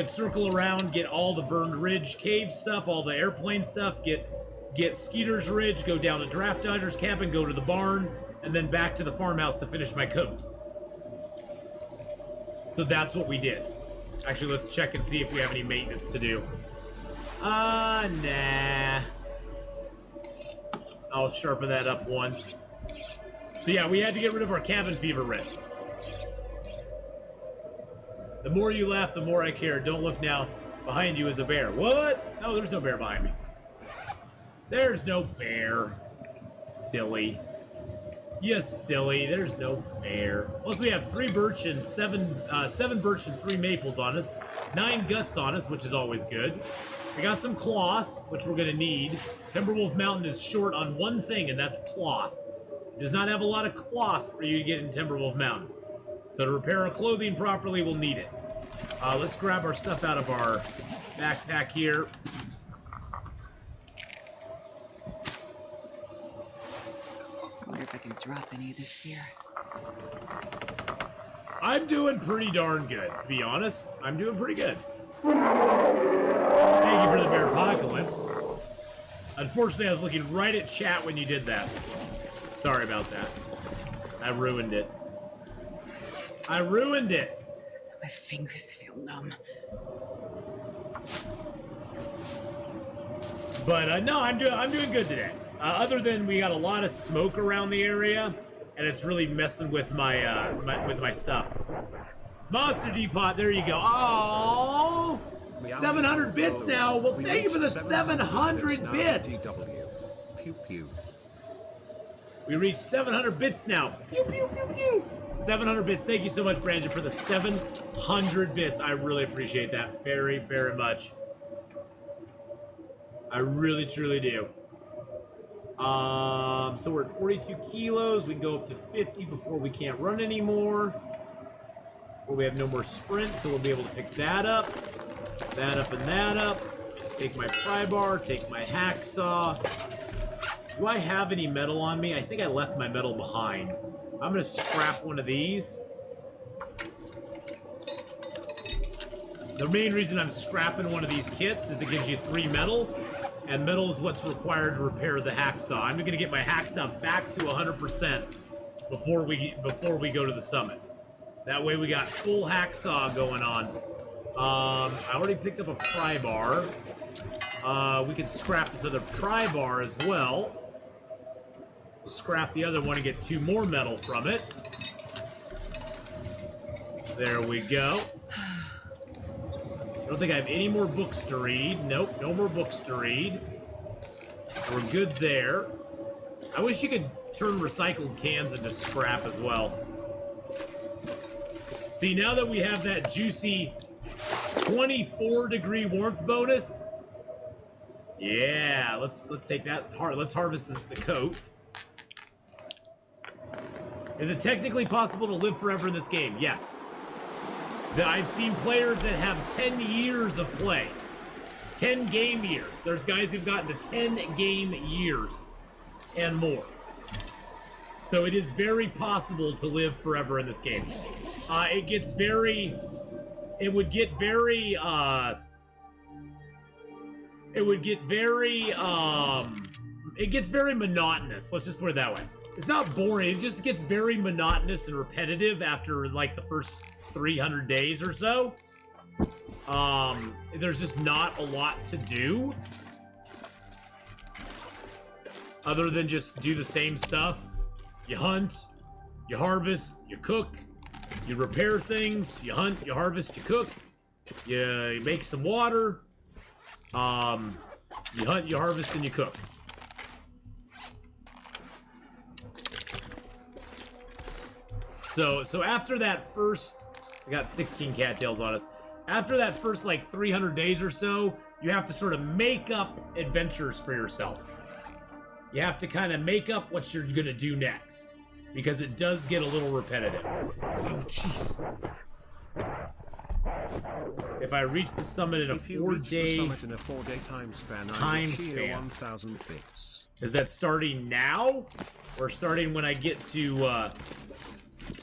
circle around, get all the Burned Ridge cave stuff, all the airplane stuff, get Skeeter's Ridge, go down to Draft Dodger's cabin, go to the barn, and then back to the farmhouse to finish my coat. So that's what we did. Actually, let's check and see if we have any maintenance to do. Nah. I'll sharpen that up once. So yeah, we had to get rid of our cabin fever risk. The more you laugh, the more I care. Don't look now. Behind you is a bear. What? No, there's no bear behind me. There's no bear. Silly. You silly. There's no bear. Plus, we have 3 birch and 7 birch and 3 maples on us. 9 guts on us, which is always good. We got some cloth, which we're going to need. Timberwolf Mountain is short on one thing, and that's cloth. It does not have a lot of cloth for you to get in Timberwolf Mountain. So to repair our clothing properly, we'll need it. Let's grab our stuff out of our backpack here. I wonder if I can drop any of this here. I'm doing pretty darn good, to be honest. I'm doing pretty good. Thank you for the bear apocalypse. Unfortunately, I was looking right at chat when you did that. Sorry about that. I ruined it. I ruined it. My fingers feel numb. But no, I'm doing good today. Other than we got a lot of smoke around the area, and it's really messing with my with my stuff. Monster Depot, there you go. Oh, 700 bits now. Well, thank you for the 700 bits. Pew pew. We reached 700 bits now. Pew pew pew pew. 700 bits. Thank you so much, Brandon, for the 700 bits. I really appreciate that very, very much. I really, truly do. So we're at 42 kilos. We can go up to 50 before we can't run anymore. Before we have no more sprints, so we'll be able to pick that up, and that up. Take my pry bar, take my hacksaw. Do I have any metal on me? I think I left my metal behind. I'm gonna scrap one of these. The main reason I'm scrapping one of these kits is it gives you 3 metal, and metal is what's required to repair the hacksaw. I'm gonna get my hacksaw back to 100% before we go to the summit. That way we got full hacksaw going on. I already picked up a pry bar. We can scrap this other pry bar as well. We'll scrap the other one and get 2 more metal from it. There we go. I don't think I have any more books to read. Nope, no more books to read. We're good there. I wish you could turn recycled cans into scrap as well. See, now that we have that juicy 24-degree warmth bonus, yeah, let's take that. Let's harvest the coat. Is it technically possible to live forever in this game? Yes. I've seen players that have 10 years of play. 10 game years. There's guys who've gotten to 10 game years and more. So it is very possible to live forever in this game. It gets very monotonous. Let's just put it that way. It's not boring. It just gets very monotonous and repetitive after like the first 300 days or so. There's just not a lot to do other than just do the same stuff. You hunt, you harvest, you cook, you repair things, you hunt, you harvest, you cook, you make some water, you hunt, you harvest, and you cook. So after that first, we got 16 cattails on us. After that first like 300 days or so, you have to sort of make up adventures for yourself. You have to kind of make up what you're gonna do next, because it does get a little repetitive. Oh jeez. If I reach the summit in a 4-day time span, 1,000 bits. Is that starting now, or starting when I get to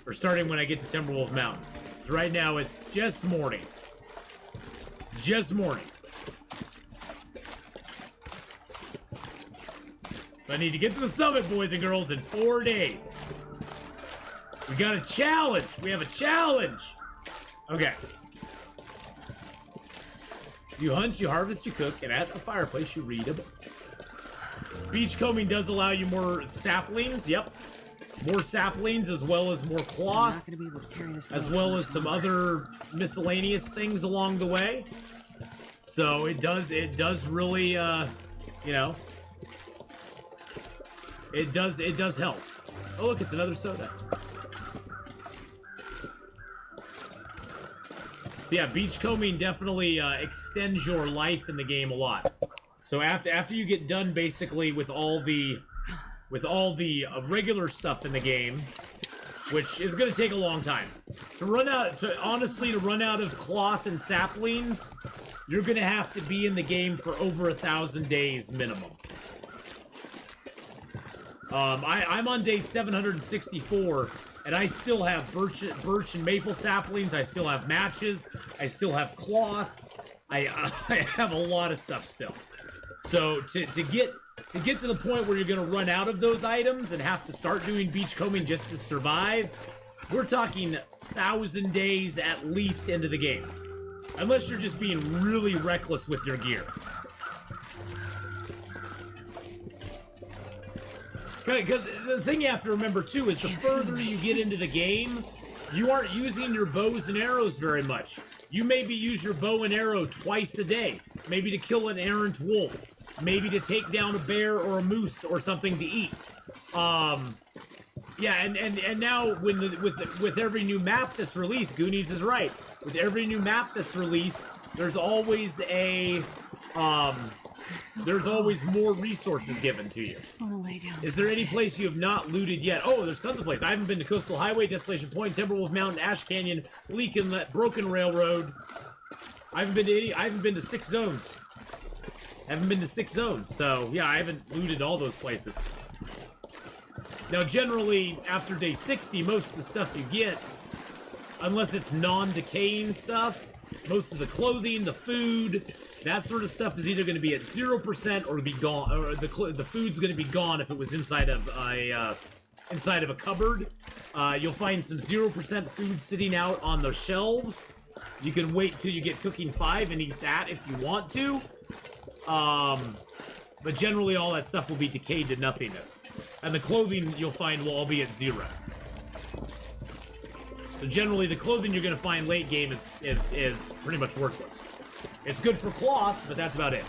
Timberwolf Mountain? Right now it's just morning. Just morning. So I need to get to the summit, boys and girls, in 4 days. We got a challenge. We have a challenge. Okay. You hunt, you harvest, you cook, and at a fireplace you read a book. Beachcombing does allow you more saplings. Yep. More saplings, as well as more cloth, I'm not gonna be able to carry this as well as some other miscellaneous things along the way. So it does really, you know, it does help. Oh look, it's another soda. So yeah, beachcombing definitely extends your life in the game a lot. So after you get done basically with all the regular stuff in the game, which is going to take a long time to run out of cloth and saplings, you're going to have to be in the game for over 1,000 days minimum. I'm on day 764, and I still have birch and maple saplings. I still have matches. I still have cloth. I have a lot of stuff still. So to get to the point where you're going to run out of those items and have to start doing beachcombing just to survive, we're talking 1,000 days at least into the game. Unless you're just being really reckless with your gear. Because the thing you have to remember, too, is the further you get into the game, you aren't using your bows and arrows very much. You maybe use your bow and arrow twice a day. Maybe to kill an errant wolf. Maybe to take down a bear or a moose or something to eat. Yeah, and now with every new map that's released, Goonies is right. With every new map that's released, there's always a there's always more resources given to you. I wanna lay down. Is there any place you have not looted yet? Oh, there's tons of places. I haven't been to Coastal Highway, Desolation Point, Timberwolf Mountain, Ash Canyon, Leak Inlet, Broken Railroad. I haven't been to 6 zones. So yeah, I haven't looted all those places. Now, generally, after day 60, most of the stuff you get, unless it's non-decaying stuff, most of the clothing, the food, that sort of stuff is either going to be at 0% or be gone, or the food's going to be gone if it was inside of a cupboard. You'll find some 0% food sitting out on the shelves. You can wait till you get cooking 5 and eat that if you want to. But generally, all that stuff will be decayed to nothingness. And the clothing you'll find will all be at 0. So generally, the clothing you're going to find late game is pretty much worthless. It's good for cloth, but that's about it.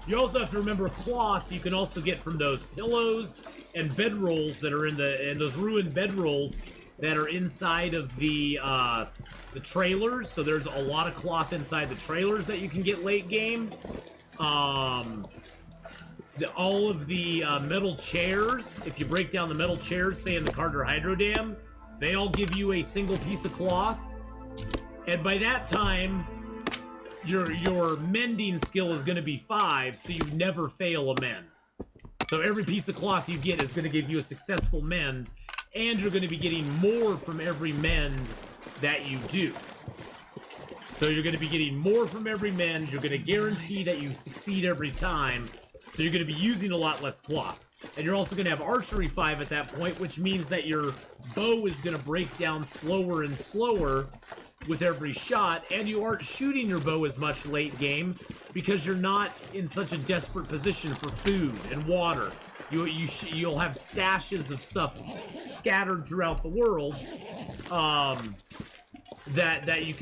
You also have to remember cloth you can also get from those pillows and bedrolls that are in those ruined bedrolls that are inside of the trailers. So there's a lot of cloth inside the trailers that you can get late game. All of the metal chairs, if you break down the metal chairs, say in the Carter Hydro Dam, they all give you a single piece of cloth. And by that time, your mending skill is going to be 5, so you never fail a mend. So every piece of cloth you get is going to give you a successful mend, and you're going to be getting more from every mend that you do. So you're going to be getting more from every mend, you're going to guarantee that you succeed every time, so you're going to be using a lot less cloth. And you're also going to have archery 5 at that point, which means that your bow is going to break down slower and slower with every shot, and you aren't shooting your bow as much late game because you're not in such a desperate position for food and water. You'll have stashes of stuff scattered throughout the world that you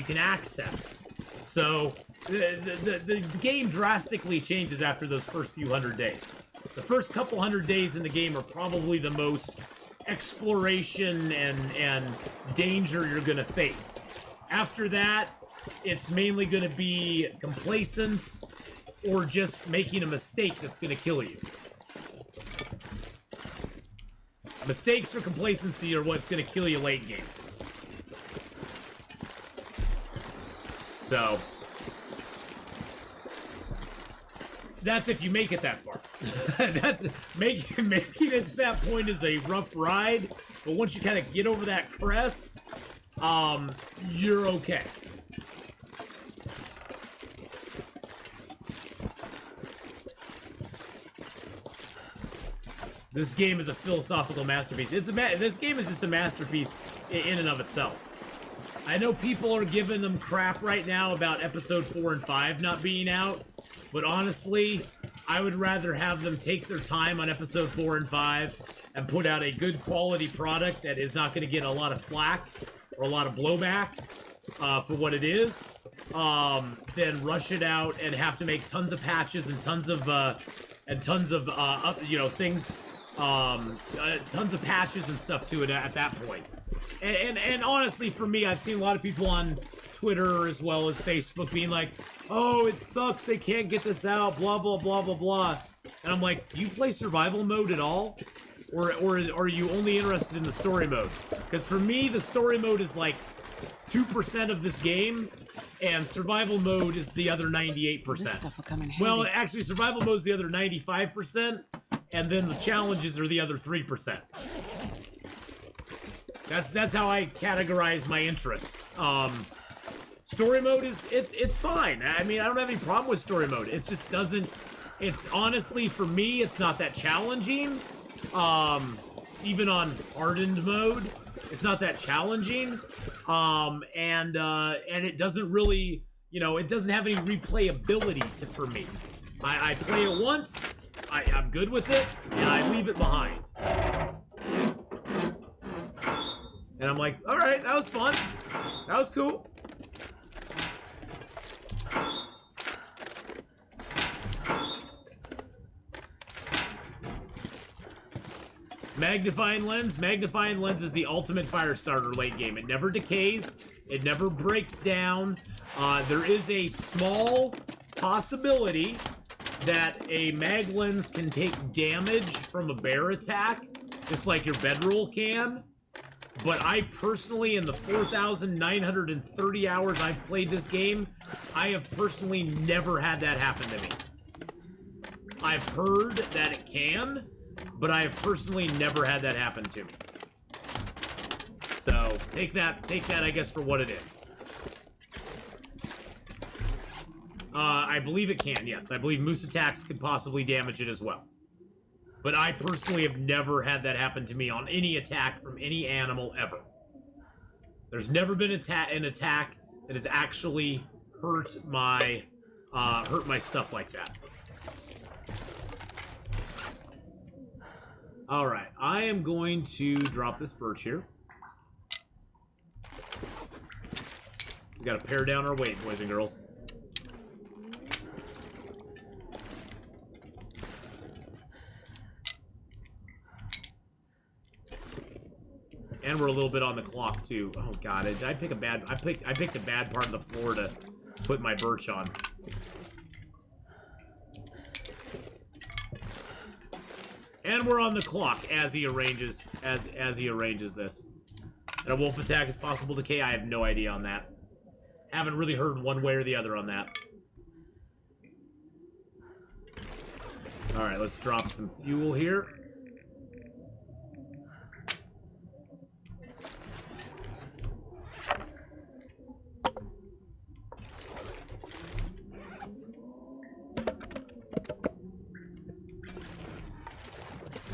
can access. So the game drastically changes after those first few 100 days. The first couple 100 days in the game are probably the most exploration and danger you're going to face. After that, it's mainly going to be complacence or just making a mistake that's going to kill you. Mistakes or complacency are what's going to kill you late game. So that's if you make it that far. That's making it to that point is a rough ride, but once you kind of get over that crest, you're okay. This game is a philosophical masterpiece. This game is just a masterpiece in and of itself. I know people are giving them crap right now about episode 4 and 5 not being out, but honestly, I would rather have them take their time on episode 4 and 5 and put out a good quality product that is not going to get a lot of flack or a lot of blowback for what it is, than rush it out and have to make tons of patches and tons of things, tons of patches and stuff to it at that point. And honestly, for me, I've seen a lot of people on Twitter as well as Facebook being like, oh, it sucks, they can't get this out, blah, blah, blah, blah, blah. And I'm like, do you play survival mode at all? Or are you only interested in the story mode? Because for me, the story mode is like 2% of this game, and survival mode is the other 98%. This stuff will come in handy. Well, actually, survival mode is the other 95%, and then the challenges are the other 3%. That's how I categorize my interest. Story mode it's fine. I mean, I don't have any problem with story mode. It just doesn't. It's honestly, for me, it's not that challenging. Even on hardened mode, it's not that challenging. And it doesn't really, it doesn't have any replayability for me. I play it once, I'm good with it, and I leave it behind. And I'm like, all right, that was fun. That was cool. Magnifying lens. Magnifying lens is the ultimate fire starter late game. It never decays. It never breaks down. There is a small possibility that a mag lens can take damage from a bear attack, just like your bedroll can. But I personally, in the 4,930 hours I've played this game, I have personally never had that happen to me. I've heard that it can, but I have personally never had that happen to me. So take that, I guess, for what it is. I believe it can, yes. I believe moose attacks could possibly damage it as well. But I personally have never had that happen to me on any attack from any animal ever. There's never been an attack that has actually hurt my stuff like that. All right, I am going to drop this birch here. We got to pare down our weight, boys and girls. And we're a little bit on the clock too. Oh god, I picked a bad part of the floor to put my birch on. And we're on the clock as he arranges this. And a wolf attack is possible decay. I have no idea on that. Haven't really heard one way or the other on that. All right, let's drop some fuel here.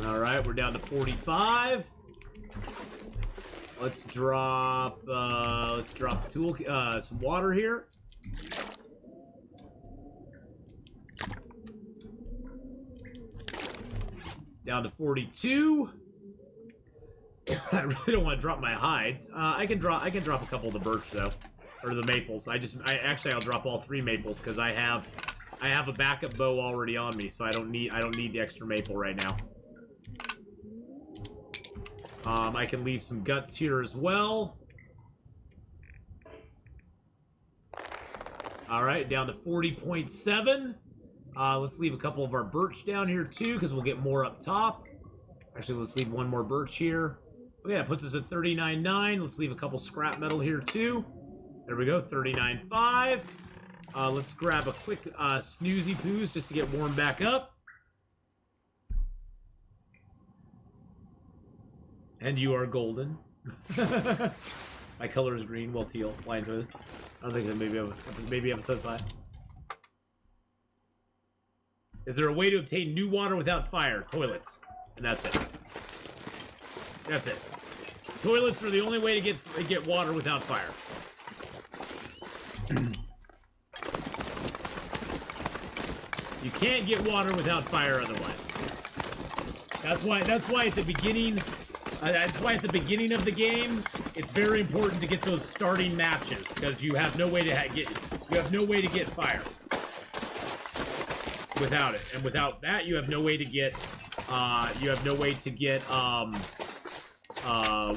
All right, we're down to 45. Let's drop some water here. Down to 42. I really don't want to drop my hides. I can drop a couple of the birch though, or the maples. I'll drop all 3 maples because I have a backup bow already on me, so I don't need the extra maple right now. I can leave some guts here as well. All right, down to 40.7. Let's leave a couple of our birch down here too, because we'll get more up top. Actually, let's leave one more birch here. Okay, that puts us at 39.9. Let's leave a couple scrap metal here too. There we go, 39.5. Let's grab a quick snoozy poos just to get warmed back up. And you are golden. My color is green, well teal. Fly into this. I don't think that maybe episode 5. Is there a way to obtain new water without fire? Toilets. And that's it. That's it. Toilets are the only way to get water without fire. You can't get water without fire otherwise. That's why at the beginning of the game, it's very important to get those starting matches because you have no way to get fire without it, and without that, you have no way to get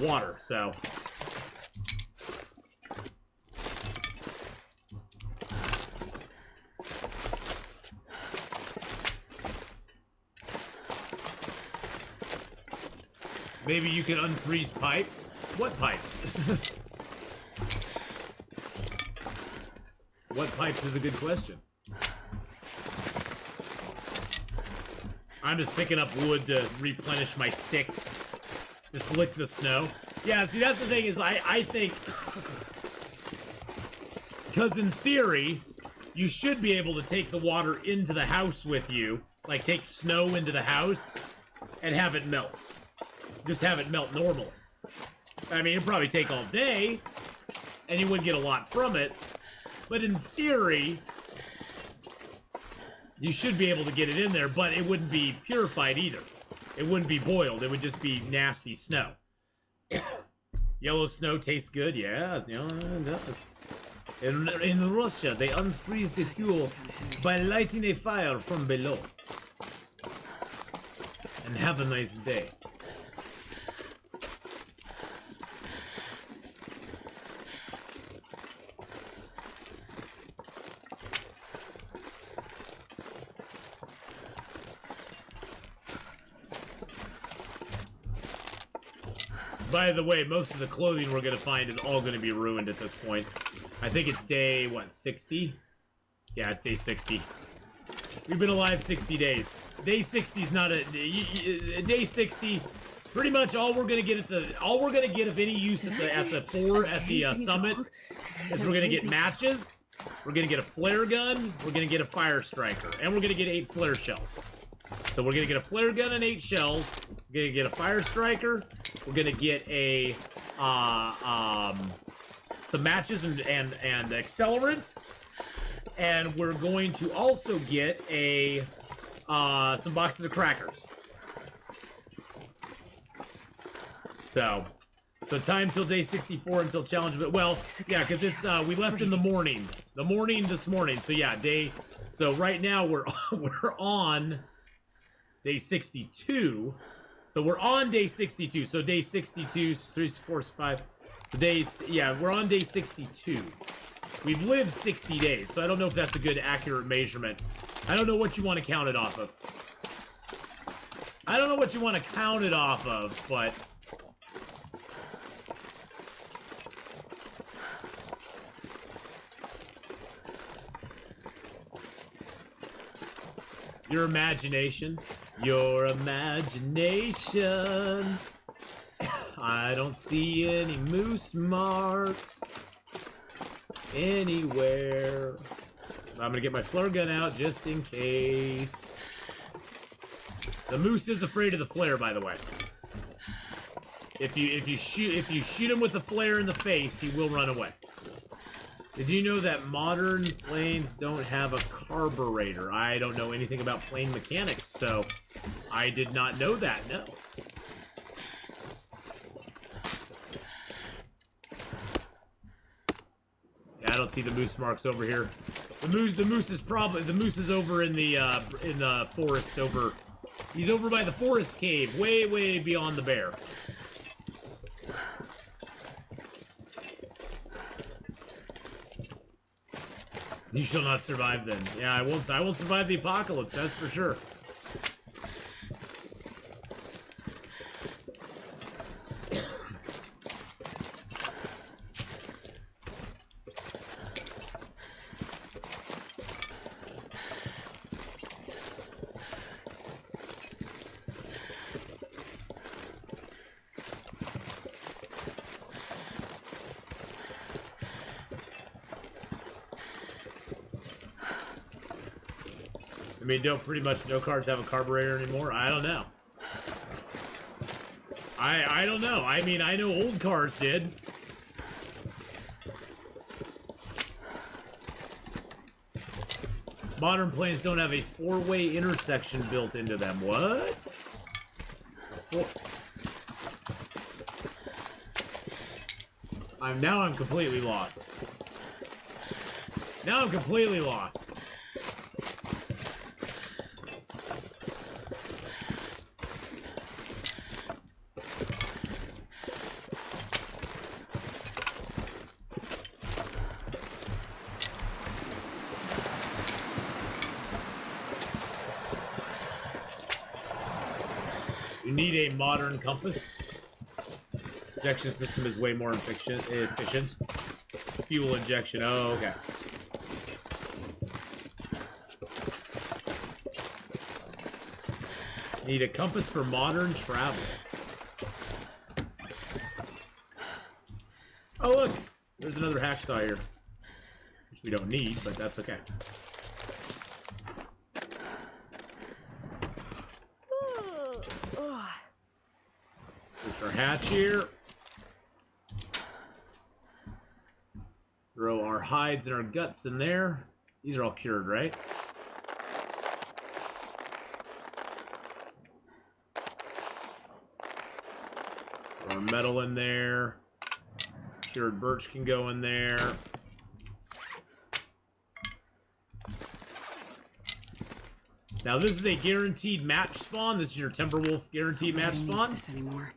water. So. Maybe you can unfreeze pipes? What pipes? What pipes is a good question. I'm just picking up wood to replenish my sticks. Just lick the snow. Yeah, see, that's the thing is I think... Because in theory, you should be able to take the water into the house with you. Like, take snow into the house and have it melt. Just have it melt normally. I mean, it'd probably take all day, and you wouldn't get a lot from it. But in theory, you should be able to get it in there, but it wouldn't be purified either. It wouldn't be boiled. It would just be nasty snow. Yellow snow tastes good, yeah. It does. In Russia, they unfreeze the fuel by lighting a fire from below. And have a nice day. By the way, most of the clothing we're going to find is all going to be ruined at this point. I think it's day, what, 60? Yeah, it's day 60. We've been alive 60 days. Day 60 is not a... Day 60, pretty much all we're going to get at the... All we're going to get of any use at the summit is we're going to get matches, we're going to get a flare gun, we're going to get a fire striker, and we're going to get 8 flare shells. So we're going to get a flare gun and 8 shells, we're going to get a fire striker, we're going to get a... some matches and accelerant, and we're going to also get a some boxes of crackers. So time till day 64 until challenge. But well, yeah, because it's we left in the morning this morning. So yeah, so right now we're on day 62. So we're on day 62. So day 62, 3, 4, 5. Days, yeah, we're on day 62. We've lived 60 days, so I don't know if that's a good, accurate measurement. I don't know what you want to count it off of. I don't know what you want to count it off of, but... Your imagination. Your imagination. I don't see any moose marks anywhere. I'm gonna get my flare gun out just in case. The moose is afraid of the flare, by the way. If you shoot him with the flare in the face, he will run away. Did you know that modern planes don't have a carburetor? I don't know anything about plane mechanics, so I did not know that. No. I don't see the moose marks over here. The moose is over in the forest over. He's over by the forest cave, way beyond the bear. You shall not survive then. Yeah, I won't survive the apocalypse, that's for sure. I mean, don't pretty much no cars have a carburetor anymore? I don't know. I don't know. I mean, I know old cars did. Modern planes don't have a 4-way intersection built into them. What? Now I'm completely lost. Now I'm completely lost. You need a modern compass. Injection system is way more efficient. Fuel injection. Oh, okay. Need a compass for modern travel. Oh, look! There's another hacksaw here. Which we don't need, but that's okay. Switch our hatch here. Throw our hides and our guts in there. These are all cured, right? Throw our metal in there. Cured birch can go in there. Now this is a guaranteed match spawn. This is your Timberwolf guaranteed match spawn. This anymore.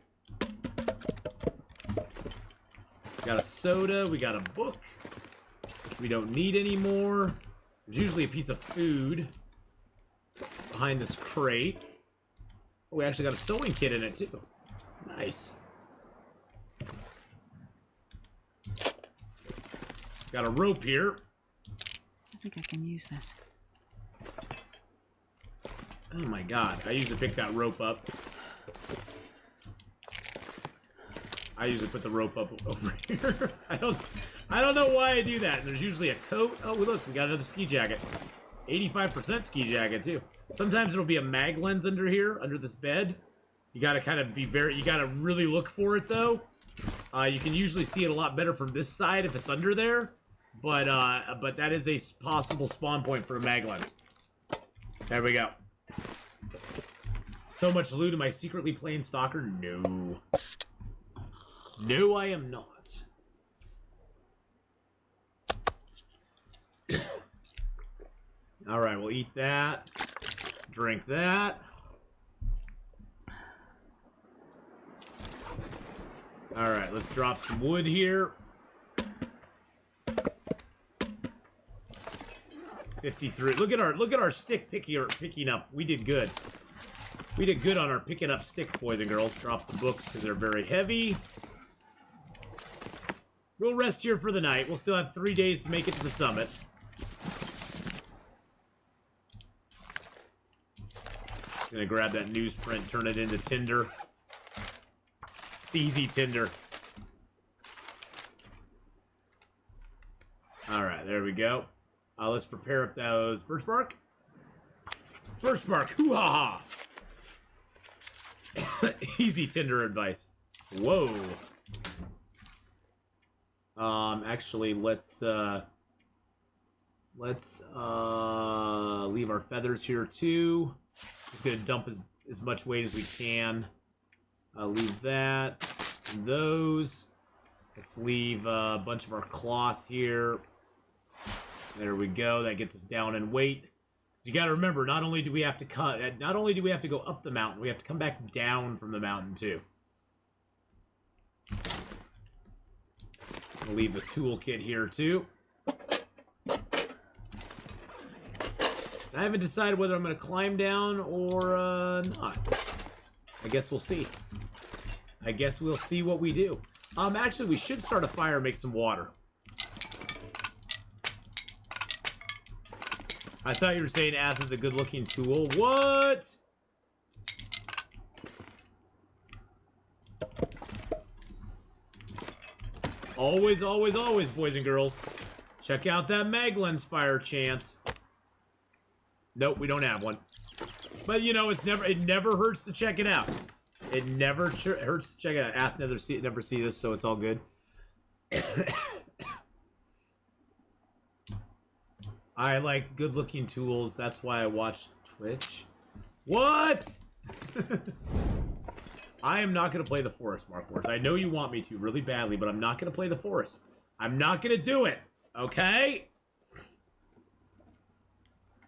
Got a soda. We got a book, which we don't need anymore. There's usually a piece of food behind this crate. Oh, we actually got a sewing kit in it too. Nice. Got a rope here. I think I can use this. Oh my god, I usually pick that rope up. I usually put the rope up over here. I don't know why I do that. There's usually a coat. Oh, look, we got another ski jacket. 85% ski jacket too. Sometimes it'll be a mag lens under here, under this bed. You gotta kind of be you gotta really look for it though. You can usually see it a lot better from this side if it's under there. But that is a possible spawn point for a mag lens. There we go. So much loot. Am I secretly playing Stalker? No. No, I am not. Alright, we'll eat that. Drink that. Alright, let's drop some wood here. 53. Look at our stick picking up. We did good. We did good on our picking up sticks, boys and girls. Drop the books because they're very heavy. We'll rest here for the night. We'll still have 3 days to make it to the summit. Gonna grab that newsprint, turn it into tinder. It's easy tinder. Alright, there we go. Let's prepare up those birch bark. Birch bark, hoo-ha-ha! Easy tinder advice. Whoa. Actually, let's leave our feathers here too. Just gonna dump as much weight as we can. Leave that. And those. Let's leave a bunch of our cloth here. There we go. That gets us down in weight. You got to remember, not only do we have to go up the mountain, we have to come back down from the mountain too. I'll leave the toolkit here too. I haven't decided whether I'm going to climb down or not. I guess we'll see. I guess we'll see what we do. Actually, we should start a fire and make some water. I thought you were saying Ath is a good-looking tool. What? Always, always, always, boys and girls. Check out that mag lens fire chance. Nope, we don't have one. But you know, it never hurts to check it out. It never hurts to check it out. Ath never see this, so it's all good. I like good-looking tools. That's why I watch Twitch. What? I am not going to play the forest, Mark Wars. I know you want me to really badly, but I'm not going to play the forest. I'm not going to do it. Okay?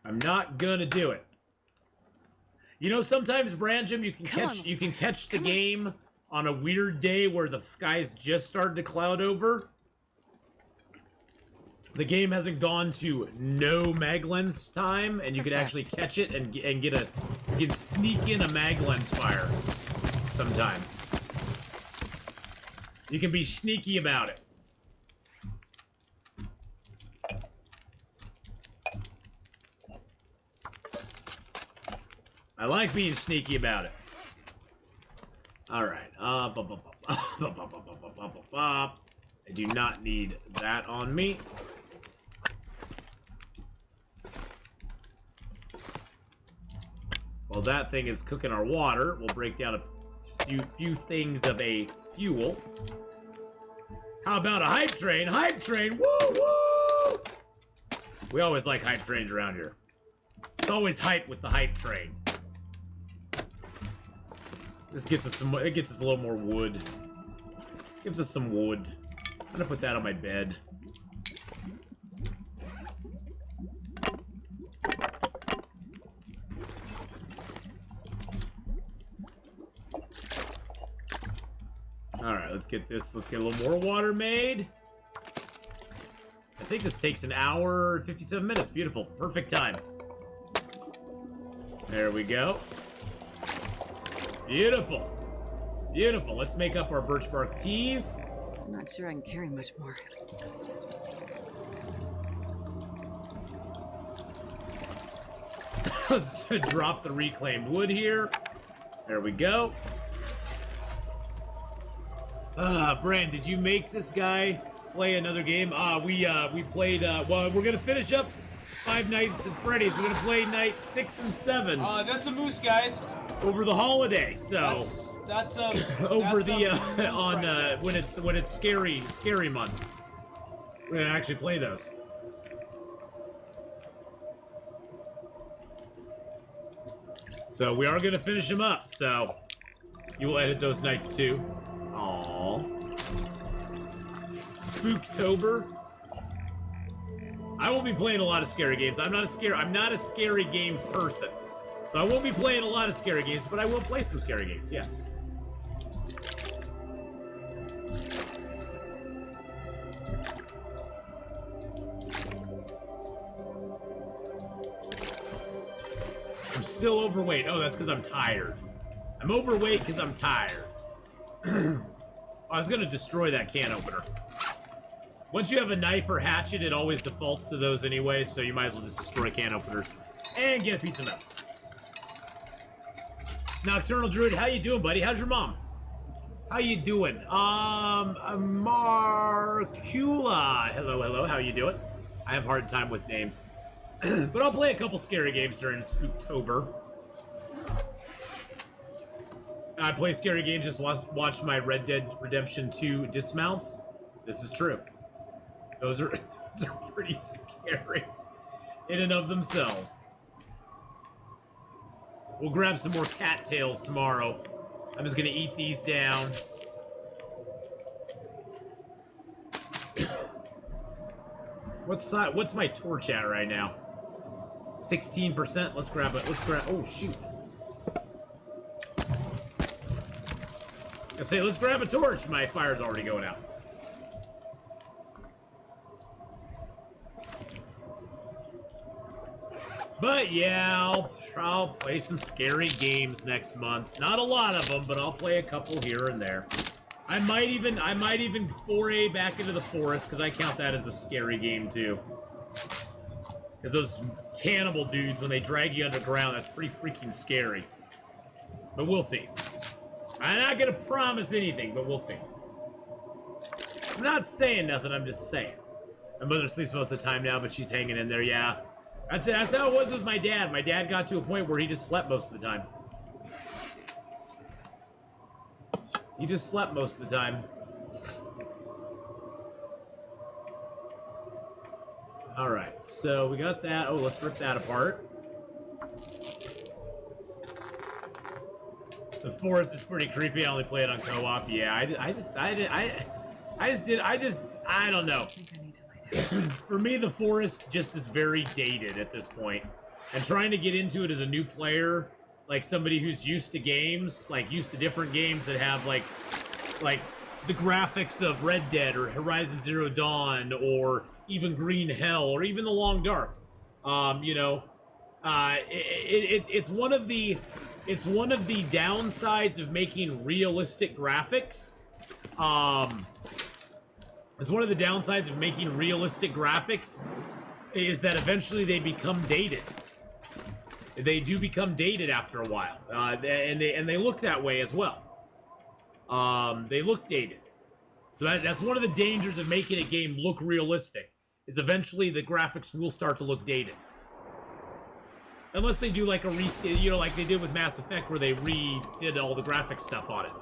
I'm not going to do it. You know, sometimes, Branjam, you can catch the game on a weird day where the skies just started to cloud over. The game hasn't gone to no mag lens time, and you can actually catch it and sneak in a mag lens fire. Sometimes you can be sneaky about it. I like being sneaky about it. Alright. I do not need that on me. While that thing is cooking our water, we'll break down a few things of a fuel. How about a hype train? Hype train! Woo woo! We always like hype trains around here. It's always hype with the hype train. This gets us some. It gets us a little more wood. Gives us some wood. I'm gonna put that on my bed. Alright, let's get this. Let's get a little more water made. I think this takes an hour, 57 minutes. Beautiful. Perfect time. There we go. Beautiful. Beautiful. Let's make up our birch bark teas. I'm not sure I can carry much more. Let's drop the reclaimed wood here. There we go. Brand, did you make this guy play another game? We played, well, we're gonna finish up Five Nights at Freddy's. We're gonna play night 6 and 7. That's a moose, guys. Over the holiday, so. That's a... Over that's the, a moose on, right when it's scary month. We're gonna actually play those. So we are gonna finish them up, so. You will edit those nights too. Aww. Spooktober. I won't be playing a lot of scary games. I'm not a scary game person. So I won't be playing a lot of scary games, but I will play some scary games, yes. I'm still overweight. Oh, that's because I'm tired. I'm overweight because I'm tired. I was going to destroy that can opener. Once you have a knife or hatchet, it always defaults to those anyway, so you might as well just destroy can openers and get a piece of metal. Nocturnal Druid, how you doing, buddy? How's your mom? How you doing? Marcula. Hello, how you doing? I have a hard time with names. But I'll play a couple scary games during Spooktober. I play scary games, just watch my Red Dead Redemption 2 dismounts. This is true. Those are pretty scary in and of themselves. We'll grab some more cattails tomorrow. I'm just gonna eat these down. What's my torch at right now? 16%. Let's grab it. Oh shoot. I say let's grab a torch. My fire's already going out. But yeah, I'll play some scary games next month. Not a lot of them, but I'll play a couple here and there. I might even foray back into the forest because I count that as a scary game too. Because those cannibal dudes, when they drag you underground, that's pretty freaking scary. But we'll see. I'm not gonna promise anything, but we'll see. I'm not saying nothing. I'm just saying. My mother sleeps most of the time now, but she's hanging in there. Yeah. That's how it was with my dad. My dad got to a point where he just slept most of the time. He just slept most of the time. Alright, so we got that. Oh, let's rip that apart. The forest is pretty creepy. I only play it on co-op. Yeah, I don't know. I think I need to lay down. For me, the forest just is very dated at this point. And trying to get into it as a new player, like somebody who's used to games, like used to different games that have like the graphics of Red Dead or Horizon Zero Dawn or even Green Hell or even The Long Dark. It's one of the downsides of making realistic graphics. It's one of the downsides of making realistic graphics is that eventually they become dated. They do become dated after a while, and they look that way as well. They look dated. So that's one of the dangers of making a game look realistic, is eventually the graphics will start to look dated. Unless they do like a reskin, you know, like they did with Mass Effect, where they redid all the graphic stuff on it.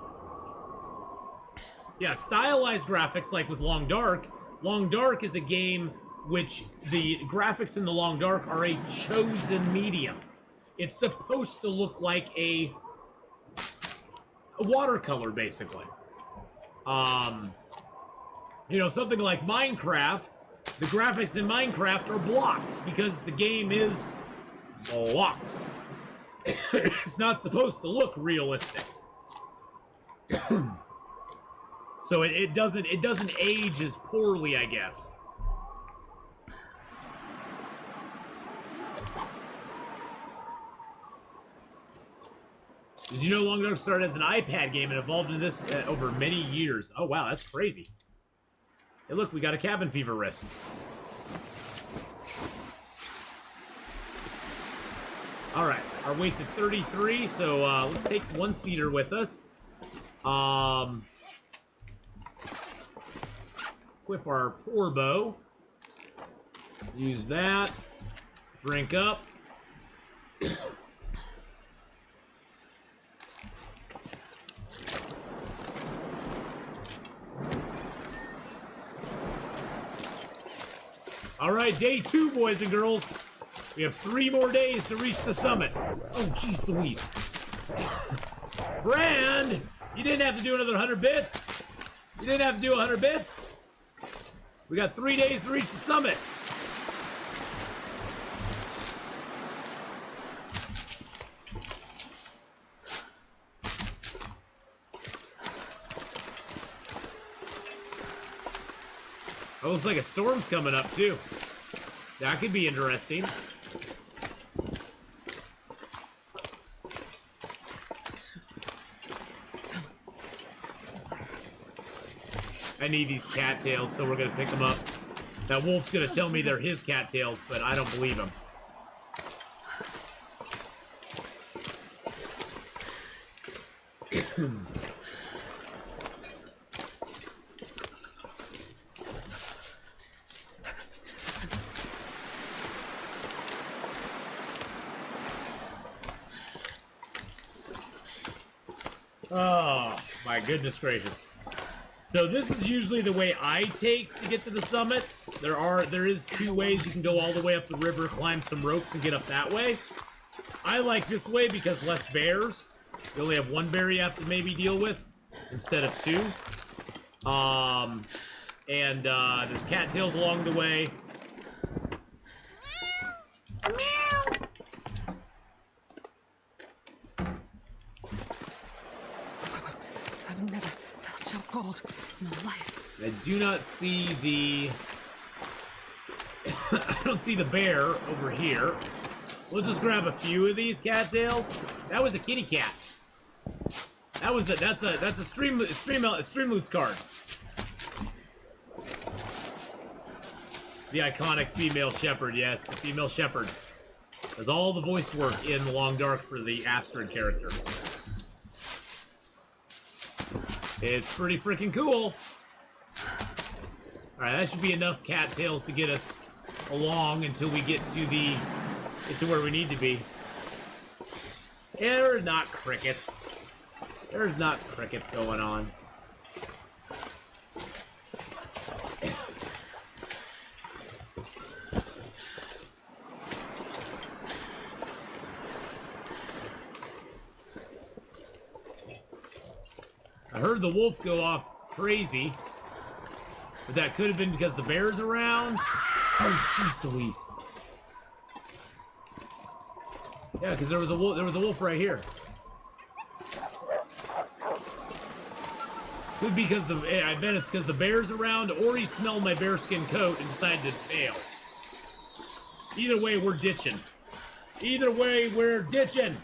Yeah, stylized graphics, like with Long Dark. Long Dark is a game which the graphics in the Long Dark are a chosen medium. It's supposed to look like a watercolor, basically. You know, something like Minecraft, the graphics in Minecraft are blocks, because the game is blocks. It's not supposed to look realistic. So it doesn't age as poorly, I guess. Did you know Long Dark started as an iPad game and evolved into this over many years? Oh wow, that's crazy. Hey look, we got a cabin fever wrist. Alright, our weight's at 33, so let's take one seater with us. Equip our poor bow. Use that. Drink up. All right, day 2, boys and girls. We have 3 more days to reach the summit. Oh, jeez Louise. Brand, you didn't have to do another 100 bits. You didn't have to do 100 bits. We got 3 days to reach the summit. Oh, looks like a storm's coming up, too. That could be interesting. I need these cattails, so we're gonna pick them up. That wolf's gonna tell me they're his cattails, but I don't believe him. Oh, my goodness gracious. So this is usually the way I take to get to the summit. There is 2 ways you can go all the way up the river, climb some ropes, and get up that way. I like this way because less bears. You only have 1 bear you have to maybe deal with instead of 2. There's cattails along the way. I've never felt so cold in my life. I do not see the... I don't see the bear over here. We'll just grab a few of these cattails. That was a kitty cat. That's a Streamloot's card. The iconic female shepherd, yes, the female shepherd. Does all the voice work in The Long Dark for the Astrid character. It's pretty freaking cool. Alright, that should be enough cattails to get us along until we get to where we need to be. There are not crickets. There's not crickets going on. I heard the wolf go off crazy, but that could have been because the bear's around. Oh, jeez Louise. Yeah, because there was a wolf right here. Could be because I bet it's because the bear's around, or he smelled my bearskin coat and decided to bail. Either way, we're ditching. Either way, we're ditching.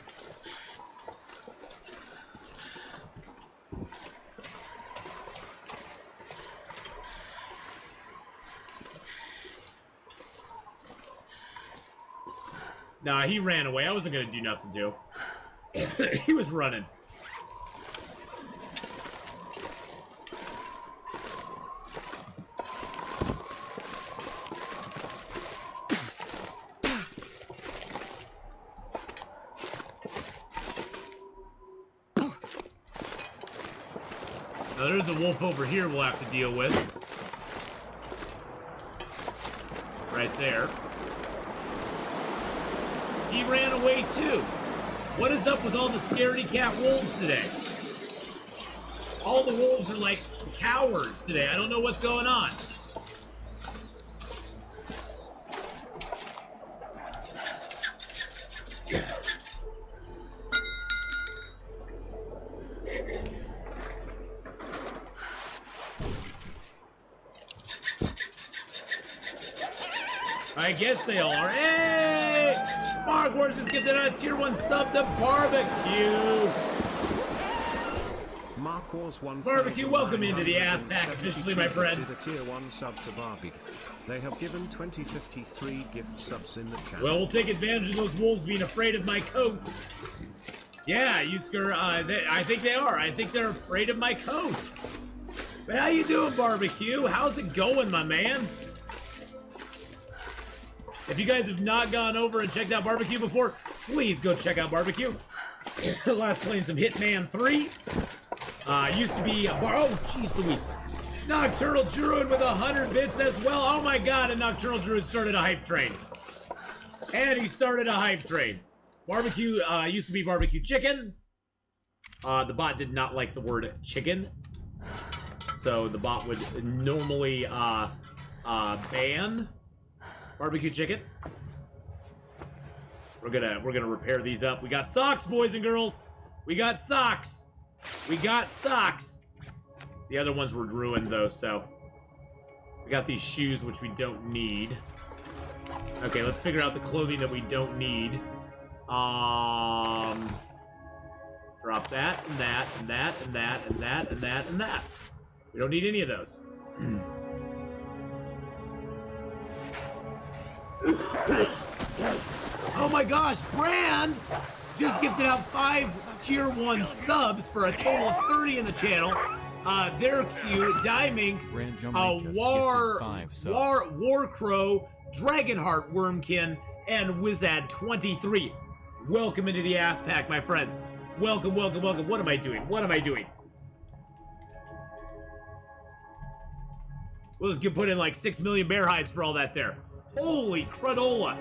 Nah, he ran away. I wasn't gonna do nothing to him. He was running. Now, there's a wolf over here we'll have to deal with. Right there. He ran away too. What is up with all the scaredy cat wolves today? All the wolves are like cowards today. I don't know what's going on. I guess they all are. Hey! Mark Wars just gifted out a tier 1 sub to Barbecue. Mark Wars 1. Barbecue, welcome into the app pack officially, my friend. A tier 1 sub to Barbecue. They have given 2053 gift subs in the channel. Well, we'll take advantage of those wolves being afraid of my coat. Yeah, Yusker, I think they are. I think they're afraid of my coat. But how you doing, Barbecue? How's it going, my man? If you guys have not gone over and checked out Barbecue before, please go check out Barbecue. Last playing some Hitman 3. Used to be oh, jeez Louise. Nocturnal Druid with 100 bits as well. Oh my god, and Nocturnal Druid started a hype train. And he started a hype train. Barbecue used to be Barbecue Chicken. The bot did not like the word chicken. So the bot would normally ban Barbecue Chicken. We're gonna repair these up. We got socks, boys and girls. We got socks. We got socks. The other ones were ruined though, so we got these shoes which we don't need. Okay, let's figure out the clothing that we don't need. Drop that and that and that and that and that and that and that. We don't need any of those. Oh my gosh, Brand just gifted out 5 tier 1 subs for a total of 30 in the channel. They're cute. Diminx, Warcrow, Dragonheart, Wormkin, and Wizard23. Welcome into the Ass Pack, my friends. Welcome, welcome, welcome. What am I doing? What am I doing? We'll just put in like 6 million bear hides for all that there. Holy crudola.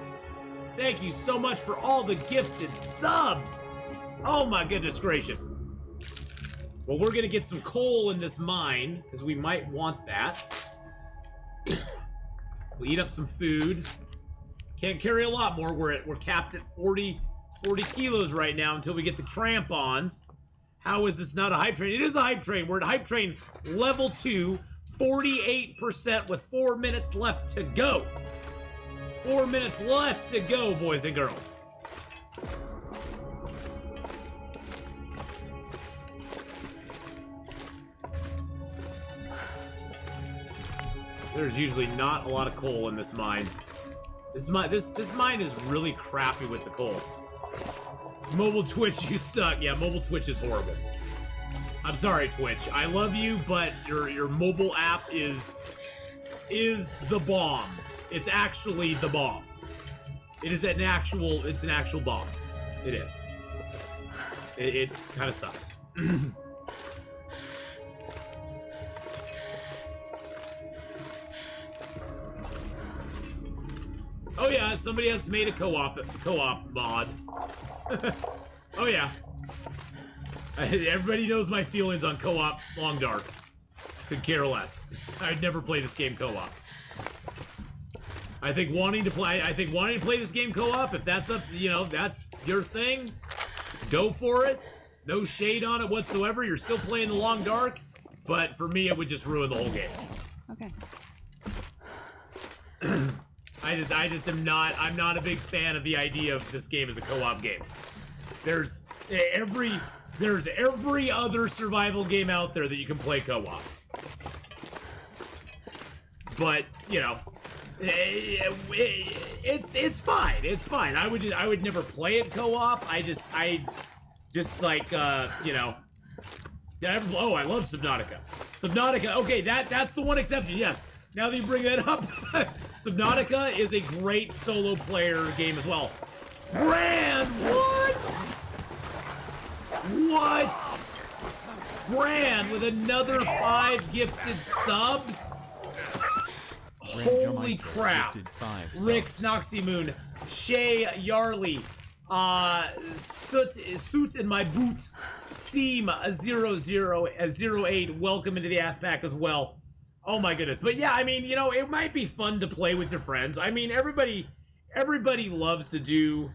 Thank you so much for all the gifted subs. Oh my goodness gracious. Well, we're gonna get some coal in this mine, because we might want that. We'll eat up some food. Can't carry a lot more. We're capped at 40 kilos right now until we get the crampons. How is this not a hype train? It is a hype train. We're at hype train level 2, 48% with 4 minutes left to go. 4 minutes left to go, boys and girls. There's usually not a lot of coal in this mine. This mine is really crappy with the coal. Mobile Twitch, you suck. Yeah, mobile Twitch is horrible. I'm sorry, Twitch. I love you, but your mobile app is the bomb. It's actually the bomb. It's an actual bomb. It is. It kind of sucks. Oh yeah, somebody has made a co-op mod. Oh yeah. Everybody knows my feelings on co-op Long Dark. Could care less. I'd never play this game co-op. I think wanting to play this game co-op, if that's that's your thing, go for it. No shade on it whatsoever. You're still playing the Long Dark, but for me, it would just ruin the whole game. Okay. I just am not. I'm not a big fan of the idea of this game as a co-op game. There's every other survival game out there that you can play co-op. But, It's fine. It's fine. I would never play it co-op. I just like you know. Oh, I love Subnautica. Subnautica. Okay, that's the one exception. Yes. Now that you bring that up, Subnautica is a great solo player game as well. Brand, what? What? Brand with another 5 gifted subs? Holy crap. Rix, Noxymoon, Shay, Yarley, Soot in my boot, Seam, 0008, welcome into the Ath Pack as well. Oh my goodness. But yeah, I mean, you know, it might be fun to play with your friends. I mean, everybody loves to do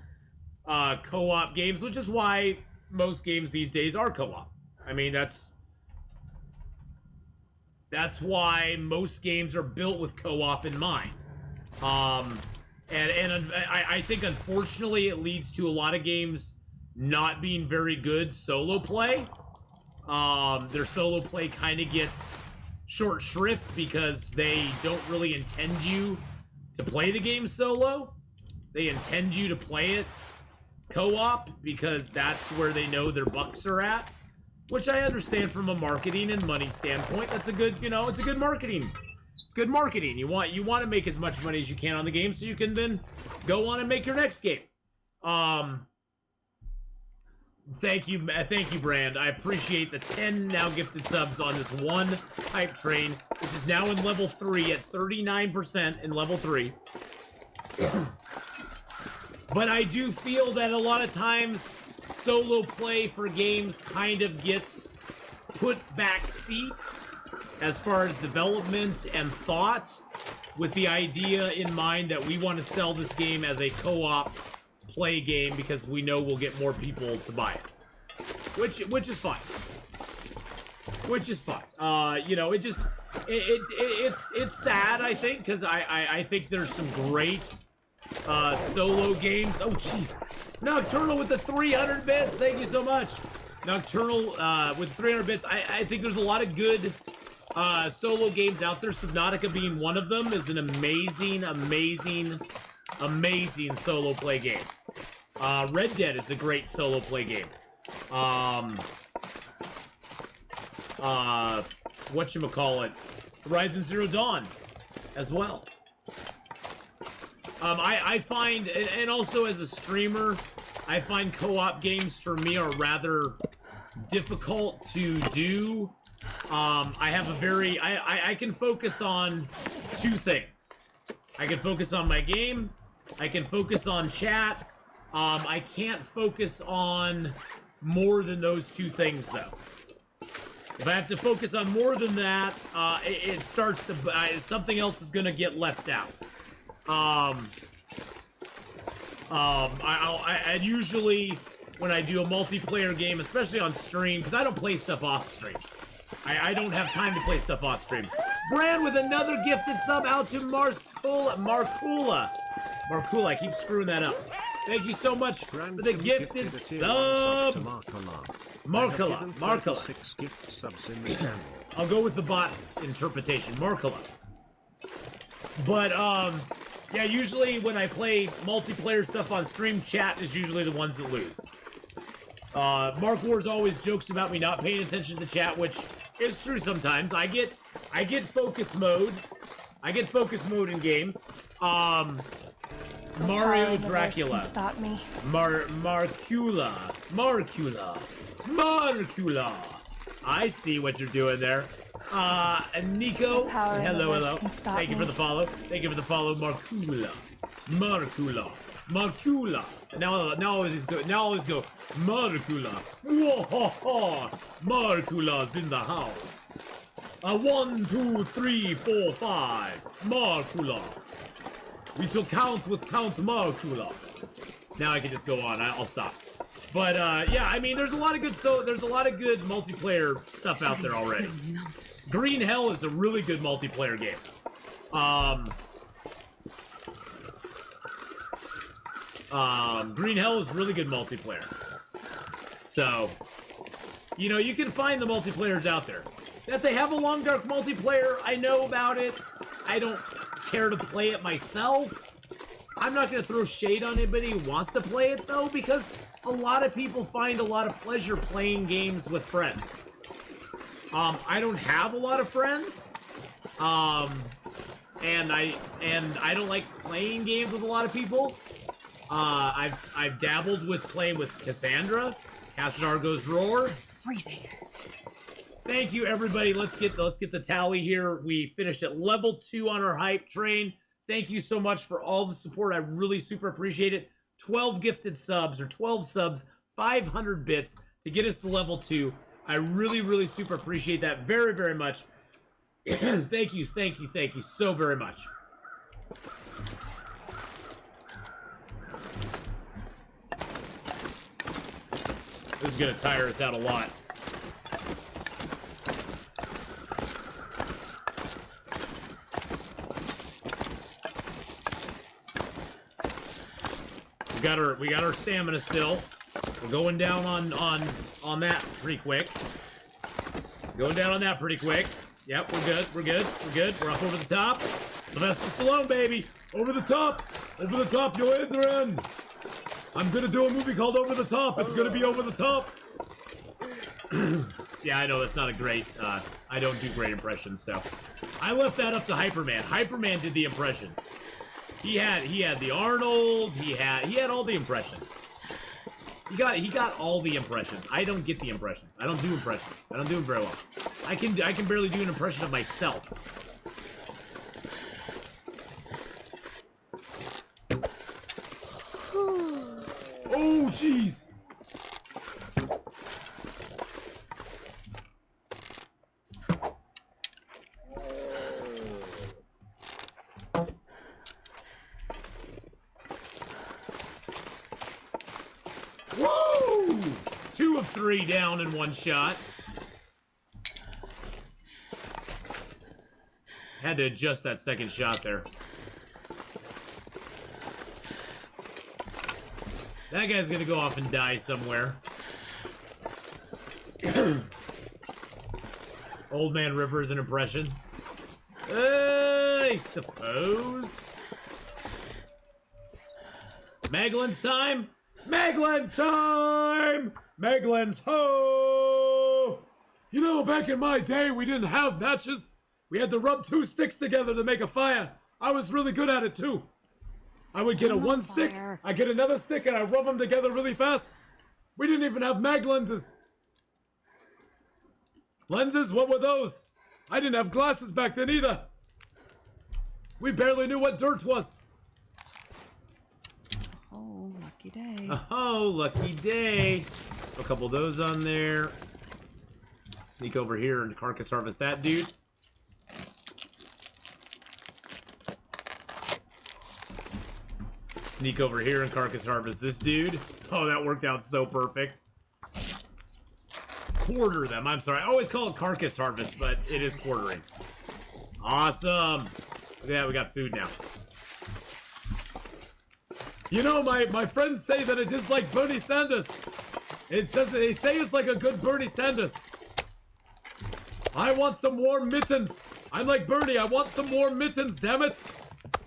co-op games, which is why most games these days are co-op. I mean, that's why most games are built with co-op in mind. And I think unfortunately it leads to a lot of games not being very good solo play. Their solo play kind of gets short shrift because they don't really intend you to play the game solo. They intend you to play it co-op because that's where they know their bucks are at, which I understand from a marketing and money standpoint. That's a good, you know, it's a good marketing. It's good marketing. You want to make as much money as you can on the game so you can then go on and make your next game. Thank you, Brand. I appreciate the 10 now gifted subs on this one hype train, which is now in level 3 at 39% in level 3. But I do feel that a lot of times solo play for games kind of gets put back seat as far as development and thought, with the idea in mind that we want to sell this game as a co-op play game because we know we'll get more people to buy it, which is fine. Which is fine. You know, it's sad, I think, because I think there's some great solo games. Oh jeez, Nocturnal with the 300 bits. Thank you so much, Nocturnal with 300 bits. I think there's a lot of good solo games out there. Subnautica being one of them is an amazing solo play game. Red Dead is a great solo play game. Whatchamacallit, Horizon Zero Dawn as well. I find, and also as a streamer, I find co-op games for me are rather difficult to do. I have a very, I can focus on 2 things. I can focus on my game, I can focus on chat. I can't focus on more than those 2 things, though. If I have to focus on more than that, it starts to, something else is gonna get left out. I usually, when I do a multiplayer game, especially on stream, because I don't play stuff off stream. I don't have time to play stuff off stream. Brand with another gifted sub out to Markula, I keep screwing that up. Thank you so much for the gifted sub. Markula. 6 gift subs in the channel. I'll go with the bot's interpretation. Markula. But, yeah, usually when I play multiplayer stuff on stream, chat is usually the ones that lose. Mark Wars always jokes about me not paying attention to chat, which is true sometimes. I get focus mode. I get focus mode in games. Mario Dracula. Stop me. Markula. I see what you're doing there. Nico. Hello. Thank you for the follow. Markula. Now let's go. Markula. Whoa, Markula's in the house. 1, 2, 3, 4, 5. Markula. We shall count with Count Markula. Now I can just go on. I'll stop. But yeah, I mean, there's a lot of good multiplayer stuff out there already. Green Hell is a really good multiplayer game. Green Hell is really good multiplayer. So, you know, you can find the multiplayers out there. That they have a Long Dark multiplayer, I know about it. I don't care to play it myself. I'm not going to throw shade on anybody who wants to play it, though, because a lot of people find a lot of pleasure playing games with friends. I don't have a lot of friends. And I don't like playing games with a lot of people. I've dabbled with playing with Cassandra. Cassandra Roar. Freezing. Thank you, everybody. Let's get the tally here. We finished at level 2 on our hype train. Thank you so much for all the support. I really super appreciate it. 12 gifted subs, or 12 subs, 500 bits to get us to level 2. I really, really super appreciate that very, very much. Thank you so very much. This is going to tire us out a lot. We got our stamina still. We're going down on that pretty quick. Going down on that pretty quick. Yep, we're good. We're up over the top. Sylvester Stallone, baby. Over the top. Over the top, yo, Adrian. I'm gonna do a movie called Over the Top. It's gonna be over the top. Yeah, I know that's not a great. I don't do great impressions, so I left that up to Hyperman. Hyperman did the impressions. He had the Arnold. He had all the impressions. He got all the impressions. I don't get the impressions. I don't do impressions. I don't do them very well. I can barely do an impression of myself. Oh, jeez. Woo! 2 of 3 down in one shot. Had to adjust that second shot there. That guy's gonna go off and die somewhere. Old Man River's an impression. I suppose. Meglin's time! Meglin's time! Meglin's ho! You know, back in my day, we didn't have matches. We had to rub 2 sticks together to make a fire. I was really good at it, too. I would get one stick, I get another stick, and I rub them together really fast. We didn't even have mag lenses. Lenses? What were those? I didn't have glasses back then either. We barely knew what dirt was. Oh, lucky day. Oh, lucky day. A couple of those on there. Sneak over here and carcass harvest that dude. Sneak over here and carcass harvest this dude. Oh, that worked out so perfect. Quarter them. I'm sorry. I always call it carcass harvest, but it is quartering. Awesome. Look at that. We got food now. You know, my friends say that it is like Bernie Sanders. They say it's like a good Bernie Sanders. I want some warm mittens. I'm like Bernie. I want some warm mittens. Damn it.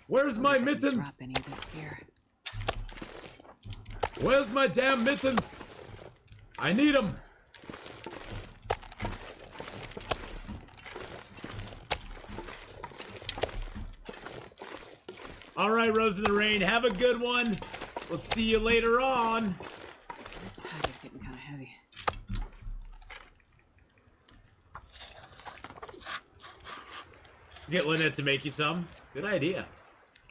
Where's my mittens? Drop any of this gear. Where's my damn mittens? I need them. All right, Rose in the Rain, have a good one. We'll see you later on. This pack is getting kind of heavy. Get Lynette to make you some. Good idea.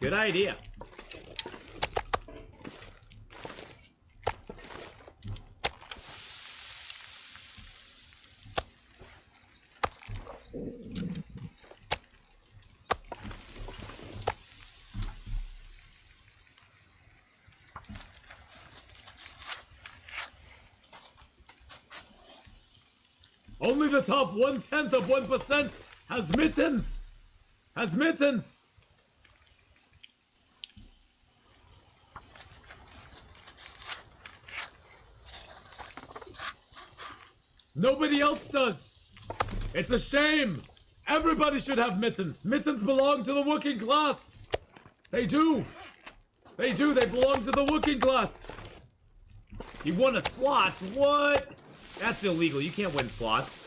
Good idea. Only the top 1/10 of 1% has mittens. Has mittens. Nobody else does. It's a shame. Everybody should have mittens. Mittens belong to the working class. They do. They do. They belong to the working class. You won a slot? What? That's illegal. You can't win slots.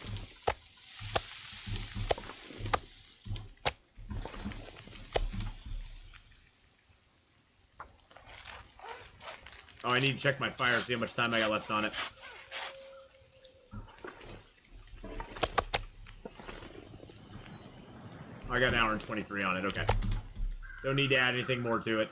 Oh, I need to check my fire, see how much time I got left on it. I got an hour and 23 on it, okay. Don't need to add anything more to it.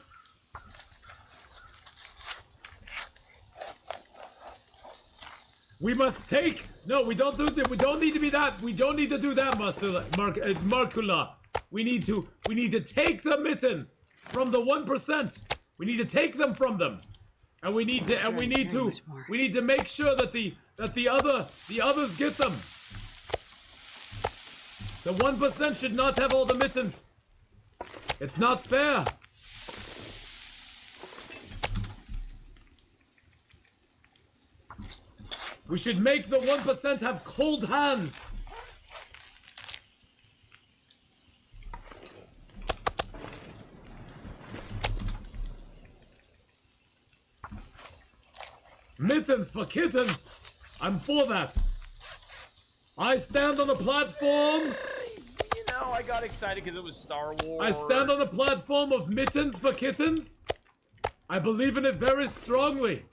We must take... No, we don't do that. We don't need to be that. We don't need to do that, Markula. We need to take the mittens from the 1%. We need to take them from them. And we need to make sure that the others get them. The 1% should not have all the mittens. It's not fair. We should make the 1% have cold hands. Mittens for kittens! I'm for that. I stand on a platform. You know, I got excited because it was Star Wars. I stand on a platform of mittens for kittens. I believe in it very strongly.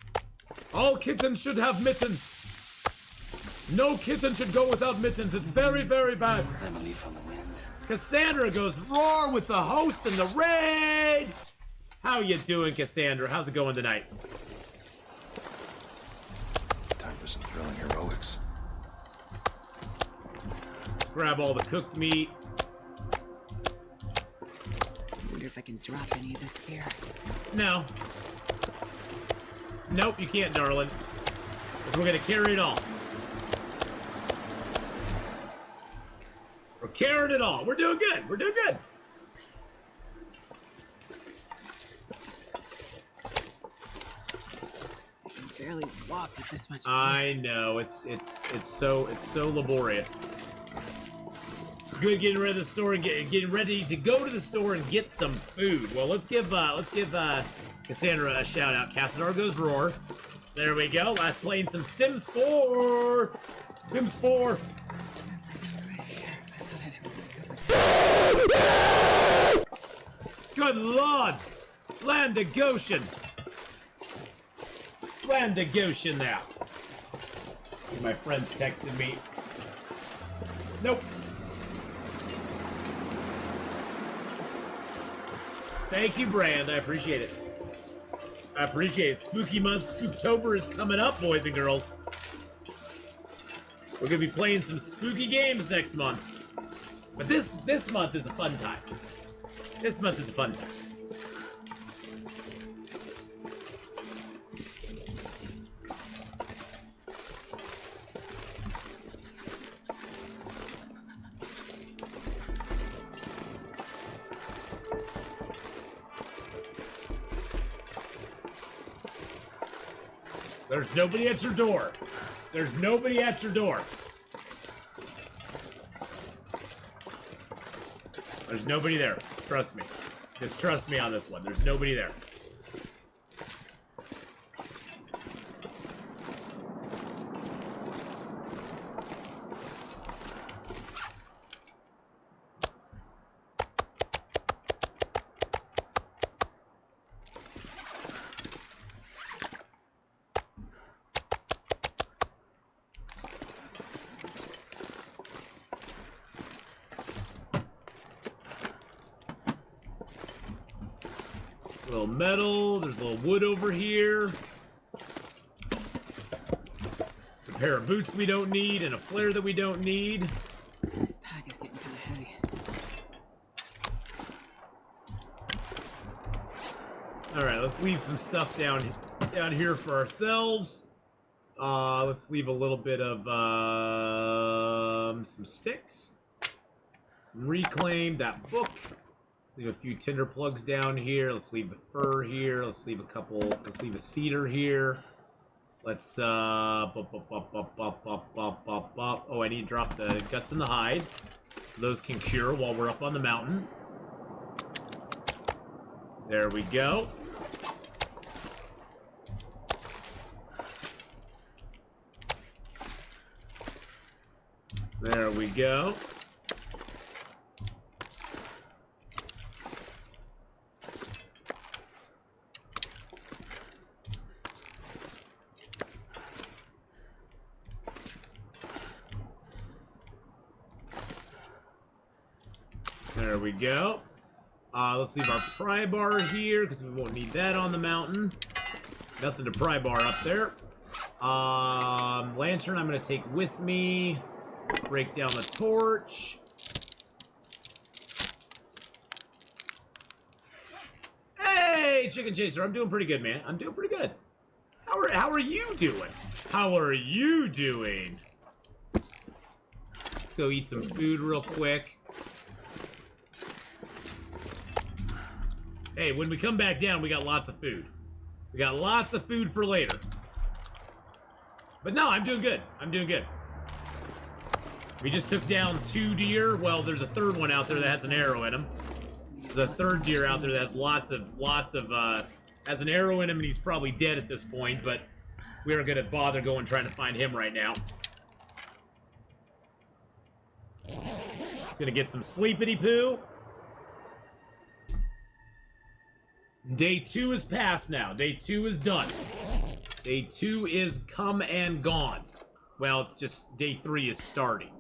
All kittens should have mittens. No kitten should go without mittens. It's very, very bad. I'm a leaf on the wind. Cassandra goes roar with the host and the raid. How you doing, Cassandra? How's it going tonight? Time for some thrilling heroics. Let's grab all the cooked meat. I wonder if I can drop any of this here. No. Nope, you can't, darling. 'Cause we're gonna carry it all. We're carrying it all. We're doing good. We're doing good. I can barely walk with this much. I know. It's so laborious. Good getting rid of the store and getting ready to go to the store and get some food. Well, let's give Cassandra a shout out. Casadar goes roar. There we go. Last playing some Sims 4. Sims 4. Good Lord! Land of Goshen! Land of Goshen now. My friends texted me. Nope. Thank you, Brand. I appreciate it. I appreciate it. Spooky month, Spooktober is coming up, boys and girls. We're gonna be playing some spooky games next month. But this month is a fun time. This month is a fun time. There's nobody at your door. There's nobody at your door. There's nobody there. Trust me. Just trust me on this one. There's nobody there. A little metal, there's a little wood over here. A pair of boots we don't need, and a flare that we don't need. This pack is getting kind of heavy. Alright, let's leave some stuff down here for ourselves. Let's leave a little bit of some sticks. Some reclaim, that book. Leave a few tinder plugs down here. Let's leave the fur here. Let's leave a couple. Let's leave a cedar here. Let's, Oh, I need to drop the guts and the hides. Those can cure while we're up on the mountain. There we go. There we go. There we go. Let's leave our pry bar here, because we won't need that on the mountain. Nothing to pry bar up there. Lantern I'm going to take with me. Break down the torch. Hey, Chicken Chaser, I'm doing pretty good, man. I'm doing pretty good. How are you doing? How are you doing? Let's go eat some food real quick. Hey, when we come back down, we got lots of food. We got lots of food for later. But no, I'm doing good. I'm doing good. We just took down 2 deer. Well, there's a third one out there that has an arrow in him. There's a third deer out there that has lots of, has an arrow in him, and he's probably dead at this point, but we aren't gonna bother going trying to find him right now. He's gonna get some sleepity poo. Day 2 is past now. Day 2 is done. Day 2 is come and gone. Well, it's just day 3 is starting.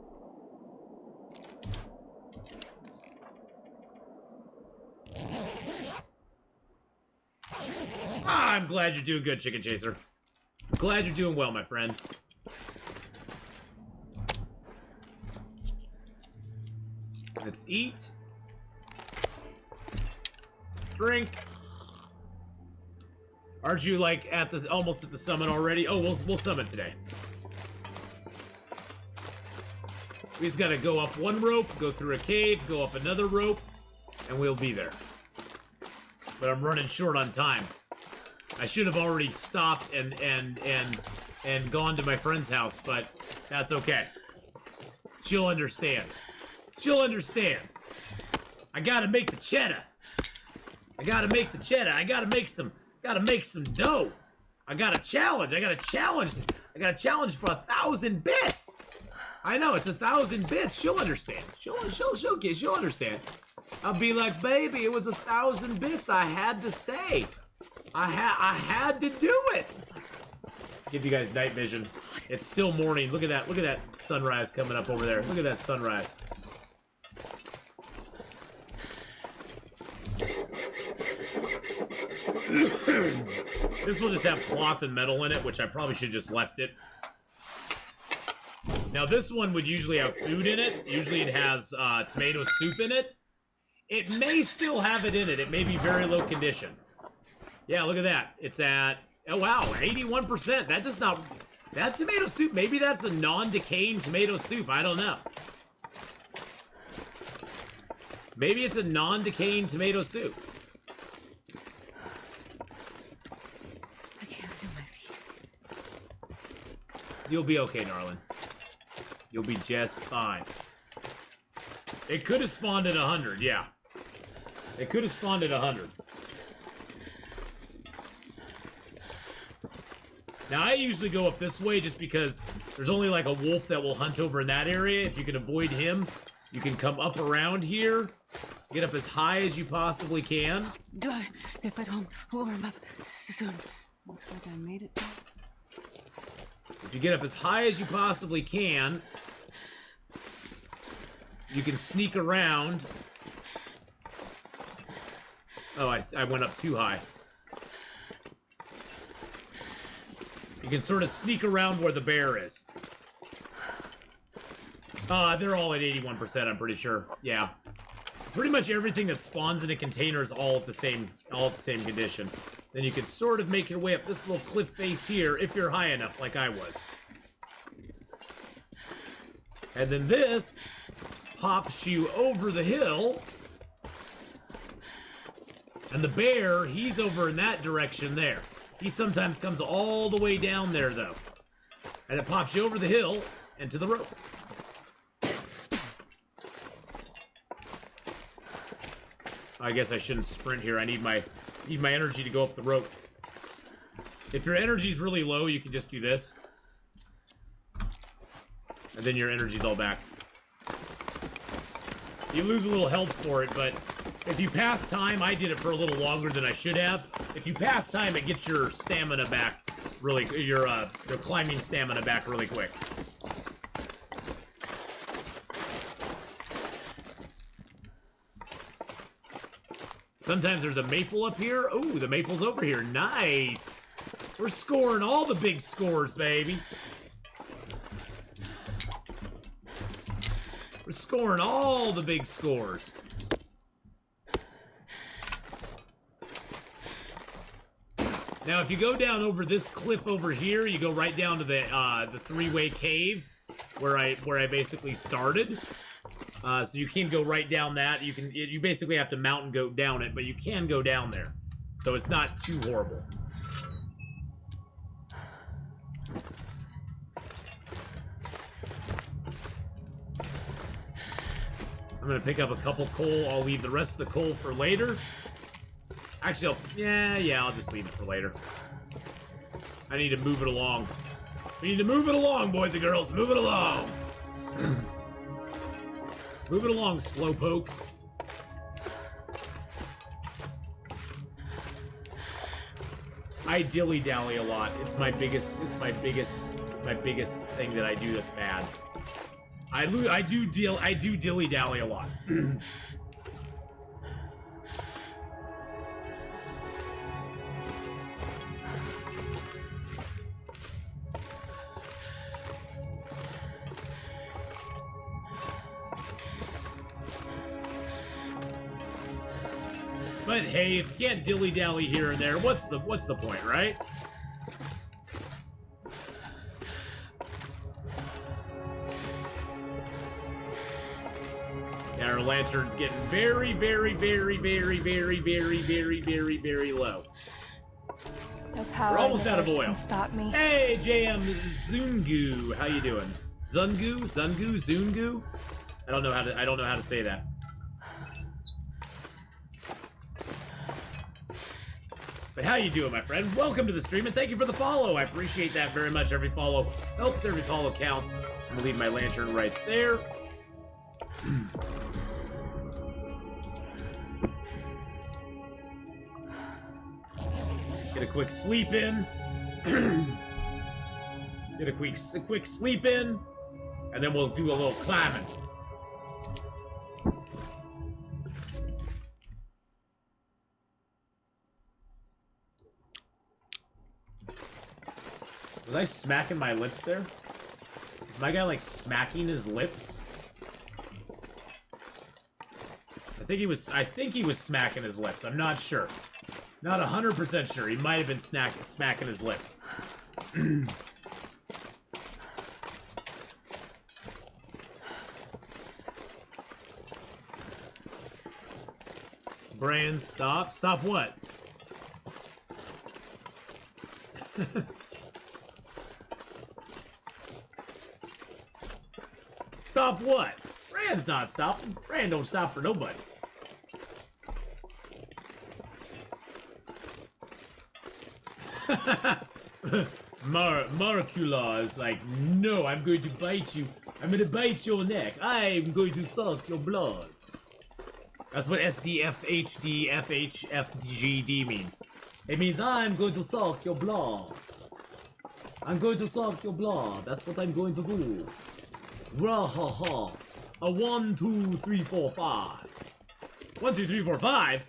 I'm glad you're doing good, Chicken Chaser. Glad you're doing well, my friend. Let's eat. Drink. Aren't you like at the almost at the summit already? Oh, we'll summit today. We just gotta go up one rope, go through a cave, go up another rope, and we'll be there. But I'm running short on time. I should have already stopped and gone to my friend's house, but that's okay. She'll understand. She'll understand. I gotta make the cheddar. I gotta make the cheddar. I gotta make some dough. I got a challenge. I got a challenge for 1,000 bits. I know it's 1,000 bits. She'll understand. She'll understand. I'll be like, baby, it was 1,000 bits. I had to stay. I had to do it. Give you guys night vision. It's still morning. Look at that. Look at that sunrise coming up over there. Look at that sunrise. This will just have cloth and metal in it, which I probably should have just left it. Now this one would usually have food in it. Usually it has tomato soup in it. It may still have it in it. It may be very low condition. Yeah, look at that. It's at, oh wow, 81%. That does not, that tomato soup, maybe that's a non-decaying tomato soup. I don't know. Maybe it's a non-decaying tomato soup. I can't feel my feet. You'll be okay, darling. You'll be just fine. It could have spawned at 100, yeah. It could have spawned at 100. Now, I usually go up this way just because there's only like a wolf that will hunt over in that area. If you can avoid him, you can come up around here, get up as high as you possibly can. Do I get home? Warm up soon. Looks like I made it. If you get up as high as you possibly can, you can sneak around. Oh, I went up too high. You can sort of sneak around where the bear is. They're all at 81%, I'm pretty sure. Yeah. Pretty much everything that spawns in a container is all at the same condition. Then you can sort of make your way up this little cliff face here if you're high enough, like I was. And then this hops you over the hill. And the bear, he's over in that direction there. He sometimes comes all the way down there, though. And it pops you over the hill and to the rope. I guess I shouldn't sprint here. I need my energy to go up the rope. If your energy's really low, you can just do this. And then your energy's all back. You lose a little health for it, but if you pass time, I did it for a little longer than I should have. If you pass time, it gets your stamina back really, your climbing stamina back really quick. Sometimes there's a maple up here. Oh, the maple's over here. Nice. We're scoring all the big scores, baby. We're scoring all the big scores. Now, if you go down over this cliff over here, you go right down to the three-way cave where I basically started. So you can go right down that. You basically have to mountain goat down it, but you can go down there. So it's not too horrible. I'm gonna pick up a couple coal. I'll leave the rest of the coal for later. Actually, I'll just leave it for later. I need to move it along. We need to move it along, boys and girls. Move it along. Move it along, slowpoke. I dilly-dally a lot. It's my biggest thing that I do that's bad. I do dilly-dally a lot. But hey, if you can't dilly-dally here and there, what's the point, right? Yeah, our lantern's getting very, very, very, very, very, very, very, very, very low. No power. We're almost out of oil. Can stop me. Hey, JM Zungu, how you doing? Zungu, Zungu? I don't know how to say that. But how you doing, my friend? Welcome to the stream, and thank you for the follow. I appreciate that very much. Every follow helps. Every follow counts. I'm gonna leave my lantern right there. Get a quick sleep in. Get a quick sleep in, and then we'll do a little climbing. Was I smacking my lips there? Is my guy like smacking his lips? I think he was smacking his lips. I'm not sure. Not 100% sure. He might have been smacking his lips. Brand, stop. Stop what? Stop what? Brand's not stopping. Brand don't stop for nobody. Marcula is like, no, I'm going to bite you. I'm going to bite your neck. I'm going to suck your blood. That's what SDFHDFHFGD means. It means I'm going to suck your blood. I'm going to suck your blood. That's what I'm going to do. Rahaha. A 1, 2, 3, 4, 5. 1, 2, 3, 4, 5?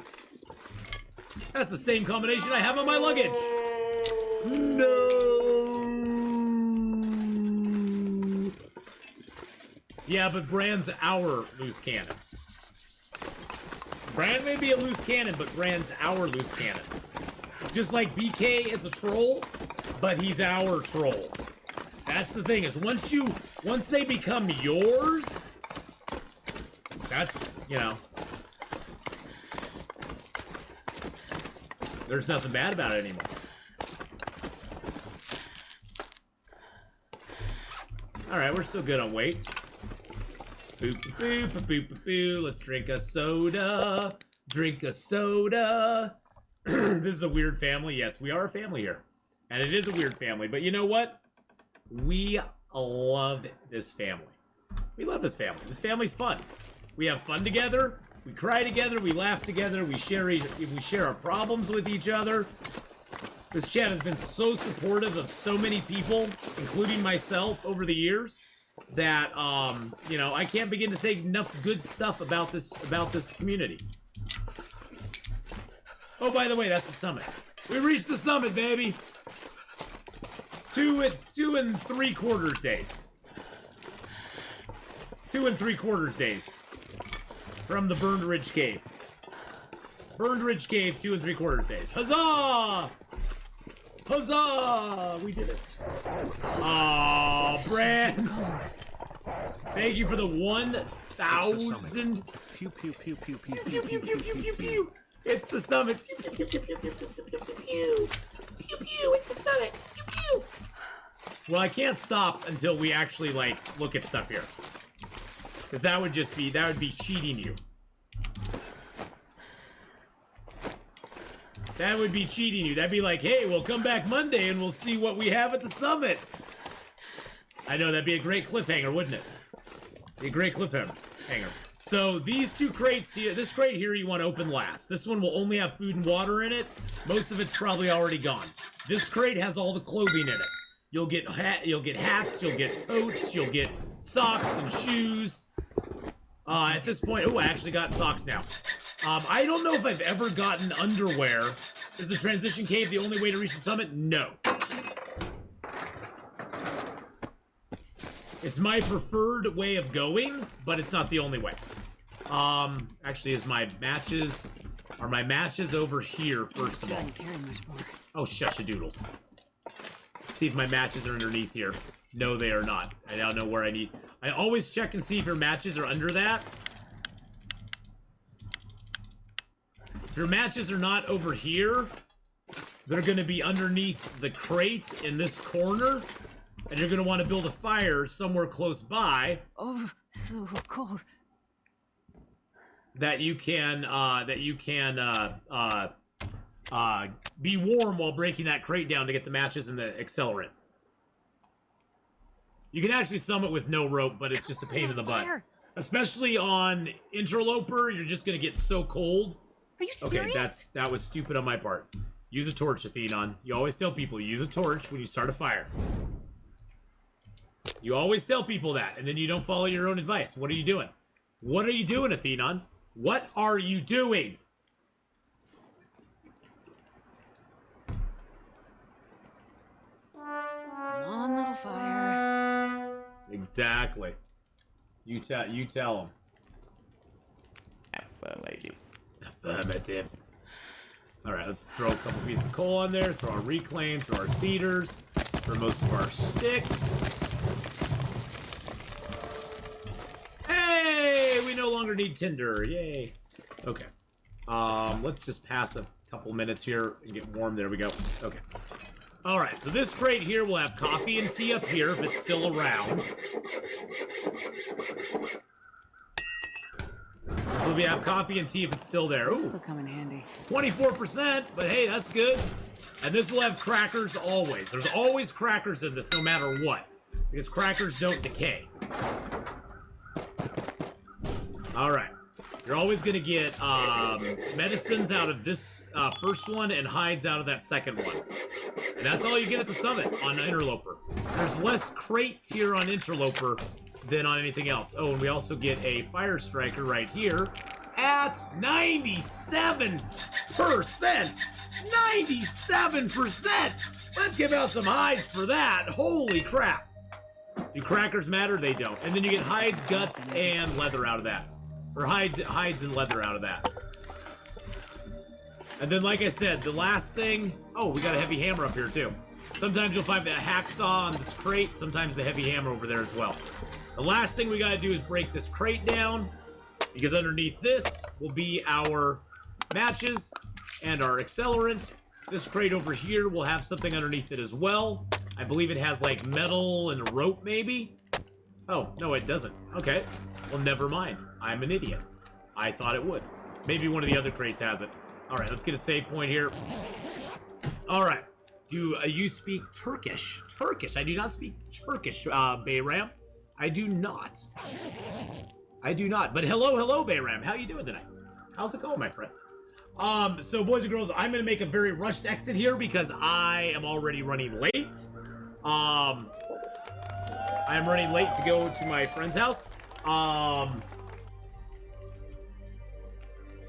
That's the same combination I have on my luggage. No. Yeah, but Brand's our loose cannon. Brand may be a loose cannon, but Brand's our loose cannon. Just like BK is a troll, but he's our troll. That's the thing, is once they become yours, that's, you know, there's nothing bad about it anymore. Alright, we're still good on weight. Boop, boop, boop, boop, boop, boop. Let's drink a soda. Drink a soda. This is a weird family. Yes, we are a family here. And it is a weird family. But you know what? We love this family. We love this family. This family's fun. We have fun together. We cry together. We laugh together. We share our problems with each other. This chat has been so supportive of so many people, including myself, over the years, that you know, I can't begin to say enough good stuff about this community. Oh, by the way, that's the summit. We reached the summit, baby. 2 3/4 days. 2 3/4 days from the Burned Ridge Cave. Burned Ridge Cave, 2 3/4 days. Huzzah! Huzzah! We did it. Aw, Brand. Thank you for the 1,000. Pew pew pew pew pew Pew, pew, pew, pew, pew, pew. It's the summit. Pew, pew, pew, pew, pew, pew, pew, pew, pew. Pew, pew, it's the summit. Pew, pew. Well, I can't stop until we actually, like, look at stuff here. Because that would be cheating you. That would be cheating you. That'd be like, hey, we'll come back Monday and we'll see what we have at the summit. I know, that'd be a great cliffhanger, wouldn't it? Be a great cliffhanger. So these 2 crates here, this crate here you want to open last. This one will only have food and water in it. Most of it's probably already gone. This crate has all the clothing in it. You'll get hats, you'll get coats, you'll get socks and shoes. At this point, oh, I actually got socks now. I don't know if I've ever gotten underwear. Is the transition cave the only way to reach the summit? No. It's my preferred way of going, but it's not the only way. Actually, are my matches over here, first of all? Oh, shush-a-doodles. See if my matches are underneath here. No, they are not. I now know where I need. I always check and see if your matches are under that. If your matches are not over here, they're going to be underneath the crate in this corner, and you're going to want to build a fire somewhere close by. Oh, so cold. That you can be warm while breaking that crate down to get the matches and the accelerant. You can actually summit with no rope, but it's just a pain in the butt. Especially on Interloper, you're just gonna get so cold. Are you serious? Okay, that was stupid on my part. Use a torch, Atheenon. You always tell people, use a torch when you start a fire. You always tell people that, and then you don't follow your own advice. What are you doing? What are you doing, Atheenon? What are you doing? Come on, little fire. Exactly. You tell him. Affirmative. Alright, let's throw a couple pieces of coal on there, throw our reclaim, throw our cedars, throw most of our sticks. Hey! We no longer need tinder. Yay. Okay. Let's just pass a couple minutes here and get warm. There we go. Okay. Alright, so this crate here will have coffee and tea up here if it's still around. This will have coffee and tea if it's still there. This will come in handy. 24%, but hey, that's good. And this will have crackers always. There's always crackers in this, no matter what. Because crackers don't decay. Alright. You're always going to get medicines out of this first one and hides out of that second one. And that's all you get at the summit on Interloper. There's less crates here on Interloper than on anything else. Oh, and we also get a fire striker right here at 97%! 97%! Let's give out some hides for that. Holy crap. Do crackers matter? They don't. And then you get hides, guts, and leather out of that. Or hides and leather out of that. And then, like I said, the last thing... Oh, we got a heavy hammer up here, too. Sometimes you'll find a hacksaw on this crate. Sometimes the heavy hammer over there as well. The last thing we got to do is break this crate down. Because underneath this will be our matches and our accelerant. This crate over here will have something underneath it as well. I believe it has, like, metal and a rope, maybe. Oh, no, it doesn't. Okay. Well, never mind. I'm an idiot. I thought it would. Maybe one of the other crates has it. Alright, let's get a save point here. Alright. Do you speak Turkish? Turkish. I do not speak Turkish, Bayram. I do not. I do not. But hello, Bayram. How you doing tonight? How's it going, my friend? So boys and girls, I'm gonna make a very rushed exit here because I am already running late. I am running late to go to my friend's house.